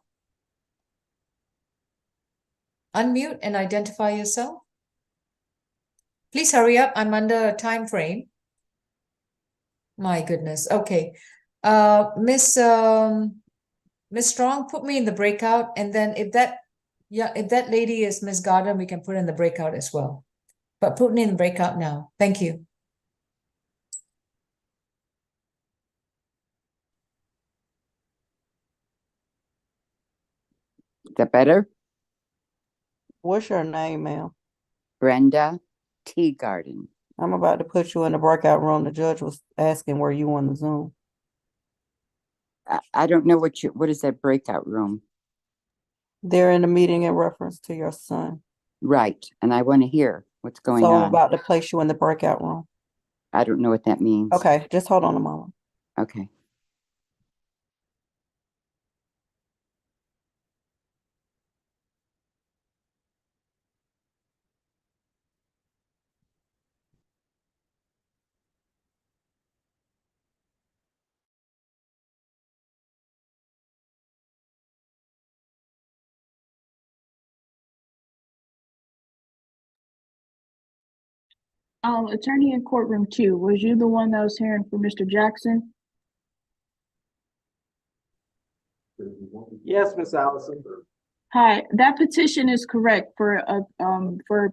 Unmute and identify yourself. Please hurry up. I'm under a time frame. My goodness. Okay. Miss Strong, put me in the breakout, and then if that lady is Miss Garden, we can put in the breakout as well. But put me in the breakout now. Thank you. Is that better? What's your name, ma'am? Brenda T. Garden. I'm about to put you in the breakout room. The judge was asking were you on the Zoom. I don't know what is that breakout room? They're in the meeting in reference to your son. Right, and I want to hear what's going So I'm on. about to place you in the breakout room. I don't know what that means. Okay, just hold on a moment. Okay. Attorney in courtroom 2, was you the one that was hearing for Mr. Jackson? Yes, Miss Allison. Hi, that petition is correct for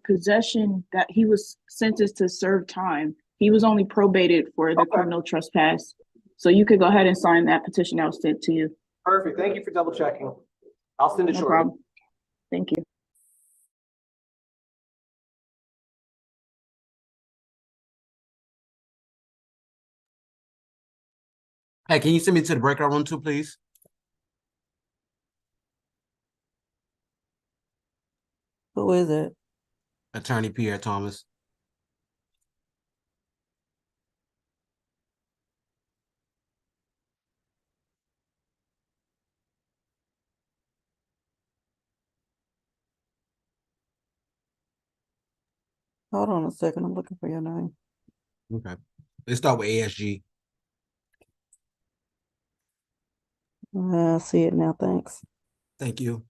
possession that he was sentenced to serve time. He was only probated for the criminal trespass. So you could go ahead and sign that petition that was sent to you. Perfect. Thank you for double checking. I'll send it No shortly. problem. Thank you. Hey, can you send me to the breakout room too, please? Who is it? Attorney Pierre Thomas. Hold on a second. I'm looking for your name. Okay. Let's start with ASG. I see it now. Thanks. Thank you.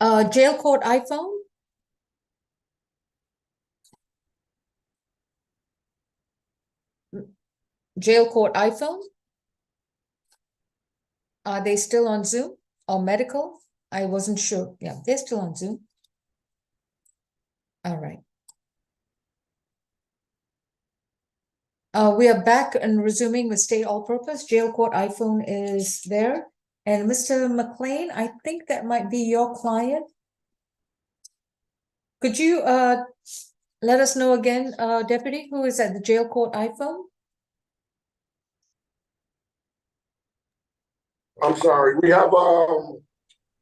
Jail court iPhone? Jail court iPhone? Are they still on Zoom or medical? I wasn't sure. Yeah, they're still on Zoom. All right. We are back and resuming with state all-purpose. Jail court iPhone is there. And Mr. McLean, I think that might be your client. Could you let us know again, Deputy, who is at the jail court iPhone? I'm sorry, we have,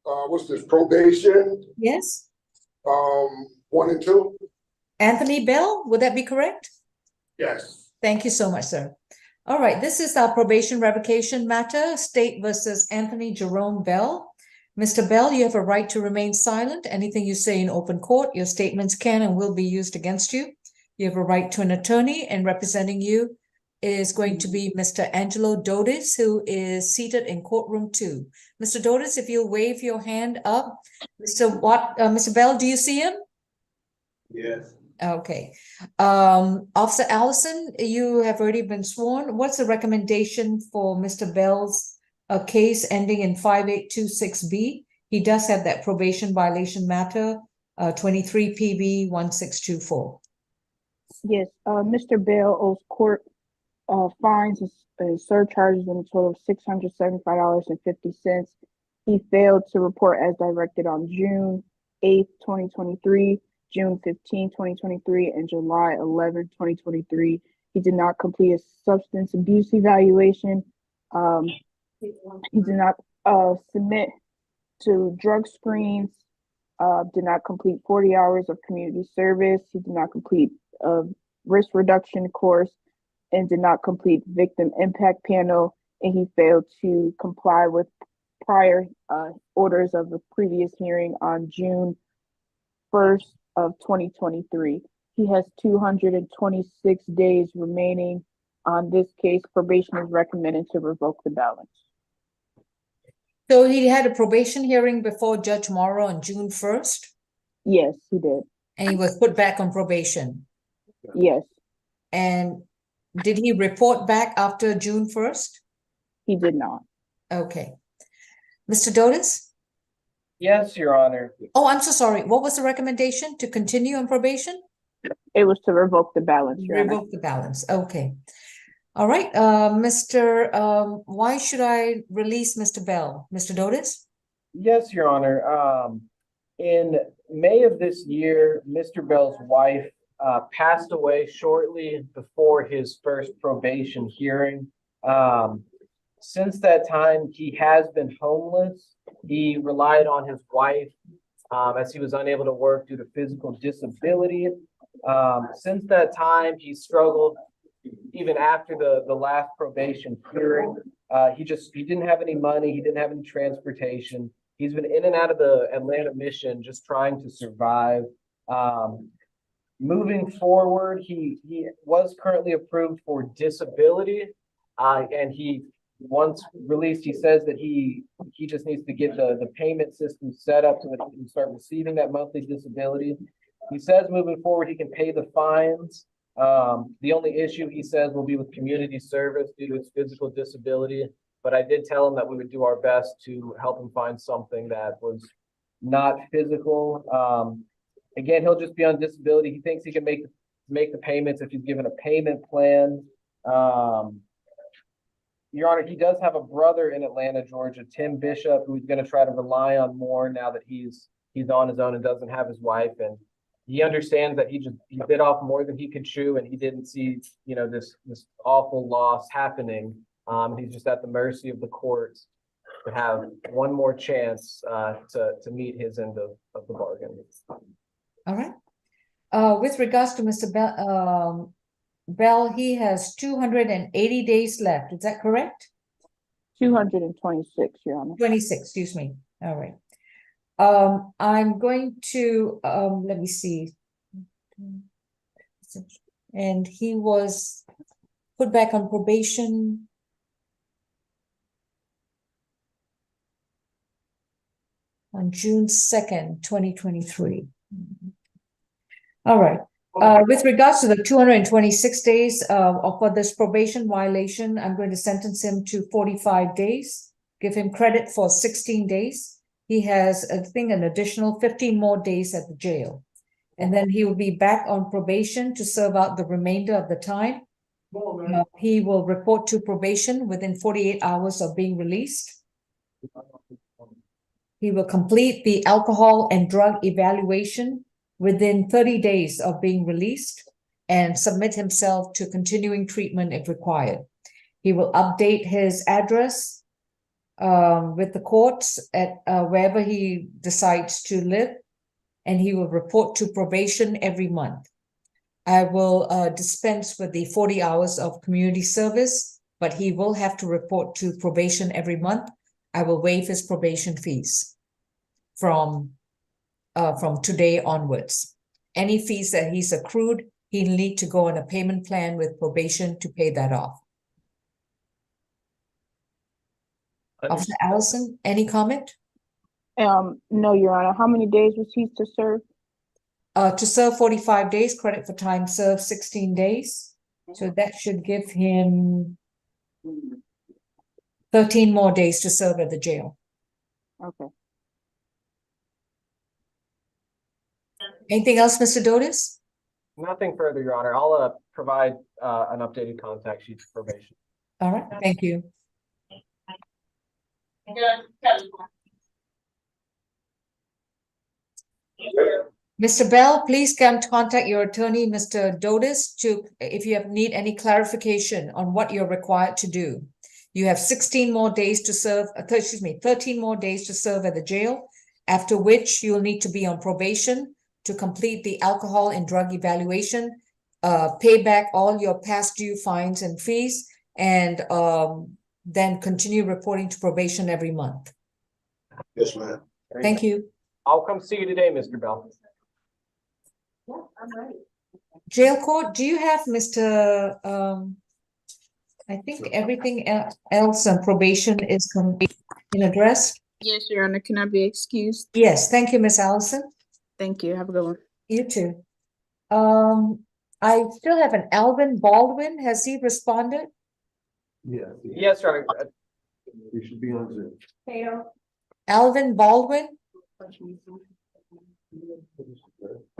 what's this, probation, Yes. 1 and 2? Anthony Bell, would that be correct? Yes. Thank you so much, sir. All right, this is our probation revocation matter, State versus Anthony Jerome Bell. Mr. Bell, you have a right to remain silent. Anything you say in open court, your statements can and will be used against you. You have a right to an attorney, and representing you is going to be Mr. Angelo Dotis, who is seated in courtroom 2. Mr. Dotis, if you'll wave your hand up. Mr. Bell, do you see him? Yes. Okay. Officer Allison, you have already been sworn. What's the recommendation for Mr. Bell's case ending in 5826B? He does have that probation violation matter, 23 PB 1624. Yes, Mr. Bell owes court fines and surcharges in a total of $675.50. He failed to report as directed on June 8th, 2023, June 15th, 2023, and July 11th, 2023. He did not complete a substance abuse evaluation. He did not submit to drug screens, did not complete 40 hours of community service. He did not complete a risk reduction course and did not complete victim impact panel. And he failed to comply with prior orders of the previous hearing on June 1st of 2023. He has 226 days remaining on this case. Probation is recommended to revoke the balance. So he had a probation hearing before Judge Morrow on June 1st? Yes, he did. And he was put back on probation? Yes. And did he report back after June 1st? He did not. Okay. Mr. Dotis? Yes, Your Honor. Oh, I'm so sorry. What was the recommendation? To continue on probation? It was to revoke the balance, Your Honor. Revoke the balance. Okay. All right. Why should I release Mr. Bell? Mr. Dotis? Yes, Your Honor. In May of this year, Mr. Bell's wife passed away shortly before his first probation hearing. Since that time, he has been homeless. He relied on his wife as he was unable to work due to physical disability. Since that time, he struggled even after the last probation hearing. He didn't have any money. He didn't have any transportation. He's been in and out of the Atlanta mission just trying to survive. Moving forward, he was currently approved for disability, and once released, he says that he just needs to get the payment system set up so that he can start receiving that monthly disability. He says moving forward, he can pay the fines. The only issue, he says, will be with community service due to his physical disability. But I did tell him that we would do our best to help him find something that was not physical. Again, he'll just be on disability. He thinks he can make the payments if he's given a payment plan. Your Honor, he does have a brother in Atlanta, Georgia, Tim Bishop, who he's going to try to rely on more now that he's on his own and doesn't have his wife. And he understands that he bit off more than he could chew, and he didn't see, this awful loss happening. He's just at the mercy of the courts to have one more chance to meet his end of the bargain. All right. With regards to Mr. Bell, he has 280 days left. Is that correct? 226, Your Honor. 26, excuse me. All right. I'm going to, let me see. And he was put back on probation. on June 2nd, 2023. All right. With regards to the 226 days for this probation violation, I'm going to sentence him to 45 days, give him credit for 16 days. He has, I think, an additional 15 more days at the jail. And then he will be back on probation to serve out the remainder of the time. He will report to probation within 48 hours of being released. He will complete the alcohol and drug evaluation within 30 days of being released and submit himself to continuing treatment if required. He will update his address with the courts at wherever he decides to live, and he will report to probation every month. I will dispense with the 40 hours of community service, but he will have to report to probation every month. I will waive his probation fees from today onwards. Any fees that he's accrued, he'll need to go on a payment plan with probation to pay that off. Officer Allison, any comment? No, Your Honor. How many days was he to serve? To serve 45 days, credit for time served 16 days. So that should give him 13 more days to serve at the jail. Okay. Anything else, Mr. Dotis? Nothing further, Your Honor. I'll provide an updated contact sheet for probation. All right, thank you. Mr. Bell, please contact your attorney, Mr. Dotis, if you need any clarification on what you're required to do. You have 16 more days to serve, 13 more days to serve at the jail, after which you'll need to be on probation to complete the alcohol and drug evaluation, pay back all your past due fines and fees, and then continue reporting to probation every month. Yes, ma'am. Thank you. I'll come see you today, Mr. Bell. Yeah, I'm ready. Jail court, do you have Mr. I think everything else on probation is addressed? Yes, Your Honor. Can I be excused? Yes, thank you, Miss Allison. Thank you. Have a good one. You too. I still have an Alvin Baldwin. Has he responded? Yeah. Yes, Your Honor. He should be on Zoom. Alvin Baldwin?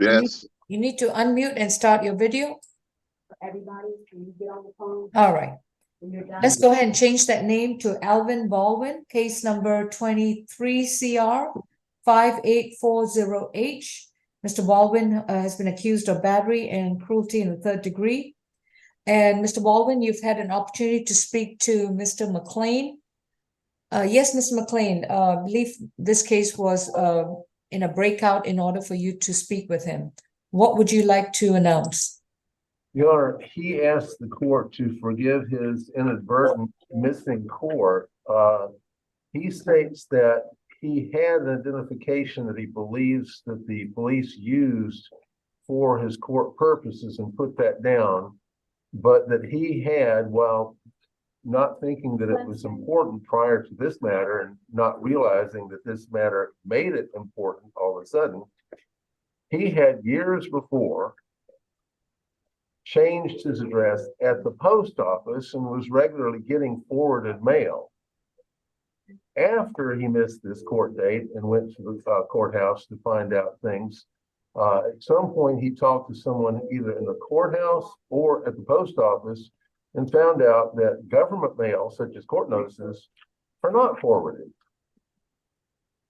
Yes. You need to unmute and start your video. Everybody, can you get on the phone? All right. When you're done? Let's go ahead and change that name to Alvin Baldwin, case number 23 CR 5840H. Mr. Baldwin has been accused of battery and cruelty in the 3rd degree. And Mr. Baldwin, you've had an opportunity to speak to Mr. McLean. Yes, Mr. McLean, I believe this case was in a breakout in order for you to speak with him. What would you like to announce? Your Honor, he asked the court to forgive his inadvertent missing court. He states that he had an identification that he believes that the police used for his court purposes and put that down, but that he had, while not thinking that it was important prior to this matter and not realizing that this matter made it important all of a sudden, he had years before changed his address at the post office and was regularly getting forwarded mail. After he missed this court date and went to the courthouse to find out things, at some point he talked to someone either in the courthouse or at the post office and found out that government mail, such as court notices, are not forwarded.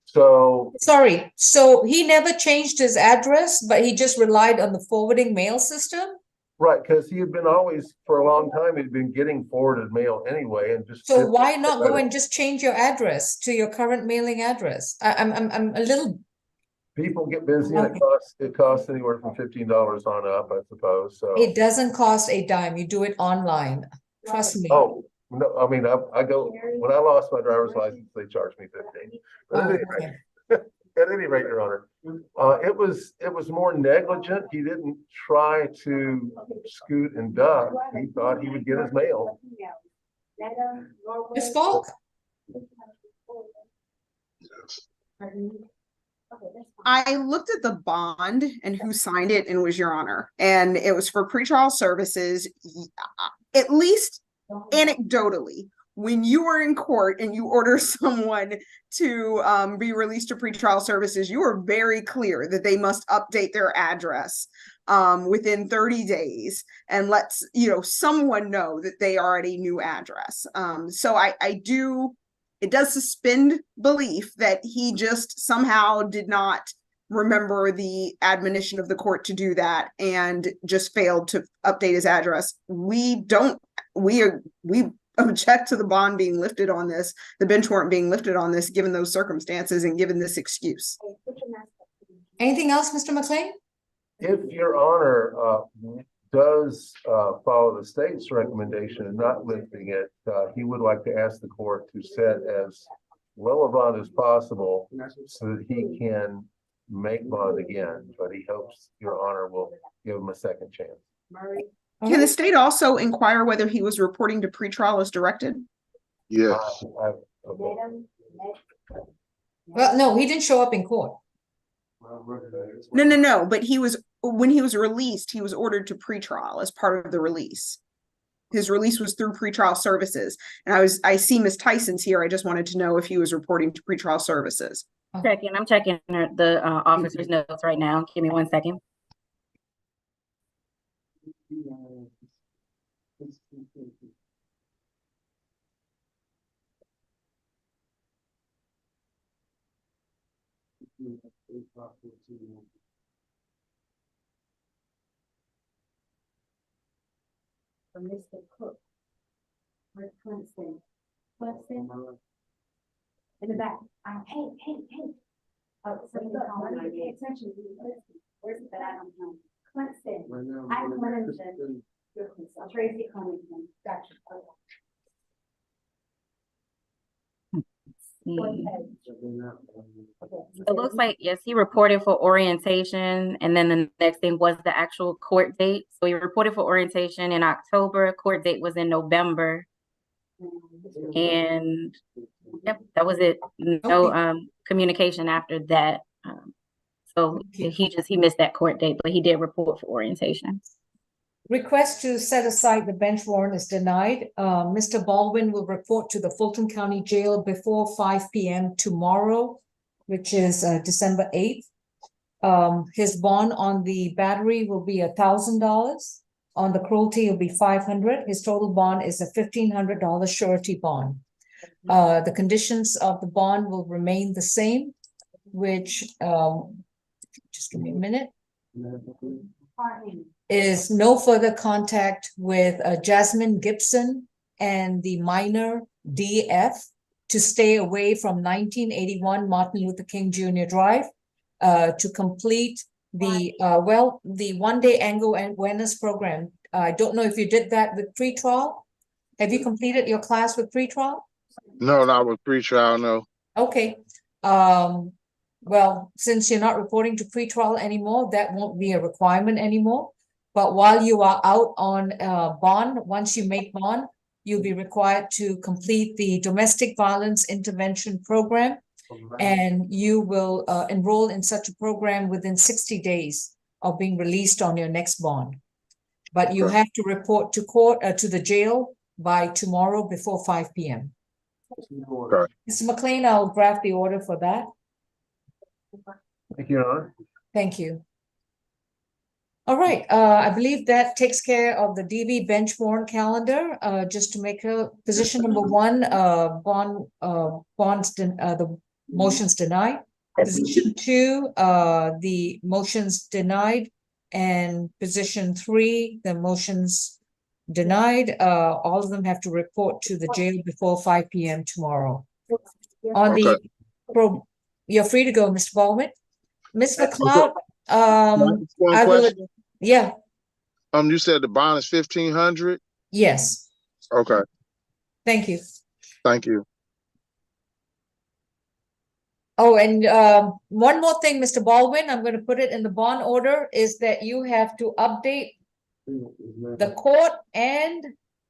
So, sorry, so he never changed his address, but he just relied on the forwarding mail system? right, because he had been always, for a long time, he'd been getting forwarded mail anyway, and just. So why not go and just change your address to your current mailing address? I'm a little. People get busy and it costs anywhere from $15 on up, I suppose, so. It doesn't cost a dime. You do it online. Trust me. Oh, no, I mean, I go, when I lost my driver's license, they charged me 15. But at any rate, Your Honor, it was more negligent. He didn't try to scoot and duck. He thought he would get his mail. Ms. Falk? I looked at the bond and who signed it and was your honor, and it was for pretrial services. At least anecdotally, when you were in court and you order someone to be released to pretrial services, you were very clear that they must update their address within 30 days and let someone know that they are at a new address. So it does suspend belief that he just somehow did not remember the admonition of the court to do that and just failed to update his address. We object to the bond being lifted on this, the bench warrant being lifted on this, given those circumstances and given this excuse. Anything else, Mr. McLean? If your honor does follow the state's recommendation and not lifting it, he would like to ask the court to set as low a bond as possible so that he can make bond again, but he hopes your honor will give him a second chance. Can the state also inquire whether he was reporting to pretrial as directed? Yes. Well, no, he didn't show up in court. No, but when he was released, he was ordered to pretrial as part of the release. His release was through pretrial services. And I see Ms. Tyson's here. I just wanted to know if he was reporting to pretrial services. I'm checking the officer's notes right now. Give me 1 second. For Mr. Cook. Where's Clemson? Clemson? In the back. Hey. Oh, so you don't pay attention. Where's it that I don't know? Clemson. I'm Clemson. Tracy Clemson. Gotcha. It looks like, yes, he reported for orientation, and then the next thing was the actual court date. So he reported for orientation in October, court date was in November. And yep, that was it. No communication after that. So he missed that court date, but he did report for orientation. Request to set aside the bench warrant is denied. Mr. Baldwin will report to the Fulton County Jail before 5 p.m. tomorrow, which is December 8th. His bond on the battery will be $1,000. On the cruelty, it'll be $500. His total bond is a $1,500 surety bond. The conditions of the bond will remain the same, which, just give me a minute, is no further contact with Jasmine Gibson and the minor DF to stay away from 1981 Martin Luther King Jr. Drive to complete the one-day anger awareness program. I don't know if you did that with pretrial. Have you completed your class with pretrial? No, not with pretrial, no. Okay. Well, since you're not reporting to pretrial anymore, that won't be a requirement anymore. But while you are out on bond, once you make bond, you'll be required to complete the domestic violence intervention program. And you will enroll in such a program within 60 days of being released on your next bond. But you have to report to court, to the jail by tomorrow before 5 p.m. Okay. Mr. McLean, I'll draft the order for that. Thank you, Your Honor. Thank you. All right, I believe that takes care of the DV bench warrant calendar. Just to make a position number one, the motions denied. Position two, the motions denied, and position three, the motions denied. All of them have to report to the jail before 5 p.m. tomorrow. On the you're free to go, Mr. Baldwin. Ms. McLeod, One question. Yeah. You said the bond is 1,500? Yes. Okay. Thank you. Thank you. Oh, and one more thing, Mr. Baldwin, I'm going to put it in the bond order, is that you have to update the court and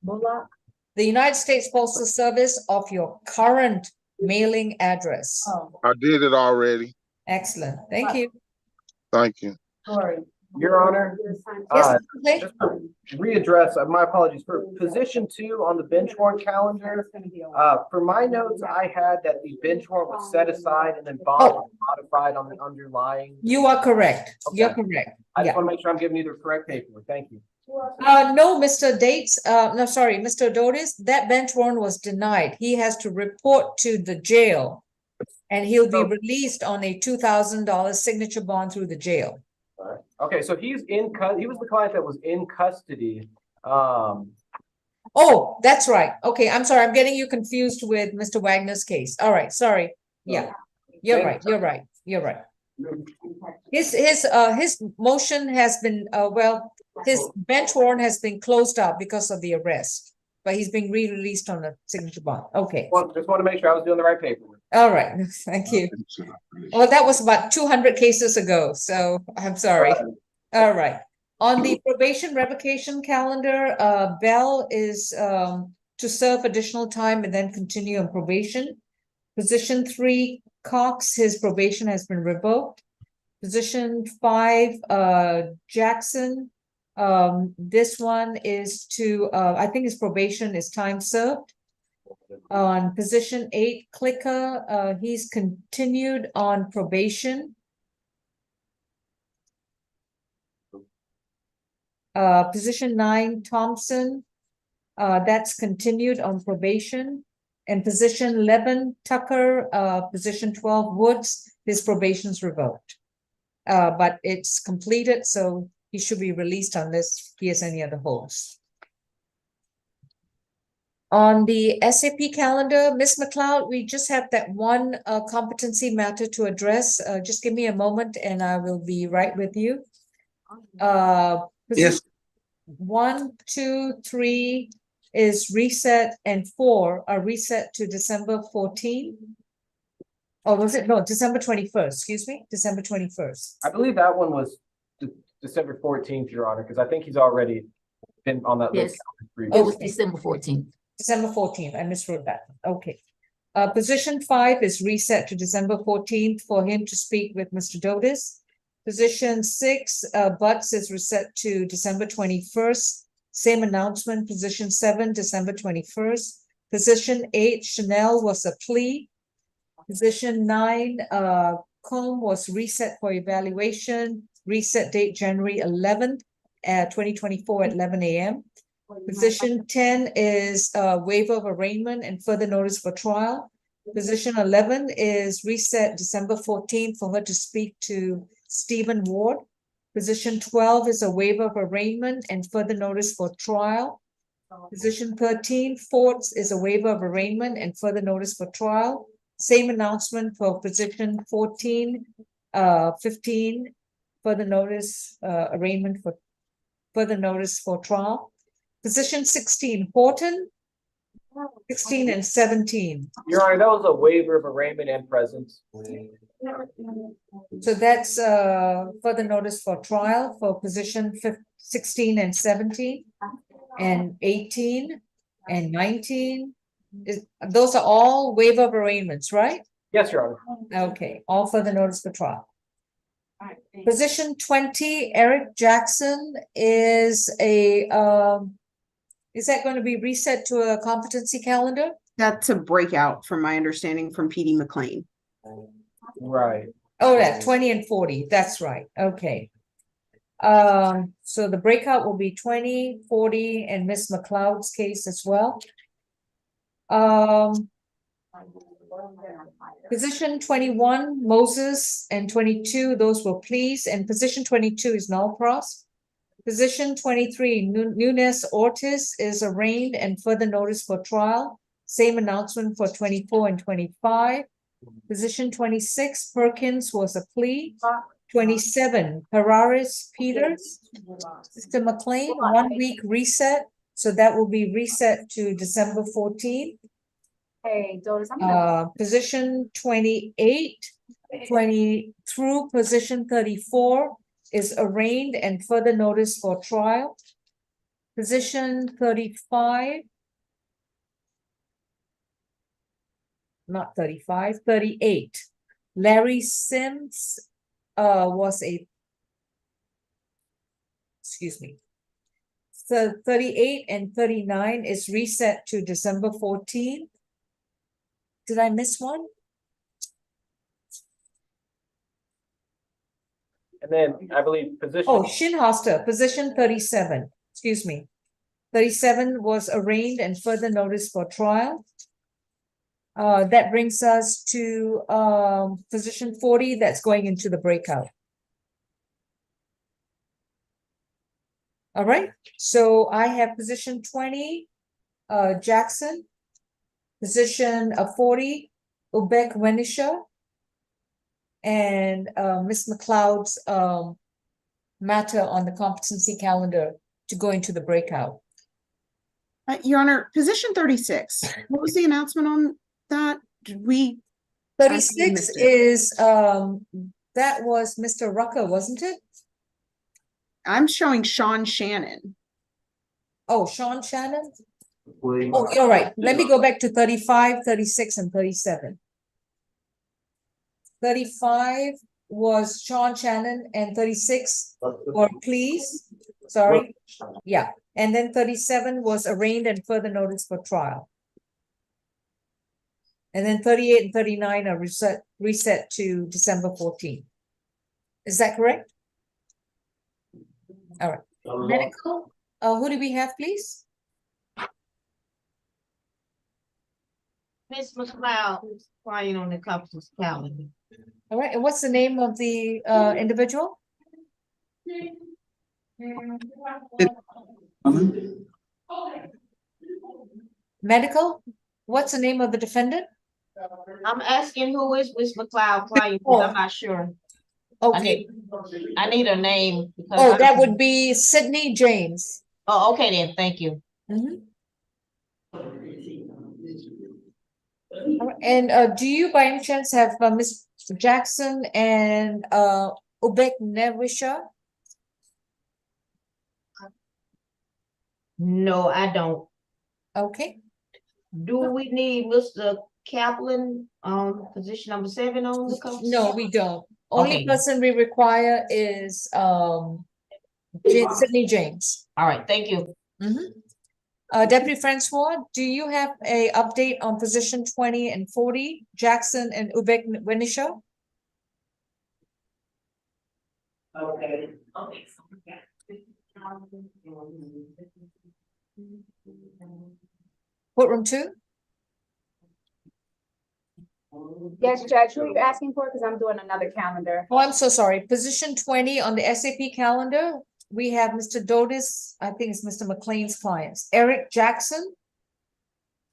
the United States Postal Service of your current mailing address. I did it already. Excellent. Thank you. Thank you. Your Honor, Yes, just to readdress, my apologies, for position 2 on the bench warrant calendar. For my notes, I had that the bench warrant was set aside and then bond was modified on the underlying. you are correct. You're Okay. correct. I just Yeah. want to make sure I'm giving you the correct paperwork. Thank you. No, Mr. Dates, no, sorry, Mr. Odotis, that bench warrant was denied. He has to report to the jail. And he'll be released on a $2,000 signature bond through the jail. Okay, so he was the client that was in custody. Oh, that's right. Okay, I'm sorry. I'm getting you confused with Mr. Wagner's case. All right, sorry. Yeah, you're right. You're right. You're right. His motion has been, his bench warrant has been closed out because of the arrest, but he's being re-released on a signature bond. Okay. Well, just want to make sure I was doing the right paperwork. All right. Thank you. Well, that was about 200 cases ago, so I'm sorry. All right. On the probation revocation calendar, Bell is to serve additional time and then continue on probation. Position 3, Cox, his probation has been revoked. Position 5, Jackson, this one is to, I think his probation is time served. On position 8, Clicker, he's continued on probation. Position 9, Thompson, that's continued on probation. And position 11, Tucker, position 12, Woods, his probation's revoked. But it's completed, so he should be released unless he has any other holds. On the SAP calendar, Ms. McLeod, we just have that one competency matter to address. Just give me a moment and I will be right with you. Yes. 1, 2, 3 is reset and 4 are reset to December 14. Or was it? No, December 21st, excuse me, December 21st. I believe that one was December 14th, Your Honor, because I think he's already been on that list. It was December 14th. December 14th, I miswrote that. Okay. Position 5 is reset to December 14th for him to speak with Mr. Dotis. Position 6, Butts is reset to December 21st. Same announcement. Position 7, December 21st. Position 8, Chanel was a plea. Position 9, Combe was reset for evaluation. Reset date January 11th, 2024 at 11 a.m. Position 10 is waiver of arraignment and further notice for trial. Position 11 is reset December 14th for her to speak to Stephen Ward. Position 12 is a waiver of arraignment and further notice for trial. Position 13, Forts, is a waiver of arraignment and further notice for trial. Same announcement for position 14, 15, further notice, arraignment for further notice for trial. Position 16, Horton, 16 and 17. Your Honor, that was a waiver of arraignment and presence. So that's further notice for trial for position 16 and 17 and 18 and 19. Those are all waiver of arraignments, right? Yes, Your Honor. Okay, all further notice for trial. Position 20, Eric Jackson is is that going to be reset to a competency calendar? That's a breakout from my understanding from PD McLean. Right. Oh, that 20 and 40. That's right. Okay. So the breakout will be 20, 40, and Miss McLeod's case as well. Position 21, Moses, and 22, those were pleas, and position 22 is null pros. Position 23, Nunes Ortiz is arraigned and further notice for trial. Same announcement for 24 and 25. Position 26, Perkins was a plea. 27, Harris Peters. Mr. McLean, 1 week reset. So that will be reset to December 14th. Hey, Doris, Position 28, 20 through position 34 is arraigned and further notice for trial. Position 35, not 35, 38. Larry Sims, was a, excuse me. So 38 and 39 is reset to December 14th. Did I miss one? And then I believe position. Oh, Shinhoster, position 37, excuse me. 37 was arraigned and further notice for trial. That brings us to position 40 that's going into the breakout. All right, so I have position 20, Jackson. Position 40, Ubek Wenisha. And Ms. McLeod's matter on the competency calendar to go into the breakout. Your Honor, position 36, what was the announcement on that? Did we? 36 is, that was Mr. Rucker, wasn't it? I'm showing Sean Shannon. Oh, Sean Shannon? Please. Oh, you're right. Let me go back to 35, 36, and 37. 35 was Sean Shannon and 36 were pleas. Sorry. Yeah. And then 37 was arraigned and further notice for trial. And then 38 and 39 are reset to December 14th. Is that correct? All right. Medical, who do we have, please? Ms. McLeod, who's flying on the company's calendar. All right, and what's the name of the individual? Medical, what's the name of the defendant? I'm asking who is Ms. McLeod flying, because I'm not sure. Okay. I need a name. Because Oh, that would be Sydney James. Oh, okay then, thank you. And do you by any chance have Ms. Jackson and Ubek Newisha? No, I don't. Okay. Do we need Mr. Kaplan, position number 7 on the company? No, we don't. Only Okay. person we require is Sydney James. All right, thank you. Deputy Francois, do you have a update on position 20 and 40, Jackson and Ubek Wenisha? Okay. Courtroom 2? Yes, Judge, who are you asking for? Because I'm doing another calendar. Oh, I'm so sorry. Position 20 on the SAP calendar, we have Mr. Dodis, I think it's Mr. McLean's clients, Eric Jackson.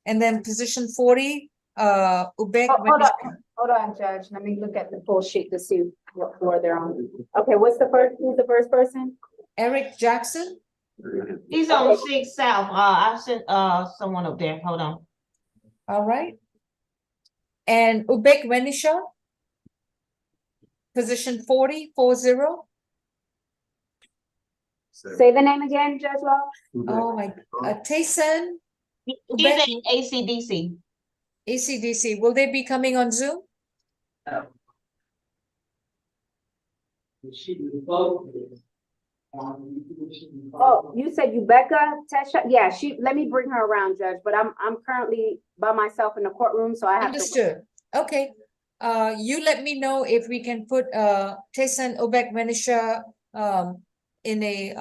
And then position 40, Ubek. Hold on, Judge. Let me look at the full sheet to see what floor they're on. Okay, who's the first person? Eric Jackson. He's on 6 South. I sent someone up there. Hold on. All right. And Ubek Wenisha, position 40. Say the name again, Judge Law. Oh my, Taysen. He's at ACDC. ACDC, will they be coming on Zoom? Oh, you said Ubeka Tesha? Yeah, let me bring her around, Judge, but I'm currently by myself in the courtroom, so I have Understood. Okay. You let me know if we can put Taysen Ubek Wenisha in a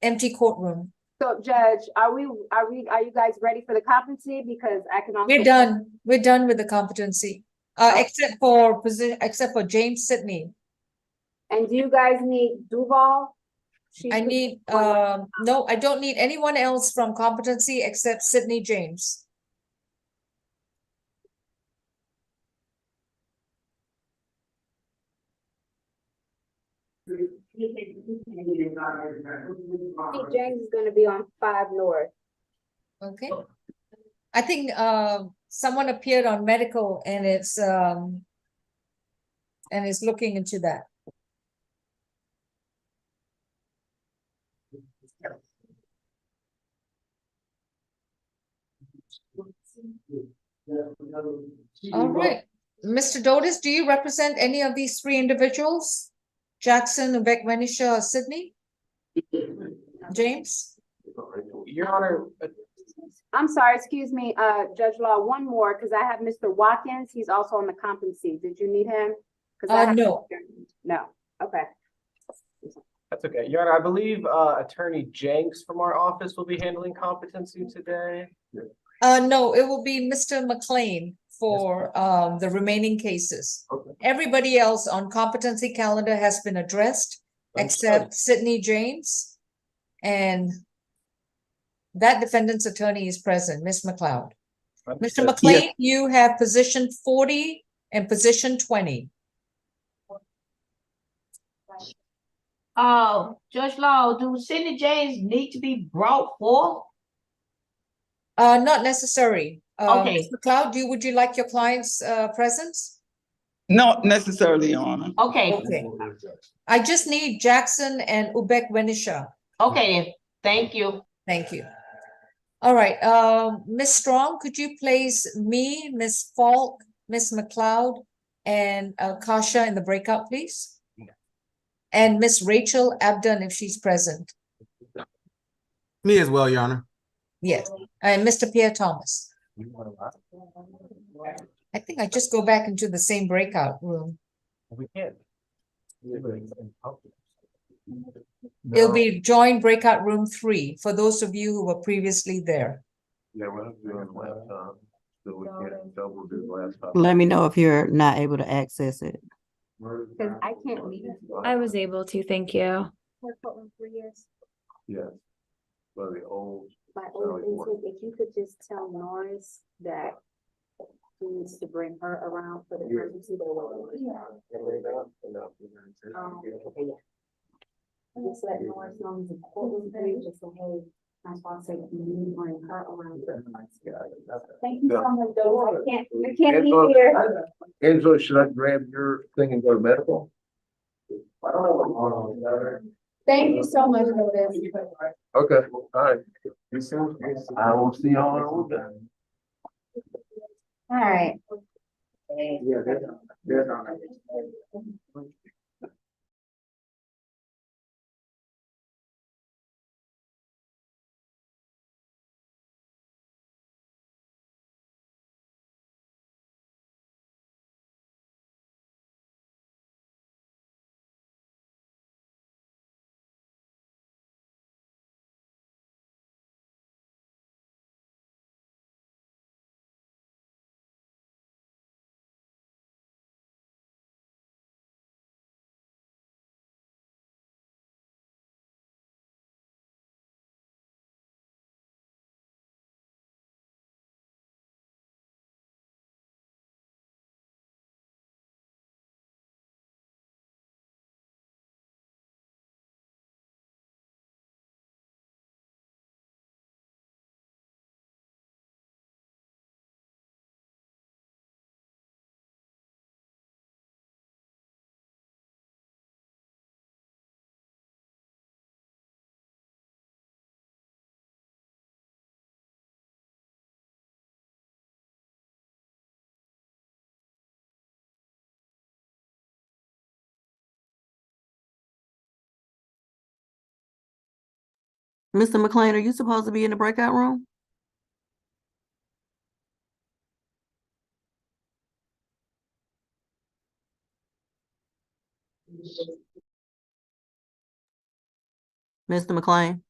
empty courtroom. So, Judge, are you guys ready for the competency? Because I can also. We're done with the competency. Except for James Sidney. And do you guys need Duval? I need no, I don't need anyone else from competency except Sidney James. James is going to be on 5 North. Okay. I think someone appeared on medical and it's looking into that. All right. Mr. Dotis, do you represent any of these three individuals? Jackson, Ubek, Venisha, or Sydney? James? Your Honor, I'm sorry, excuse me, Judge Law, one more, because I have Mr. Watkins. He's also on the competency. Did you need him? 'Cause I have- No. No, okay. that's okay. Your Honor, I believe Attorney Jenks from our office will be handling competency today. No, it will be Mr. McLean for the remaining cases. Everybody else on competency calendar has been addressed, except Sydney James. And that defendant's attorney is present, Ms. McLeod. Mr. McLean, you have position 40 and position 20. Judge Law, do Sidney James need to be brought forth? Not necessary. Okay. Ms. McLeod, would you like your client's presence? Not necessarily, Your Honor. Okay. Okay. I just need Jackson and Ubek Venisha. Okay, then. Thank you. Thank you. All right, Ms. Strong, could you place me, Ms. Falk, Ms. McLeod, and Kasha in the breakout, please? And Miss Rachel Abdon, if she's present. Me as well, Your Honor. Yes, and Mr. Pierre Thomas. I think I just go back into the same breakout room. We can't. It'll be joint breakout room 3 for those of you who were previously there. Yeah, we'll have to do it last time, so we can't double do last time. Let me know if you're not able to access it. Because I can't leave. I was able to, thank you. Courtroom 3 years. Yes. By the old. My old intake, if you could just tell Norris that he needs to bring her around for the emergency. Just let Norris know he's in courtroom 3, just say, hey, my boss said you need to bring her around. Thank you so much, though. I can't be here. Angela, should I grab your thing and go to medical? Thank you so much, Lotus. Okay, all right. I will see y'all in a little bit. All right. Mr. McLean, are you supposed to be in the breakout room? Mr. McLean?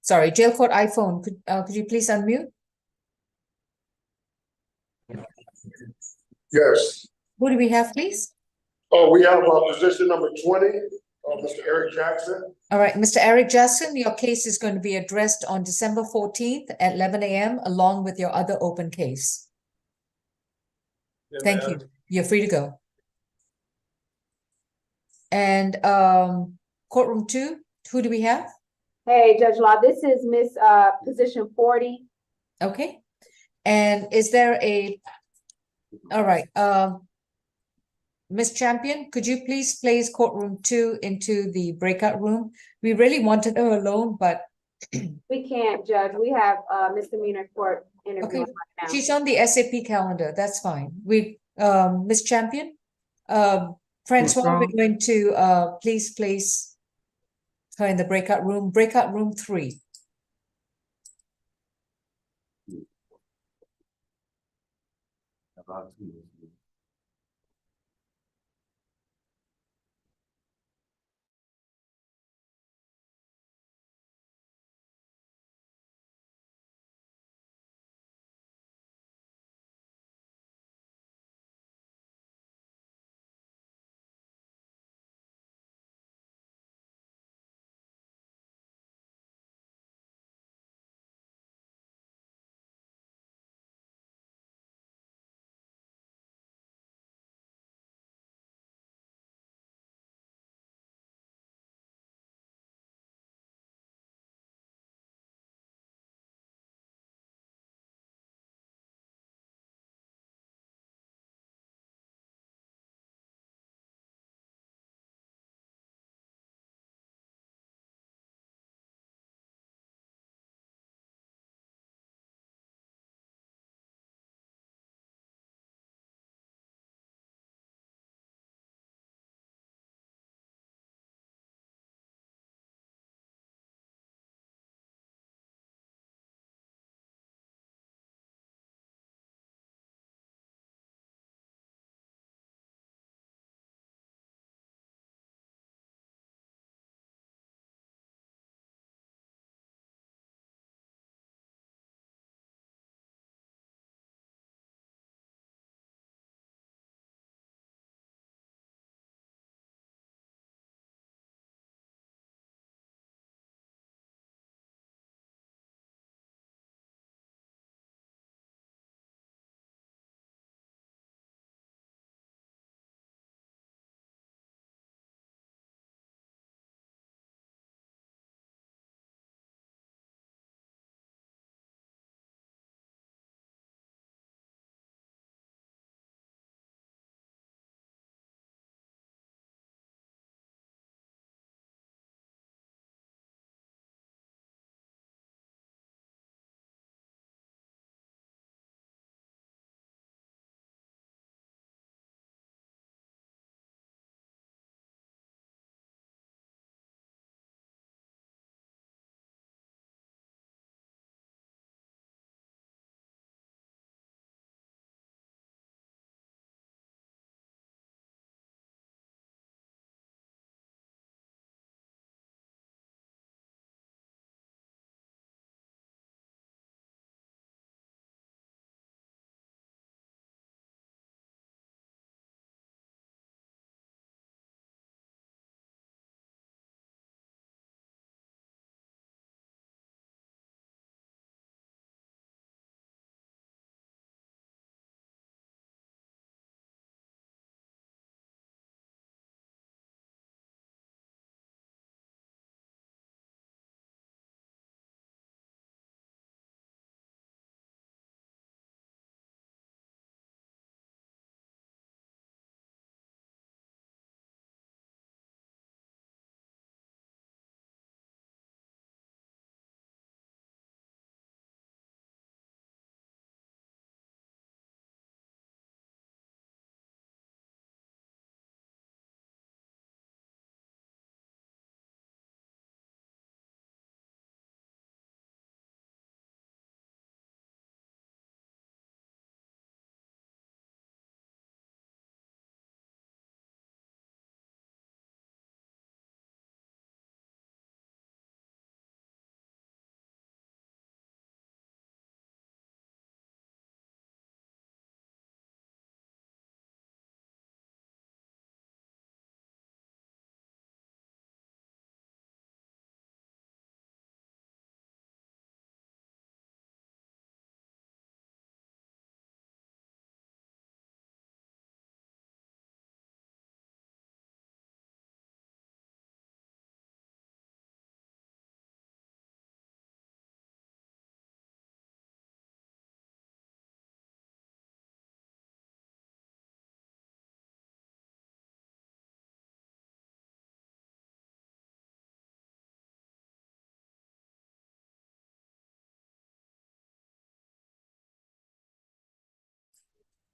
Sorry, jail court iPhone, could you please unmute? Yes. Who do we have, please? Oh, we have position number 20, Mr. Eric Jackson. All right, Mr. Eric Jackson, your case is going to be addressed on December 14th at 11 a.m. along with your other open case. Thank you. You're free to go. And courtroom 2, who do we have? Hey, Judge Law, this is Miss position 40. Okay. And is there all right, Ms. Champion, could you please place courtroom 2 into the breakout room? We really wanted her alone, but We can't, Judge. We have misdemeanor court interviewing okay, right now. she's on the SAP calendar. That's fine. We, Ms. Champion, Francois, we're wrong? going to please place her in the breakout room 3.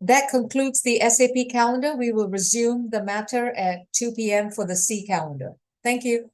That concludes the SAP calendar. We will resume the matter at 2 p.m. for the C calendar. Thank you.